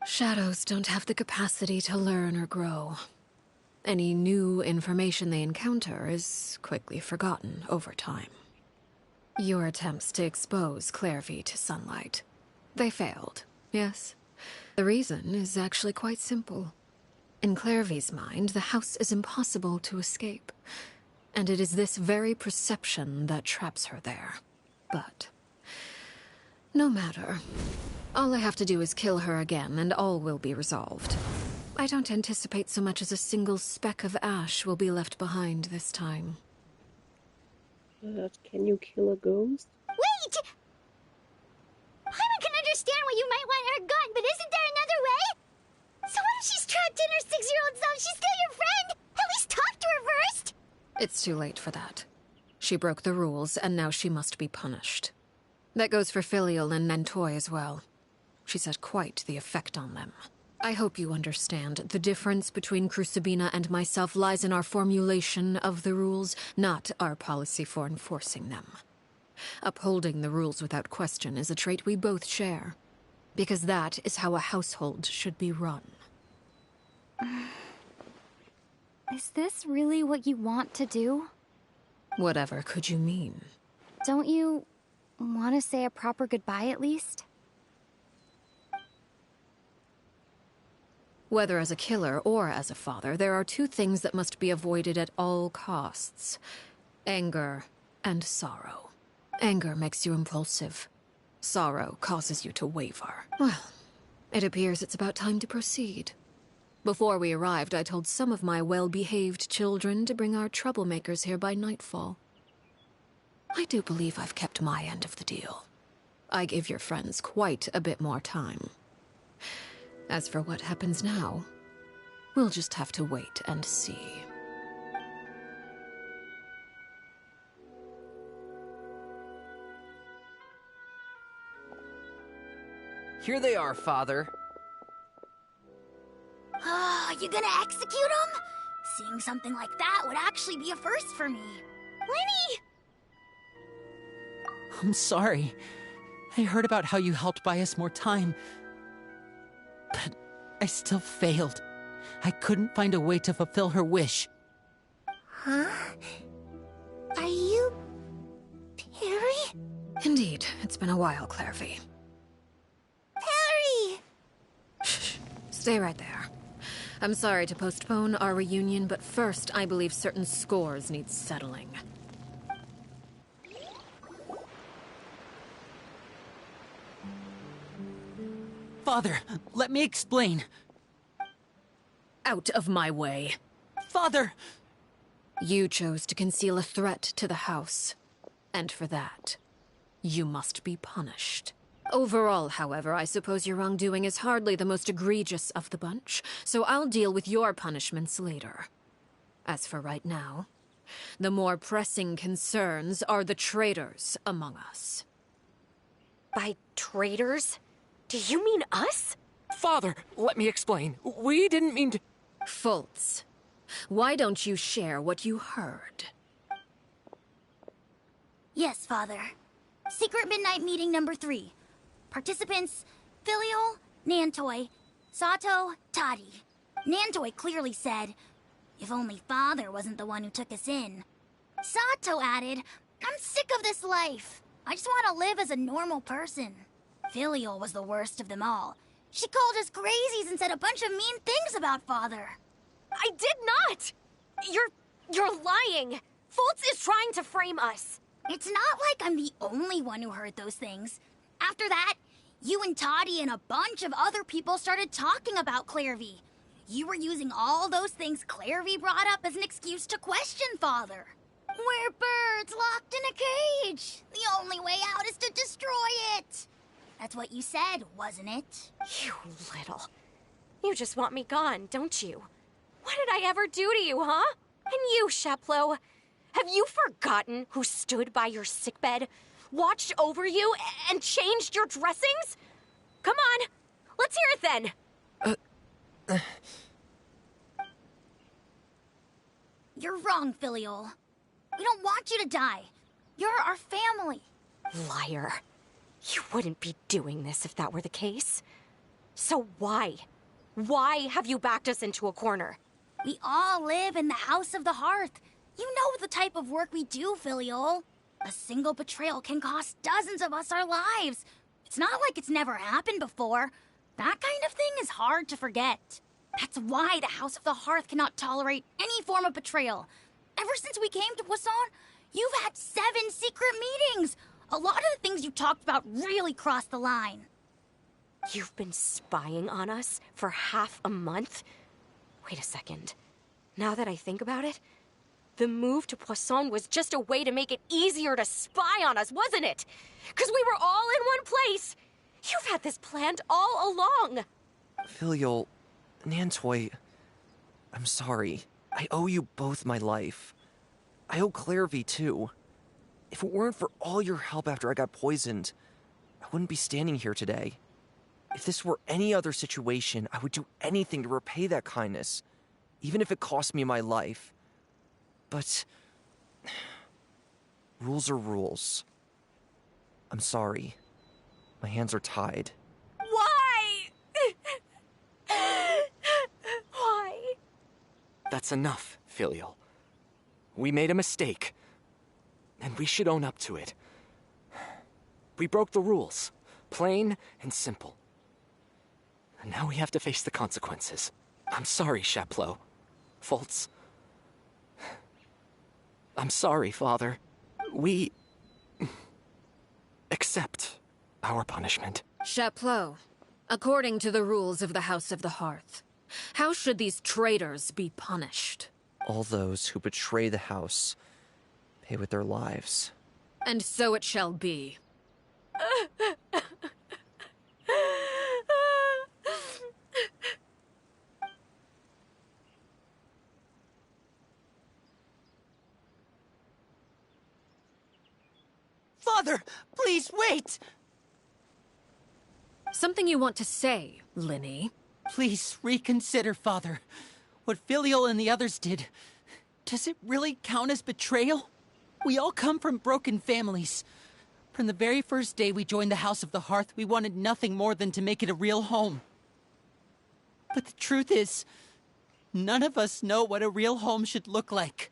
Shadows don't have the capacity to learn or grow. Any new information they encounter is quickly forgotten over time. Your attempts to expose Clairvy to sunlight. They failed, yes. The reason is actually quite simple. In Clairvy's mind, the house is impossible to escape, and it is this very perception that traps her there. But no matter. All I have to do is kill her again, and all will be resolved. I don't anticipate so much as a single speck of ash will be left behind this time. Can you kill a ghost? Wait! Paimon can understand why you might want her gone, but isn't there another way? So what if she's trapped in her 6-year-old self? She's still your friend! At least talk to her first! It's too late for that. She broke the rules, and now she must be punished. That goes for Filial and Nantoy as well. She's had quite the effect on them. I hope you understand. The difference between Crucibina and myself lies in our formulation of the rules, not our policy for enforcing them. Upholding the rules without question is a trait we both share, because that is how a household should be run. Is this really what you want to do? Whatever could you mean? Don't you want to say a proper goodbye at least? Whether as a killer or as a father, there are two things that must be avoided at all costs. Anger and sorrow. Anger makes you impulsive. Sorrow causes you to waver. Well, it appears it's about time to proceed. Before we arrived, I told some of my well-behaved children to bring our troublemakers here by nightfall. I do believe I've kept my end of the deal. I gave your friends quite a bit more time. As for what happens now, we'll just have to wait and see. Here they are, Father. You gonna execute him? Seeing something like that would actually be a first for me. Lenny! I'm sorry. I heard about how you helped buy us more time. But I still failed. I couldn't find a way to fulfill her wish. Huh? Are you... Perry? Indeed, it's been a while, Clairvy. Perry! Shh. Stay right there. I'm sorry to postpone our reunion, but first I believe certain scores need settling. Father, let me explain. Out of my way. Father! You chose to conceal a threat to the house. And for that, you must be punished. Overall, however, I suppose your wrongdoing is hardly the most egregious of the bunch, so I'll deal with your punishments later. As for right now, the more pressing concerns are the traitors among us. By traitors? Do you mean us? Father, let me explain. We didn't mean to... Fultz, why don't you share what you heard? Yes, Father. Secret Midnight Meeting number 3. Participants, Filial, Nantoy, Sato, Toddy. Nantoy clearly said, if only Father wasn't the one who took us in. Sato added, I'm sick of this life. I just want to live as a normal person. Filial was the worst of them all. She called us crazies and said a bunch of mean things about Father. I did not! You're lying! Fultz is trying to frame us. It's not like I'm the only one who heard those things. After that, you and Toddy and a bunch of other people started talking about Clairvy. You were using all those things Clairvy brought up as an excuse to question Father. We're birds locked in a cage. The only way out is to destroy it. That's what you said, wasn't it? You little. You just want me gone, don't you? What did I ever do to you, huh? And you, Sheplo, have you forgotten who stood by your sickbed, watched over you, and changed your dressings? Come on, let's hear it then. You're wrong, Filial. We don't want you to die. You're our family. Liar. You wouldn't be doing this if that were the case. So why? Why have you backed us into a corner? We all live in the House of the Hearth. You know the type of work we do, Filial. A single betrayal can cost dozens of us our lives. It's not like it's never happened before. That kind of thing is hard to forget. That's why the House of the Hearth cannot tolerate any form of betrayal. Ever since we came to Poisson, you've had 7 secret meetings. A lot of the things you talked about really crossed the line. You've been spying on us for half a month? Wait a second. Now that I think about it, the move to Poisson was just a way to make it easier to spy on us, wasn't it? Because we were all in one place. You've had this planned all along. Filial, Nantoy, I'm sorry. I owe you both my life. I owe Clairvy too. If it weren't for all your help after I got poisoned, I wouldn't be standing here today. If this were any other situation, I would do anything to repay that kindness, even if it cost me my life. But rules are rules. I'm sorry. My hands are tied. Why? Why? That's enough, Filial. We made a mistake, and we should own up to it. We broke the rules, plain and simple. And now we have to face the consequences. I'm sorry, Chapleau. Fultz. I'm sorry, Father. We accept our punishment. Chapleau, according to the rules of the House of the Hearth, how should these traitors be punished? All those who betray the house pay with their lives. And so it shall be. Father, please wait! Something you want to say, Linny? Please reconsider, Father. What Filial and the others did, does it really count as betrayal? We all come from broken families. From the very first day we joined the House of the Hearth, we wanted nothing more than to make it a real home. But the truth is, none of us know what a real home should look like.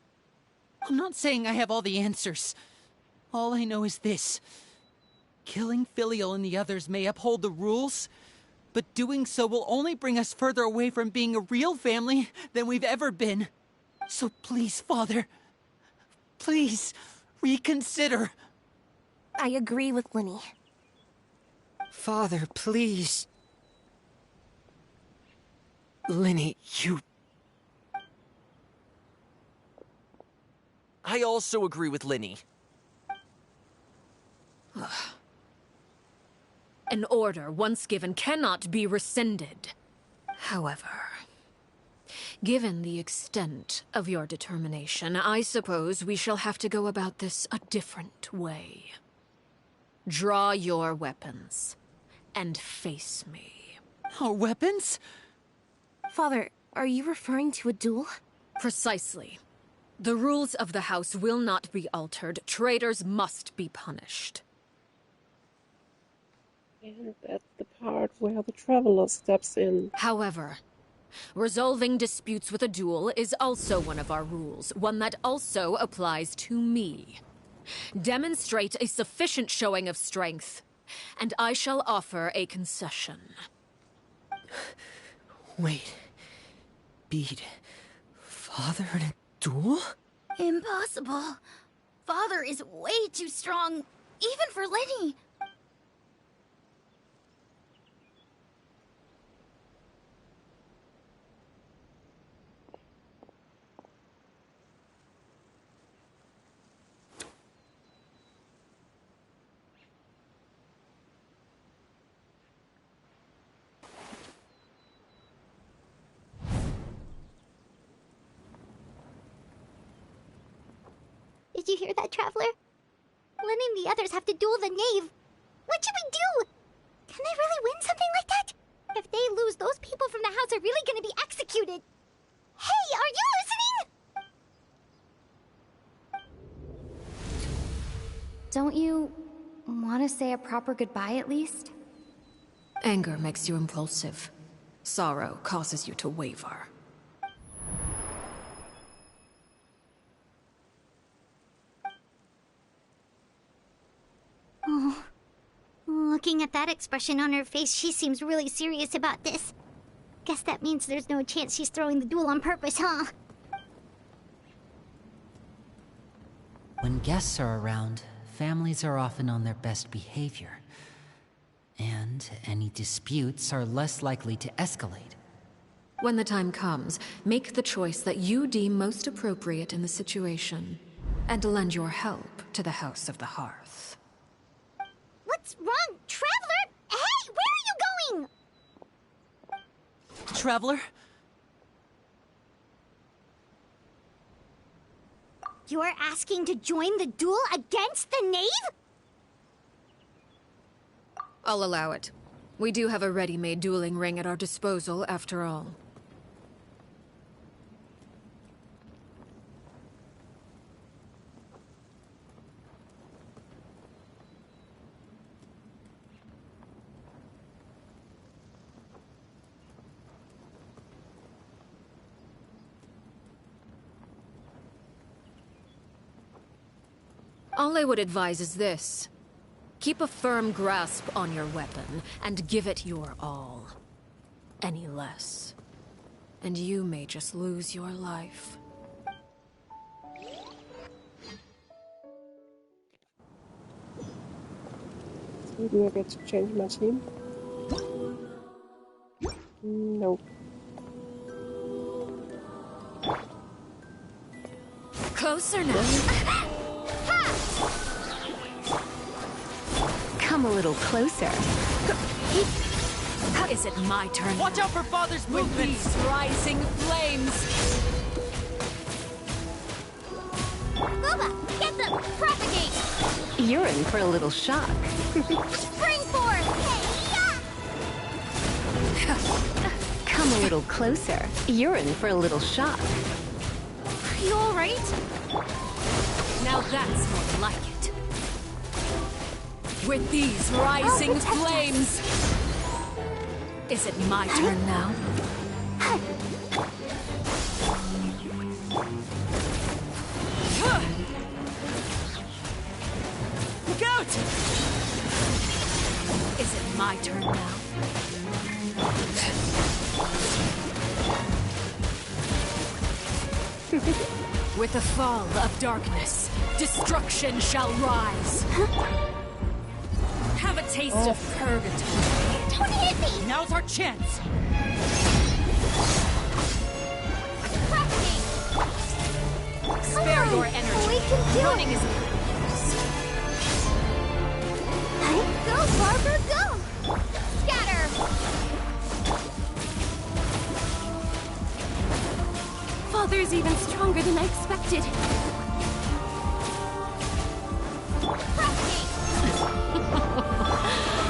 I'm not saying I have all the answers. All I know is this. Killing Filial and the others may uphold the rules, but doing so will only bring us further away from being a real family than we've ever been. So please, Father, please reconsider. I agree with Linny. Father, please. Linny, you... I also agree with Linny. An order once given cannot be rescinded. However, given the extent of your determination, I suppose we shall have to go about this a different way. Draw your weapons and face me. Our weapons? Father, are you referring to a duel? Precisely. The rules of the house will not be altered. Traitors must be punished. And that's the part where the traveler steps in. However, resolving disputes with a duel is also one of our rules, one that also applies to me. Demonstrate a sufficient showing of strength, and I shall offer a concession. Wait. Bede. Father in a duel? Impossible. Father is way too strong, even for Lenny. Did you hear that, Traveler? Lenny and the others have to duel the knave. What should we do? Can they really win something like that? If they lose, those people from the house are really gonna be executed. Hey, are you listening? Don't you want to say a proper goodbye at least? Anger makes you impulsive. Sorrow causes you to waver. Oh, looking at that expression on her face, she seems really serious about this. Guess that means there's no chance she's throwing the duel on purpose, huh? When guests are around, families are often on their best behavior. And any disputes are less likely to escalate. When the time comes, make the choice that you deem most appropriate in the situation, and lend your help to the House of the Hearth. What's wrong, Traveler? Hey, where are you going? Traveler? You're asking to join the duel against the knave? I'll allow it. We do have a ready-made dueling ring at our disposal, after all. All I would advise is this. Keep a firm grasp on your weapon, and give it your all. Any less, and you may just lose your life. So do I get to change my team? Nope. Closer now. Come a little closer. Is it my turn? Watch out for Father's movements! With these rising flames! Booba, get them! Propagate! You're in for a little shock. Spring forth! Hey, Come a little closer. You're in for a little shock. Are you alright? Now that's more like it. With these rising flames! Is it my turn now? Look out! Is it my turn now? With the fall of darkness, destruction shall rise. Have a taste of purgatory. Don't hit me! Now's our chance! Spare your energy. We can do Running it. is Go, Barbara, go! Scatter! Father's even stronger than I expected.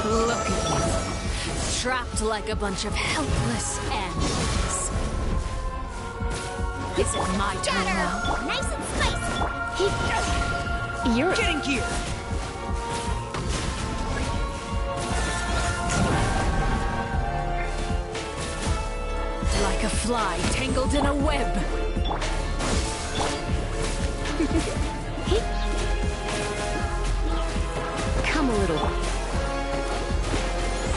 Look at you. Trapped like a bunch of helpless animals. Is it my turn now? Nice and spicy! You're Getting gear! Like a fly tangled in a web. come a little.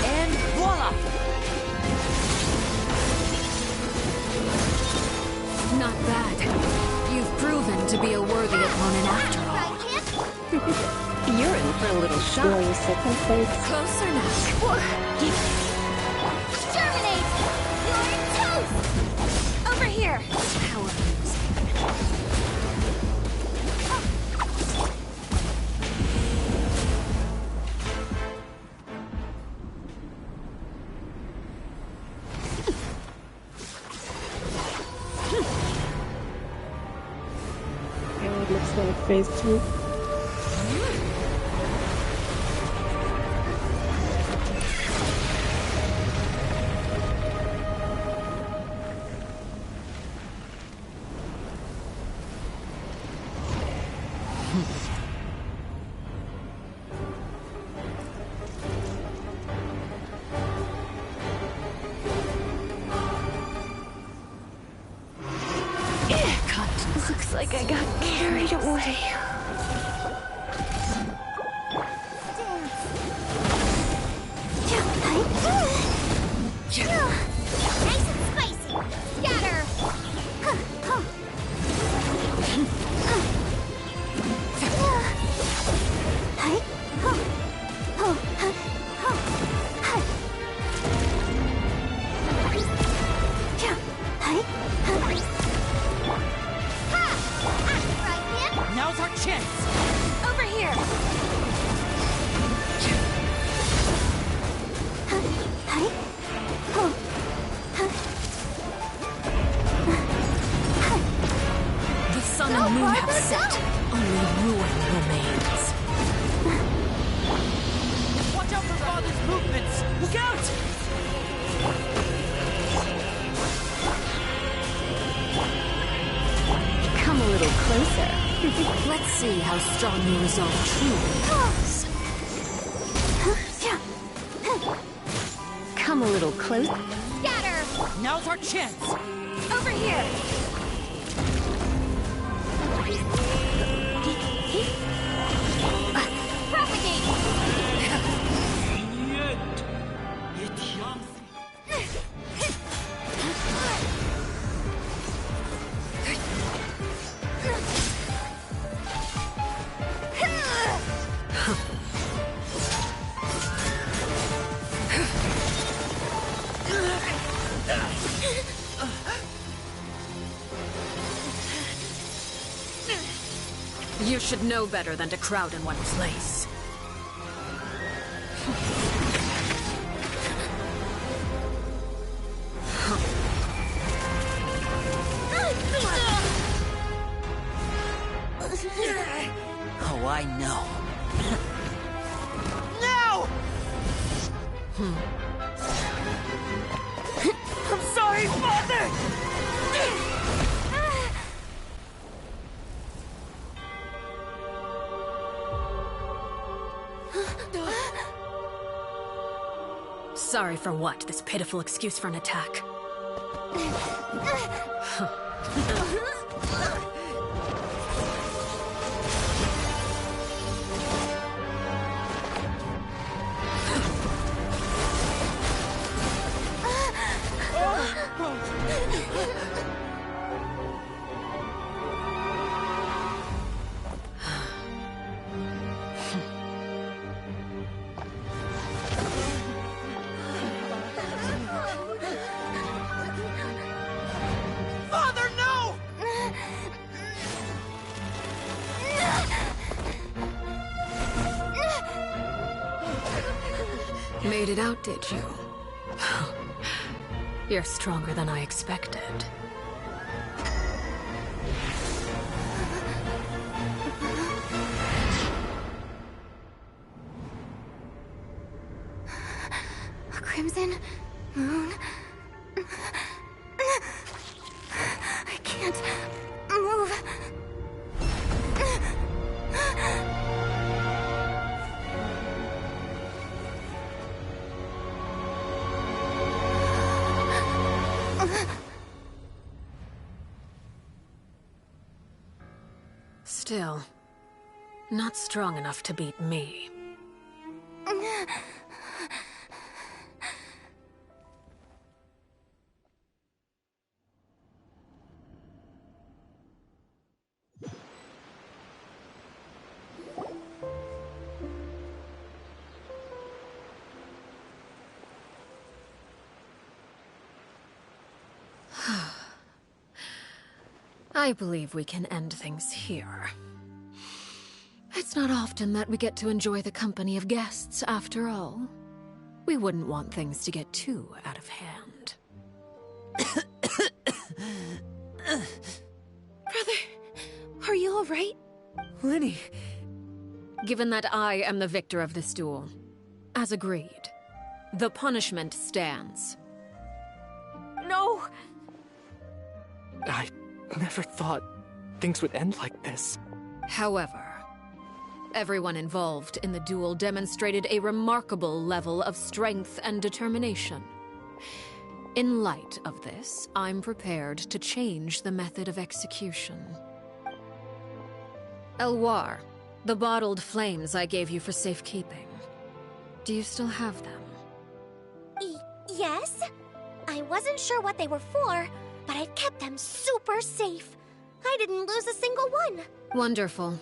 And voila! Not bad. You've proven to be a a worthy opponent after all. You're in for a little Sure, shock. in second place. Closer now. Germinate! You're toast! Over here! Power And it looks like phase 2. Looks like I got carried away. Nice and spicy. Scatter. Now's our chance! Over here! The sun and moon have set. Only ruin remains. Watch out for Father's movements! Look out! Come a little closer. Let's see how strong your resolve truly is. Come a little closer. Scatter! Now's our chance! Over here! Propagate! You should know better than to crowd in one place. Oh, I know. No! I'm sorry, Father! Sorry for what? This pitiful excuse for an attack. Father, no! Made it out, did you? You're stronger than I expected. A crimson moon. I can't move. Still, not strong enough to beat me. I believe we can end things here. It's not often that we get to enjoy the company of guests, after all. We wouldn't want things to get too out of hand. Brother, are you alright? Lenny. Given that I am the victor of this duel, as agreed, the punishment stands. No! I never thought things would end like this. However, everyone involved in the duel demonstrated a remarkable level of strength and determination. In light of this, I'm prepared to change the method of execution. Elwar, the bottled flames I gave you for safekeeping. Do you still have them? Yes? I wasn't sure what they were for, but I've kept them super safe. I didn't lose a single one. Wonderful.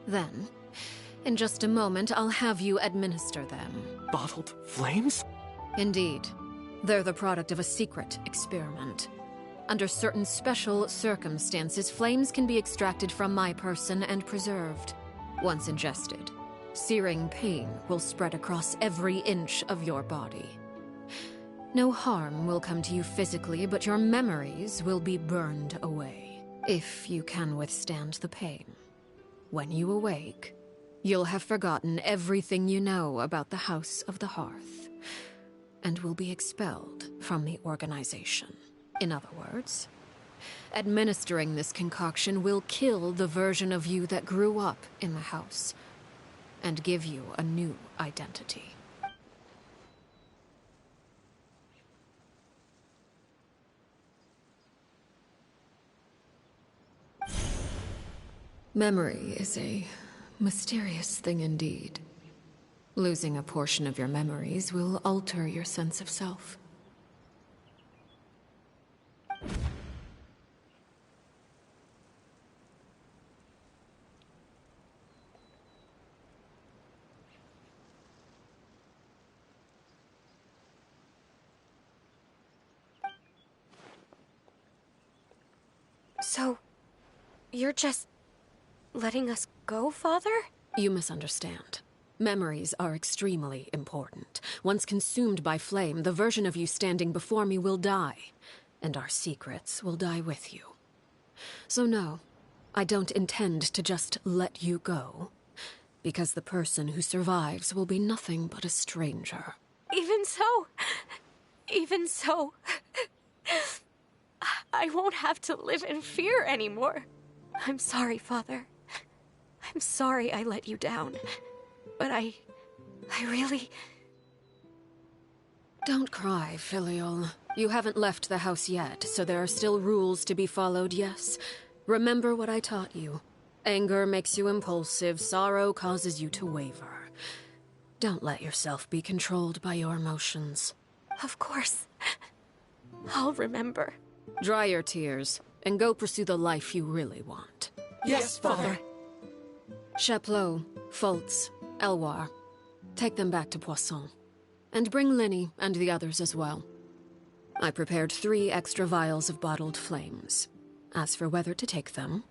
Then, in just a moment, I'll have you administer them. Bottled flames? Indeed. They're the product of a secret experiment. Under certain special circumstances, flames can be extracted from my person and preserved. Once ingested, searing pain will spread across every inch of your body. No harm will come to you physically, but your memories will be burned away, if you can withstand the pain. When you awake, you'll have forgotten everything you know about the House of the Hearth, and will be expelled from the organization. In other words, administering this concoction will kill the version of you that grew up in the house, and give you a new identity. Memory is a mysterious thing indeed. Losing a portion of your memories will alter your sense of self. So, you're just letting us go, Father? You misunderstand. Memories are extremely important. Once consumed by flame, the version of you standing before me will die, and our secrets will die with you. So no, I don't intend to just let you go, because the person who survives will be nothing but a stranger. Even so, I won't have to live in fear anymore. I'm sorry, Father. I'm sorry I let you down. But I really... Don't cry, Filial. You haven't left the house yet, so there are still rules to be followed, yes. Remember what I taught you. Anger makes you impulsive, sorrow causes you to waver. Don't let yourself be controlled by your emotions. Of course. I'll remember. Dry your tears, and go pursue the life you really want. Yes, Father. Chaplot, Fultz, Elwar, take them back to Poisson. And bring Linny and the others as well. I prepared 3 extra vials of bottled flames. As for whether to take them,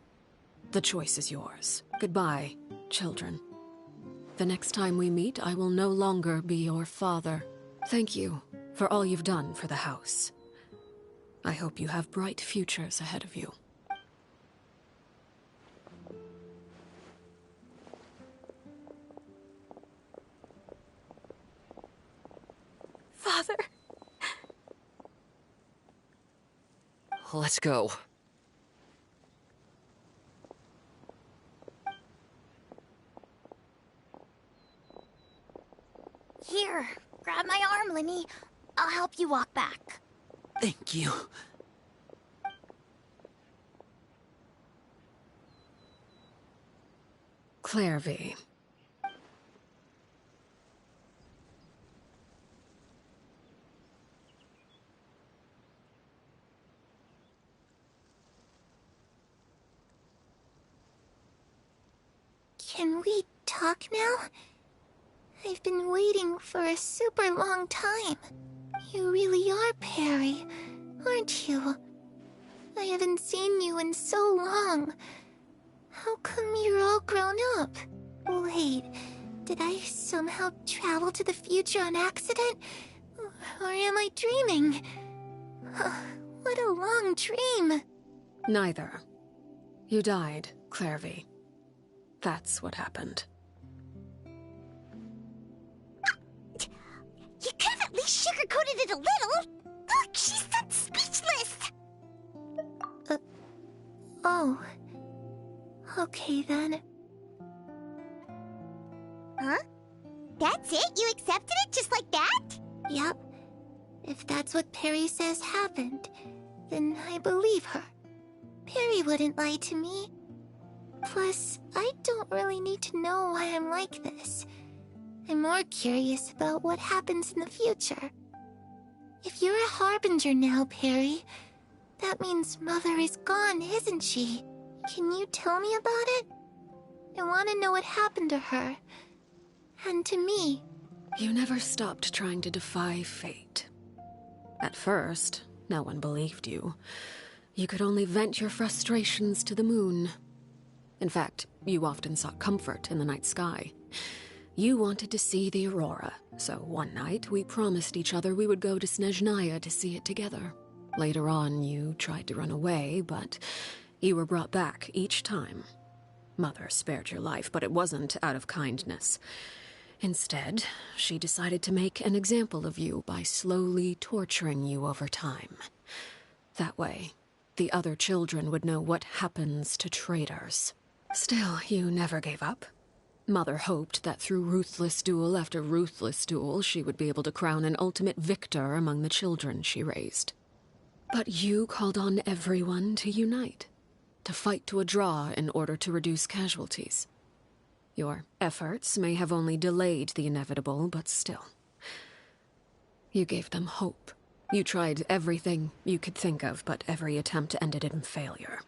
the choice is yours. Goodbye, children. The next time we meet, I will no longer be your father. Thank you for all you've done for the house. I hope you have bright futures ahead of you. Father. Let's go. Here, grab my arm, Linny. I'll help you walk back. Thank you. Claire V. Can we talk now? I've been waiting for a super long time. You really are Perry, aren't you? I haven't seen you in so long. How come you're all grown up? Wait, did I somehow travel to the future on accident? Or am I dreaming? What a long dream. Neither. You died, Clairvy. That's what happened. You could have at least sugarcoated it a little. Look, she's that speechless. Oh. Okay then. Huh? That's it? You accepted it just like that? Yep. If that's what Perry says happened, then I believe her. Perry wouldn't lie to me. Plus, I don't really need to know why I'm like this. I'm more curious about what happens in the future. If you're a harbinger now, Perry, that means Mother is gone, isn't she? Can you tell me about it? I want to know what happened to her. And to me. You never stopped trying to defy fate. At first, no one believed you. You could only vent your frustrations to the moon. In fact, you often sought comfort in the night sky. You wanted to see the aurora, so one night we promised each other we would go to Snezhnaya to see it together. Later on, you tried to run away, but you were brought back each time. Mother spared your life, but it wasn't out of kindness. Instead, she decided to make an example of you by slowly torturing you over time. That way, the other children would know what happens to traitors. Still, you never gave up. Mother hoped that through ruthless duel after ruthless duel, she would be able to crown an ultimate victor among the children she raised. But you called on everyone to unite, to fight to a draw in order to reduce casualties. Your efforts may have only delayed the inevitable, but still. You gave them hope. You tried everything you could think of, but every attempt ended in failure.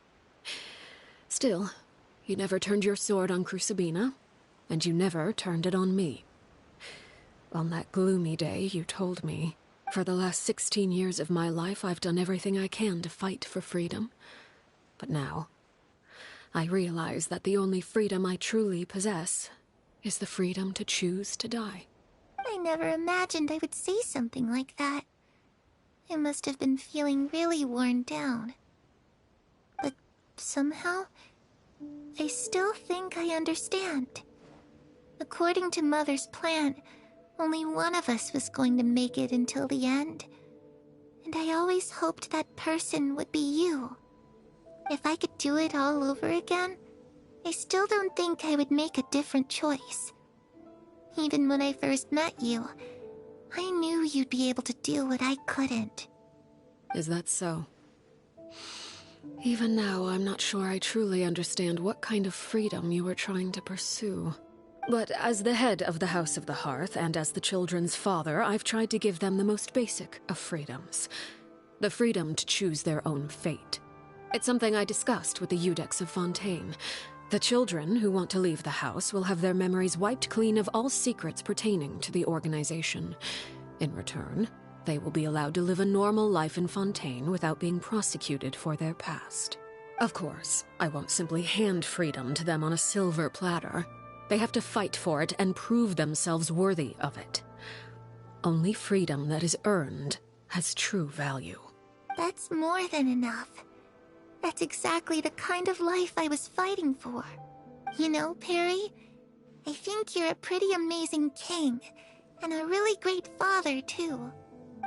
Still, you never turned your sword on Crucibina, and you never turned it on me. On that gloomy day, you told me, for the last 16 years of my life, I've done everything I can to fight for freedom. But now, I realize that the only freedom I truly possess is the freedom to choose to die. I never imagined I would say something like that. I must have been feeling really worn down. But somehow, I still think I understand. According to Mother's plan, only one of us was going to make it until the end. And I always hoped that person would be you. If I could do it all over again, I still don't think I would make a different choice. Even when I first met you, I knew you'd be able to do what I couldn't. Is that so? Even now, I'm not sure I truly understand what kind of freedom you were trying to pursue. But as the head of the House of the Hearth, and as the children's father, I've tried to give them the most basic of freedoms. The freedom to choose their own fate. It's something I discussed with the Iudex of Fontaine. The children who want to leave the house will have their memories wiped clean of all secrets pertaining to the organization. In return, they will be allowed to live a normal life in Fontaine without being prosecuted for their past. Of course, I won't simply hand freedom to them on a silver platter. They have to fight for it and prove themselves worthy of it. Only freedom that is earned has true value. That's more than enough. That's exactly the kind of life I was fighting for. You know, Perry, I think you're a pretty amazing king, and a really great father, too.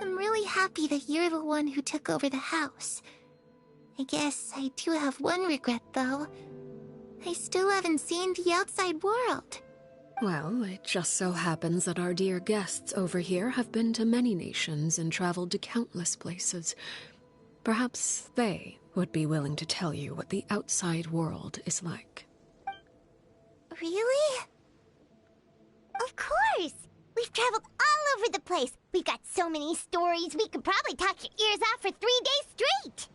I'm really happy that you're the one who took over the house. I guess I do have one regret, though. I still haven't seen the outside world. Well, it just so happens that our dear guests over here have been to many nations and traveled to countless places. Perhaps they would be willing to tell you what the outside world is like. Really? Of course! We've traveled all over the place. We've got so many stories, we could probably talk your ears off for 3 days straight!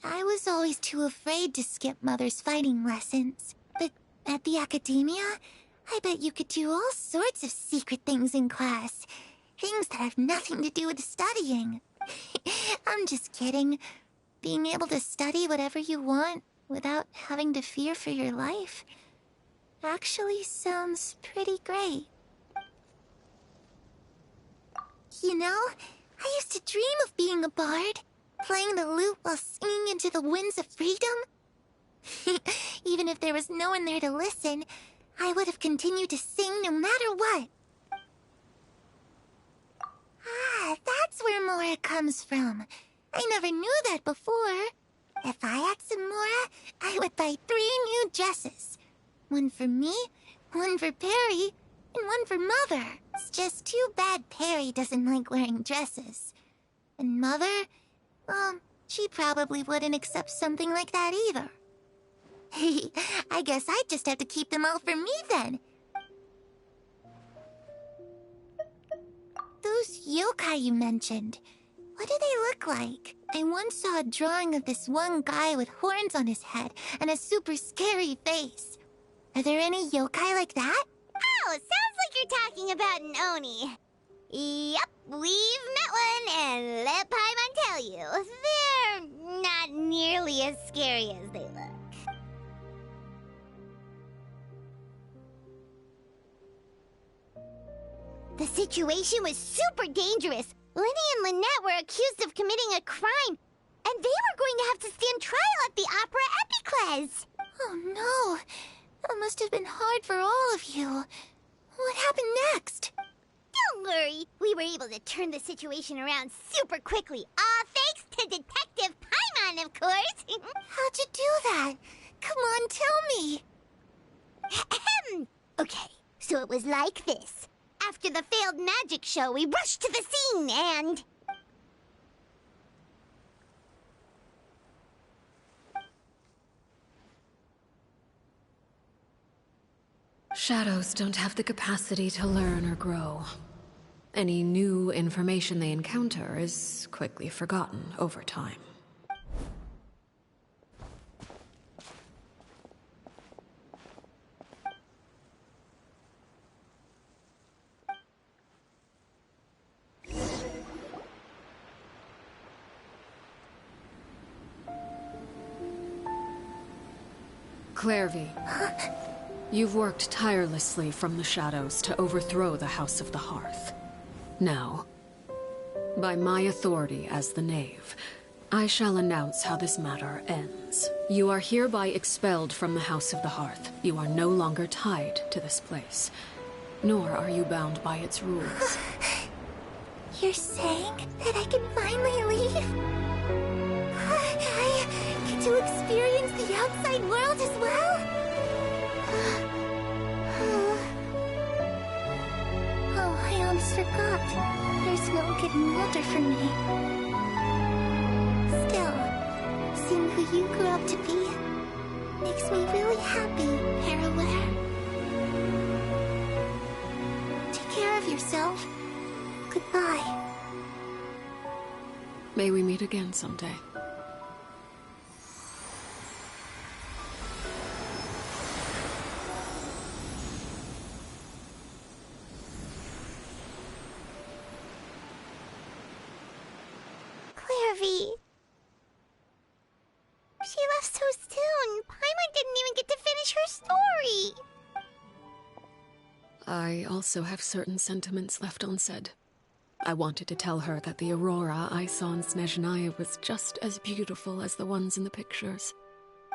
I was always too afraid to skip Mother's fighting lessons. But at the academia, I bet you could do all sorts of secret things in class. Things that have nothing to do with studying. I'm just kidding. Being able to study whatever you want without having to fear for your life actually sounds pretty great. You know, I used to dream of being a bard, playing the lute while singing into the winds of freedom. Even if there was no one there to listen, I would have continued to sing no matter what. Ah, that's where Mora comes from. I never knew that before. If I had some Mora, I would buy 3 new dresses. One for me, one for Perry, and one for Mother. It's just too bad Perry doesn't like wearing dresses. And Mother, well, she probably wouldn't accept something like that either. I guess I'd just have to keep them all for me then. Those yokai you mentioned, what do they look like? I once saw a drawing of this one guy with horns on his head and a super scary face. Are there any yokai like that? Oh, sounds like you're talking about an Oni. Yep, we've met one, and let Paimon tell you, they're not nearly as scary as they look. The situation was super dangerous. Lenny and Lynette were accused of committing a crime, and they were going to have to stand trial at the Opera Epicles. Oh no, that must have been hard for all of you. What happened next? Don't worry, we were able to turn the situation around super quickly. All thanks to Detective Paimon, of course. How'd you do that? Come on, tell me. Okay, so it was like this. After the failed magic show, we rushed to the scene and... Shadows don't have the capacity to learn or grow. Any new information they encounter is quickly forgotten over time. Clairvy, you've worked tirelessly from the shadows to overthrow the House of the Hearth. Now, by my authority as the Knave, I shall announce how this matter ends. You are hereby expelled from the House of the Hearth. You are no longer tied to this place, nor are you bound by its rules. You're saying that I can finally leave? I get to experience the outside world as well? Oh, I almost forgot. There's no getting older for me. Still, seeing who you grew up to be makes me really happy, Paraware. Take care of yourself. Goodbye. May we meet again someday. Clairvy. She left so soon. Paimon didn't even get to finish her story. I also have certain sentiments left unsaid. I wanted to tell her that the aurora I saw in Snezhnaya was just as beautiful as the ones in the pictures.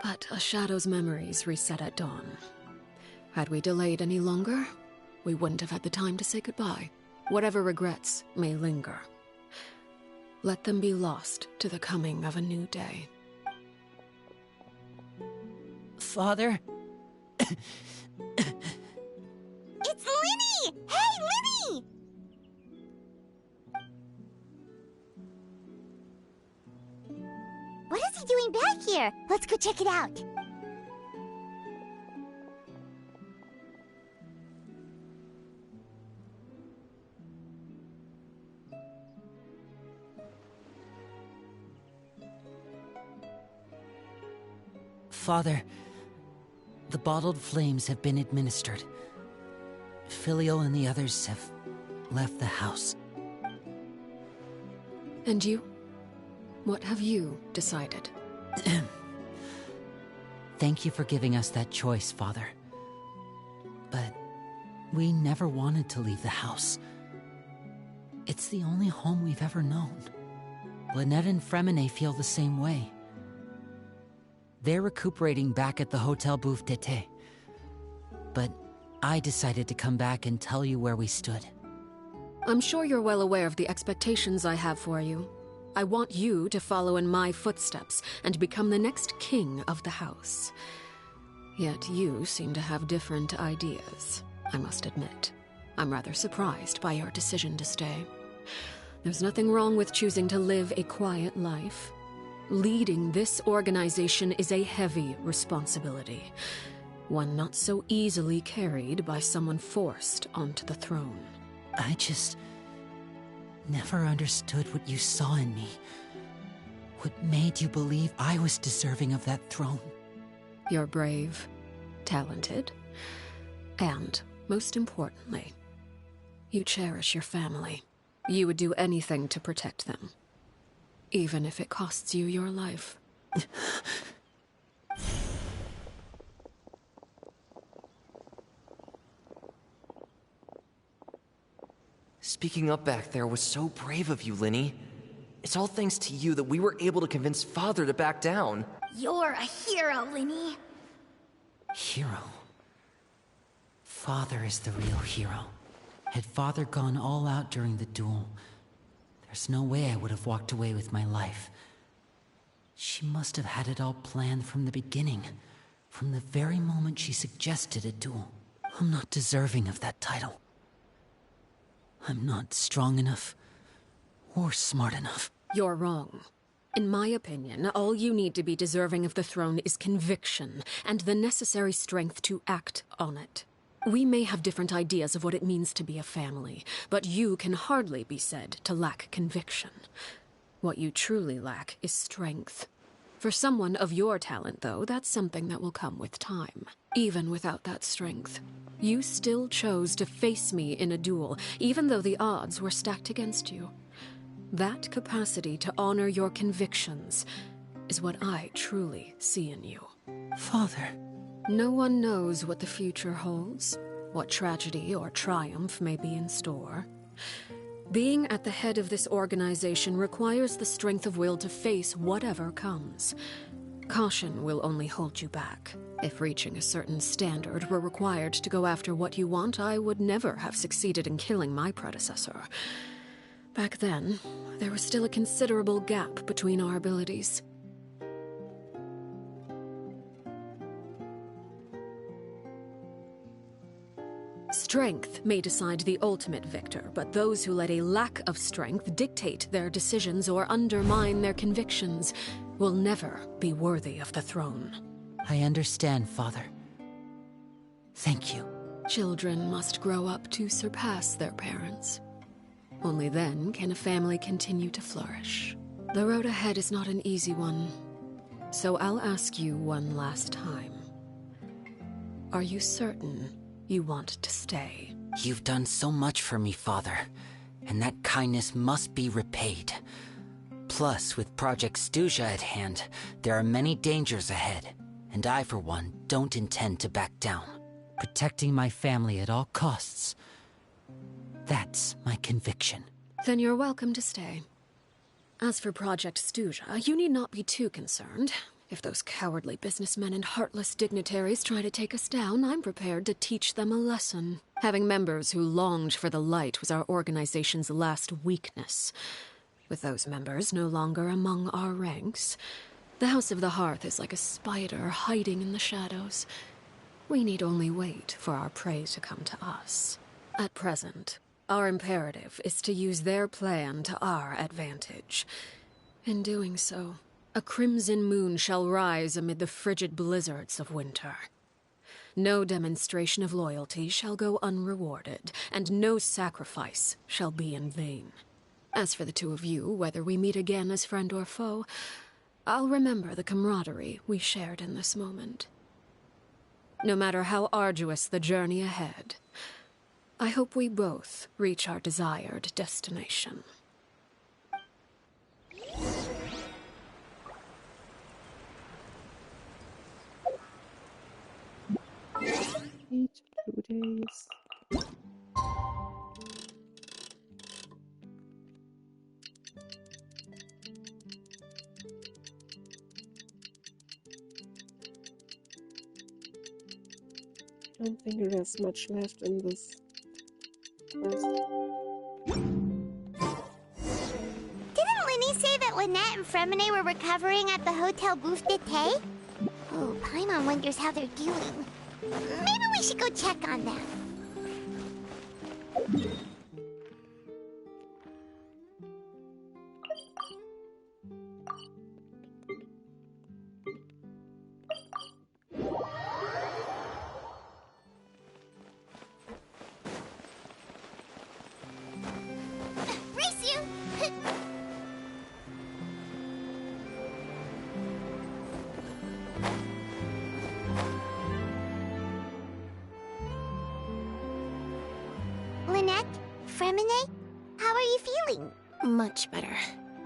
But a shadow's memories reset at dawn. Had we delayed any longer, we wouldn't have had the time to say goodbye. Whatever regrets may linger, let them be lost to the coming of a new day. Father? It's Linny! Hey, Linny! What is he doing back here? Let's go check it out. Father, the bottled flames have been administered. Filio and the others have left the house. And you? What have you decided? Thank you for giving us that choice, Father. But we never wanted to leave the house. It's the only home we've ever known. Lynette and Fremine feel the same way. They're recuperating back at the Hotel Bouffe d'été. But I decided to come back and tell you where we stood. I'm sure you're well aware of the expectations I have for you. I want you to follow in my footsteps and become the next king of the house. Yet you seem to have different ideas, I must admit. I'm rather surprised by your decision to stay. There's nothing wrong with choosing to live a quiet life. Leading this organization is a heavy responsibility, one not so easily carried by someone forced onto the throne. I just never understood what you saw in me. What made you believe I was deserving of that throne? You're brave, talented, and, most importantly, you cherish your family. You would do anything to protect them, even if it costs you your life. Speaking up back there was so brave of you, Linny. It's all thanks to you that we were able to convince Father to back down. You're a hero, Linny. Hero? Father is the real hero. Had Father gone all out during the duel, there's no way I would have walked away with my life. She must have had it all planned from the beginning, from the very moment she suggested a duel. I'm not deserving of that title. I'm not strong enough, or smart enough. You're wrong. In my opinion, all you need to be deserving of the throne is conviction, and the necessary strength to act on it. We may have different ideas of what it means to be a family, but you can hardly be said to lack conviction. What you truly lack is strength. For someone of your talent, though, that's something that will come with time. Even without that strength, you still chose to face me in a duel, even though the odds were stacked against you. That capacity to honor your convictions is what I truly see in you. Father. No one knows what the future holds, what tragedy or triumph may be in store. Being at the head of this organization requires the strength of will to face whatever comes. Caution will only hold you back. If reaching a certain standard were required to go after what you want, I would never have succeeded in killing my predecessor. Back then, there was still a considerable gap between our abilities. Strength may decide the ultimate victor, but those who let a lack of strength dictate their decisions or undermine their convictions will never be worthy of the throne. I understand, Father. Thank you. Children must grow up to surpass their parents. Only then can a family continue to flourish. The road ahead is not an easy one, so I'll ask you one last time. Are you certain you want to stay? You've done so much for me, Father, and that kindness must be repaid. Plus, with Project Stuja at hand, there are many dangers ahead, and I, for one, don't intend to back down. Protecting my family at all costs. That's my conviction. Then you're welcome to stay. As for Project Stuja, you need not be too concerned. If those cowardly businessmen and heartless dignitaries try to take us down, I'm prepared to teach them a lesson. Having members who longed for the light was our organization's last weakness. With those members no longer among our ranks, the House of the Hearth is like a spider hiding in the shadows. We need only wait for our prey to come to us. At present, our imperative is to use their plan to our advantage. In doing so, a crimson moon shall rise amid the frigid blizzards of winter. No demonstration of loyalty shall go unrewarded, and no sacrifice shall be in vain. As for the two of you, whether we meet again as friend or foe, I'll remember the camaraderie we shared in this moment. No matter how arduous the journey ahead, I hope we both reach our desired destination. Wait 2 days. I don't think there's much left in this quest. Didn't Linny say that Lynette and Fremine were recovering at the Hotel Bouffe d'été? Oh, Paimon wonders how they're doing. Maybe we should go check on them. Race you! Lynette? Fremine? How are you feeling? Much better.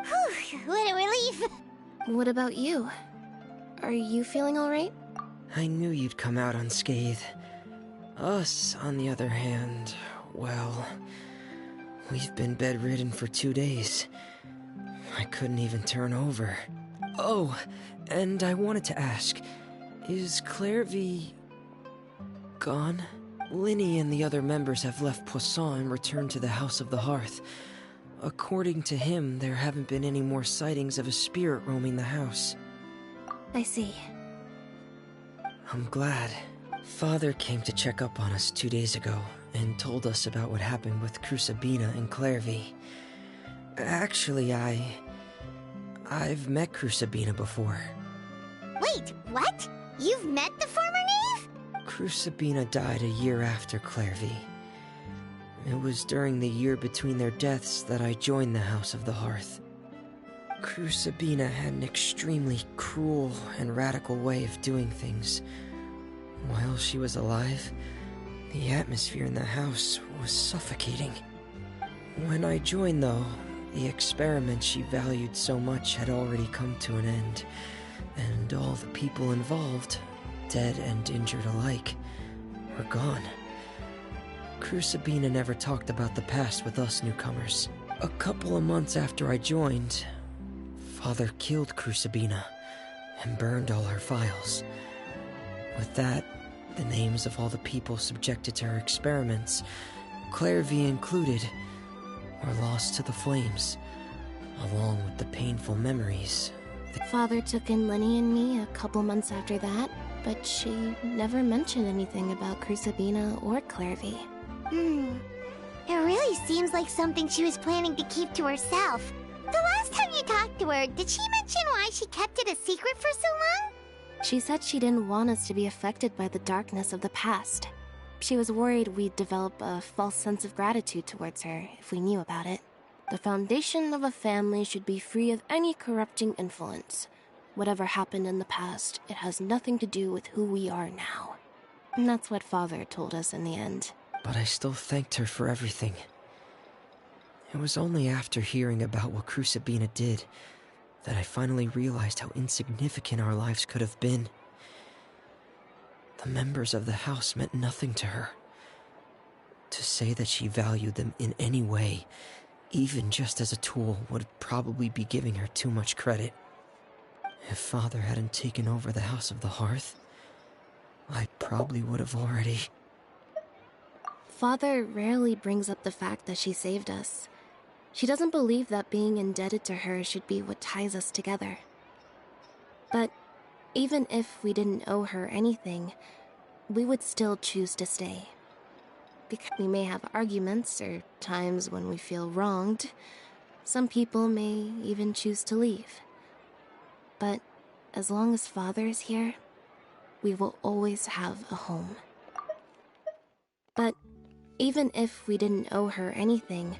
Whew, what a relief! What about you? Are you feeling alright? I knew you'd come out unscathed. Us, on the other hand, well, we've been bedridden for 2 days. I couldn't even turn over. Oh, and I wanted to ask, is Clairvy gone? Linny and the other members have left Poisson and returned to the House of the Hearth. According to him, there haven't been any more sightings of a spirit roaming the house. I see. I'm glad. Father came to check up on us 2 days ago and told us about what happened with Crucibina and Clairvy. Actually, I've met Crucibina before. Wait, what? You've met the former knave? Crucibina died a year after Clairvy. It was during the year between their deaths that I joined the House of the Hearth. Crucibina had an extremely cruel and radical way of doing things. While she was alive, the atmosphere in the house was suffocating. When I joined, though, the experiment she valued so much had already come to an end, and all the people involved, dead and injured alike, were gone. Crucibina never talked about the past with us newcomers. A couple of months after I joined, Father killed Crucibina and burned all her files. With that, the names of all the people subjected to her experiments, Clairvy included, were lost to the flames, along with the painful memories. Father took in Lenny and me a couple months after that, but she never mentioned anything about Crucibina or Clairvy. It really seems like something she was planning to keep to herself. The last time you talked to her, did she mention why she kept it a secret for so long? She said she didn't want us to be affected by the darkness of the past. She was worried we'd develop a false sense of gratitude towards her if we knew about it. The foundation of a family should be free of any corrupting influence. Whatever happened in the past, it has nothing to do with who we are now. And that's what Father told us in the end. But I still thanked her for everything. It was only after hearing about what Crucibina did that I finally realized how insignificant our lives could have been. The members of the house meant nothing to her. To say that she valued them in any way, even just as a tool, would probably be giving her too much credit. If Father hadn't taken over the House of the Hearth, I probably would have already... Father rarely brings up the fact that she saved us. She doesn't believe that being indebted to her should be what ties us together. But even if we didn't owe her anything, we would still choose to stay. Because we may have arguments or times when we feel wronged. Some people may even choose to leave. But as long as Father is here, we will always have a home. But even if we didn't owe her anything,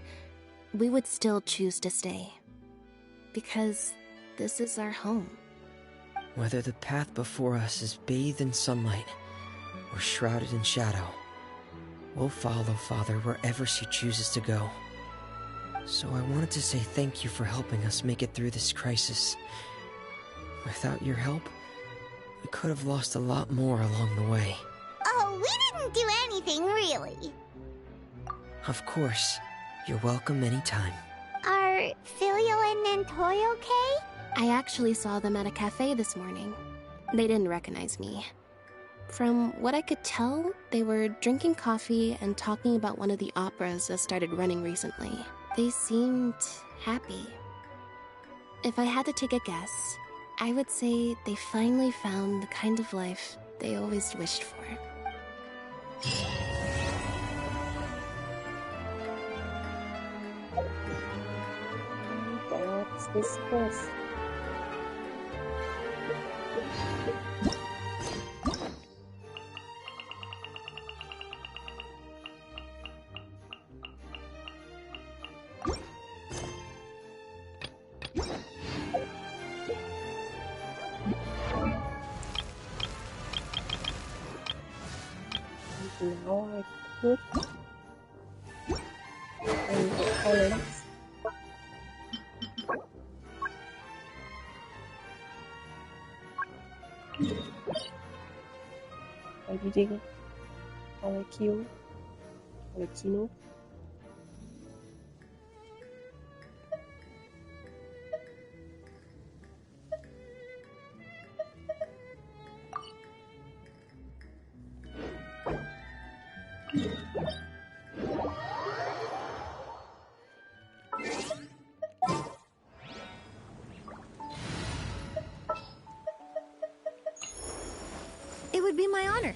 we would still choose to stay. Because this is our home. Whether the path before us is bathed in sunlight or shrouded in shadow, We'll follow Father wherever she chooses to go. So I wanted to say thank you for helping us make it through this crisis. Without your help, we could have lost a lot more along the way. Oh, we didn't do anything, really. Of course. You're welcome anytime. Are Filial and Nantoy okay? I actually saw them at a cafe this morning. They didn't recognize me. From what I could tell, they were drinking coffee and talking about one of the operas that started running recently. They seemed happy. If I had to take a guess, I would say they finally found the kind of life they always wished for. What's this quest? Now I could and the columns. By reading Arlecchino. It would be my honor.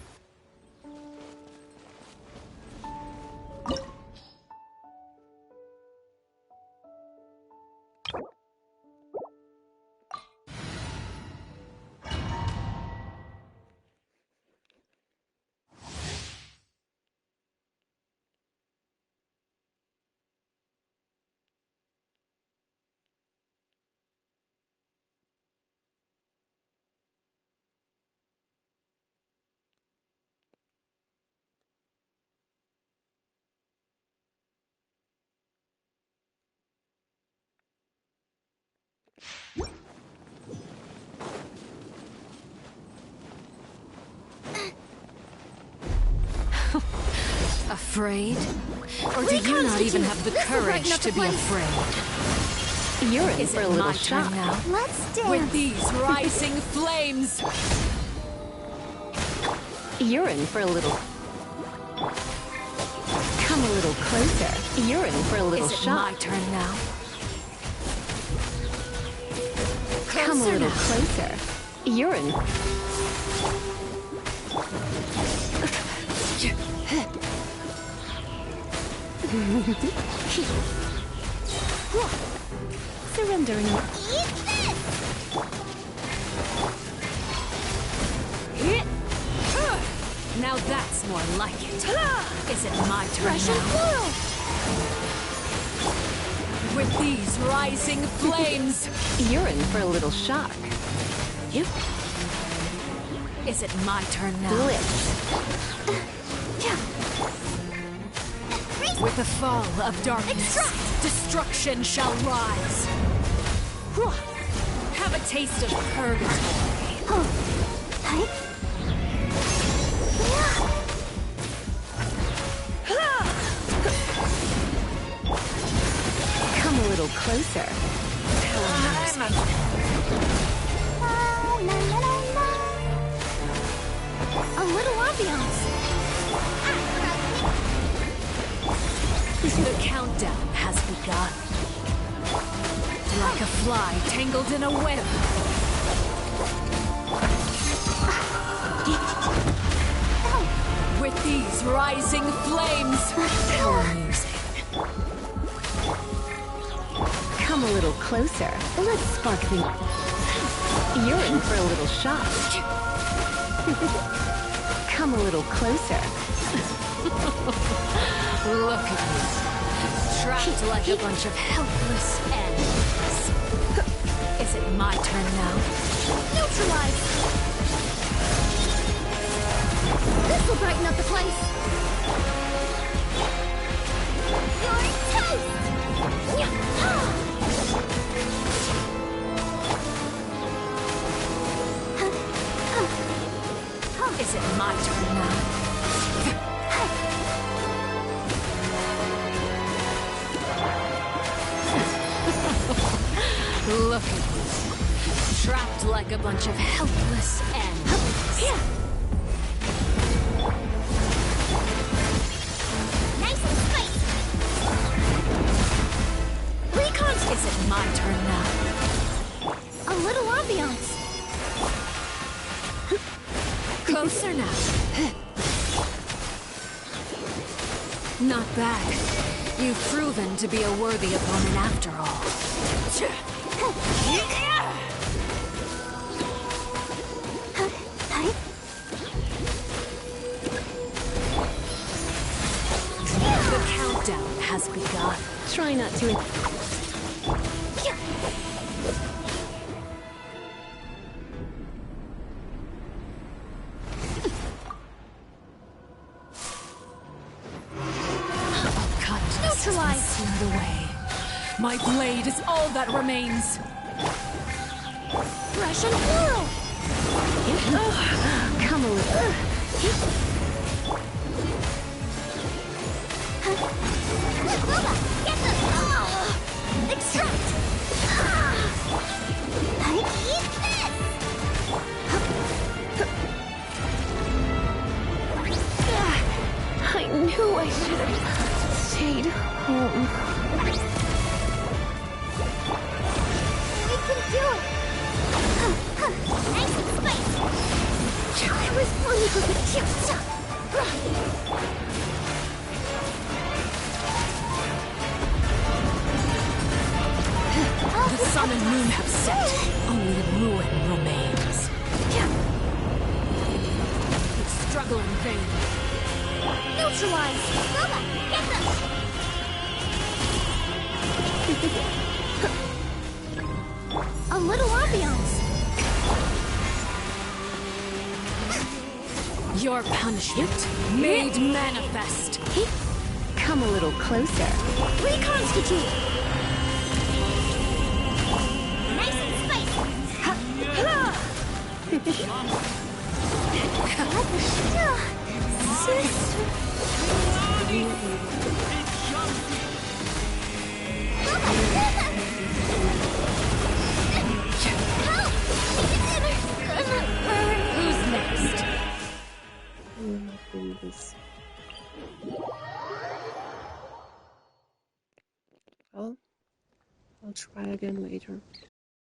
Afraid? Or do you not even have the courage to be afraid? You're in Is for a it little my shock. turn now? Let's dance. With these rising flames! You're in for a little... Come a little closer. You're in for a little Is it shock. my turn now? Come a little closer. You're in... Surrendering. Eat this! Now that's more like it. Is it my turn Russian now? floral! With these rising flames! You're in for a little shock. You... Is it my turn now? Glitch. With the fall of darkness, destruction shall rise. Have a taste of purgatory. Come a little closer. A little ambiance. The countdown has begun. Like a fly tangled in a web. With these rising flames, our music. Come a little closer. Let's spark things. You're in for a little shock. Come a little closer. Look at me. Trapped like a bunch of helpless animals. Is it my turn now? Neutralize! This will brighten up the place! Is it my turn now? Look at you. Trapped like a bunch of helpless animals. Nice and spicy. Recon, is it my turn now? A little ambiance. Closer now. Not bad. You've proven to be a worthy opponent after all. The countdown has begun. Try not to... Neutralize. Seared away. My blade is all that remains. Russian whirl. Come a little. Lola, get the... extract. Eat this. I knew I should have stayed home. We can do it. Nice and spicy. I was born for the The sun and moon have set. Only ruin remains. You struggle in vain. Neutralize. Lola, get them. A little ambiance. Your punishment made manifest. Come a little closer. Reconstitute. Nice and spicy. Who's next? I'm not doing this. Well, I'll try again later.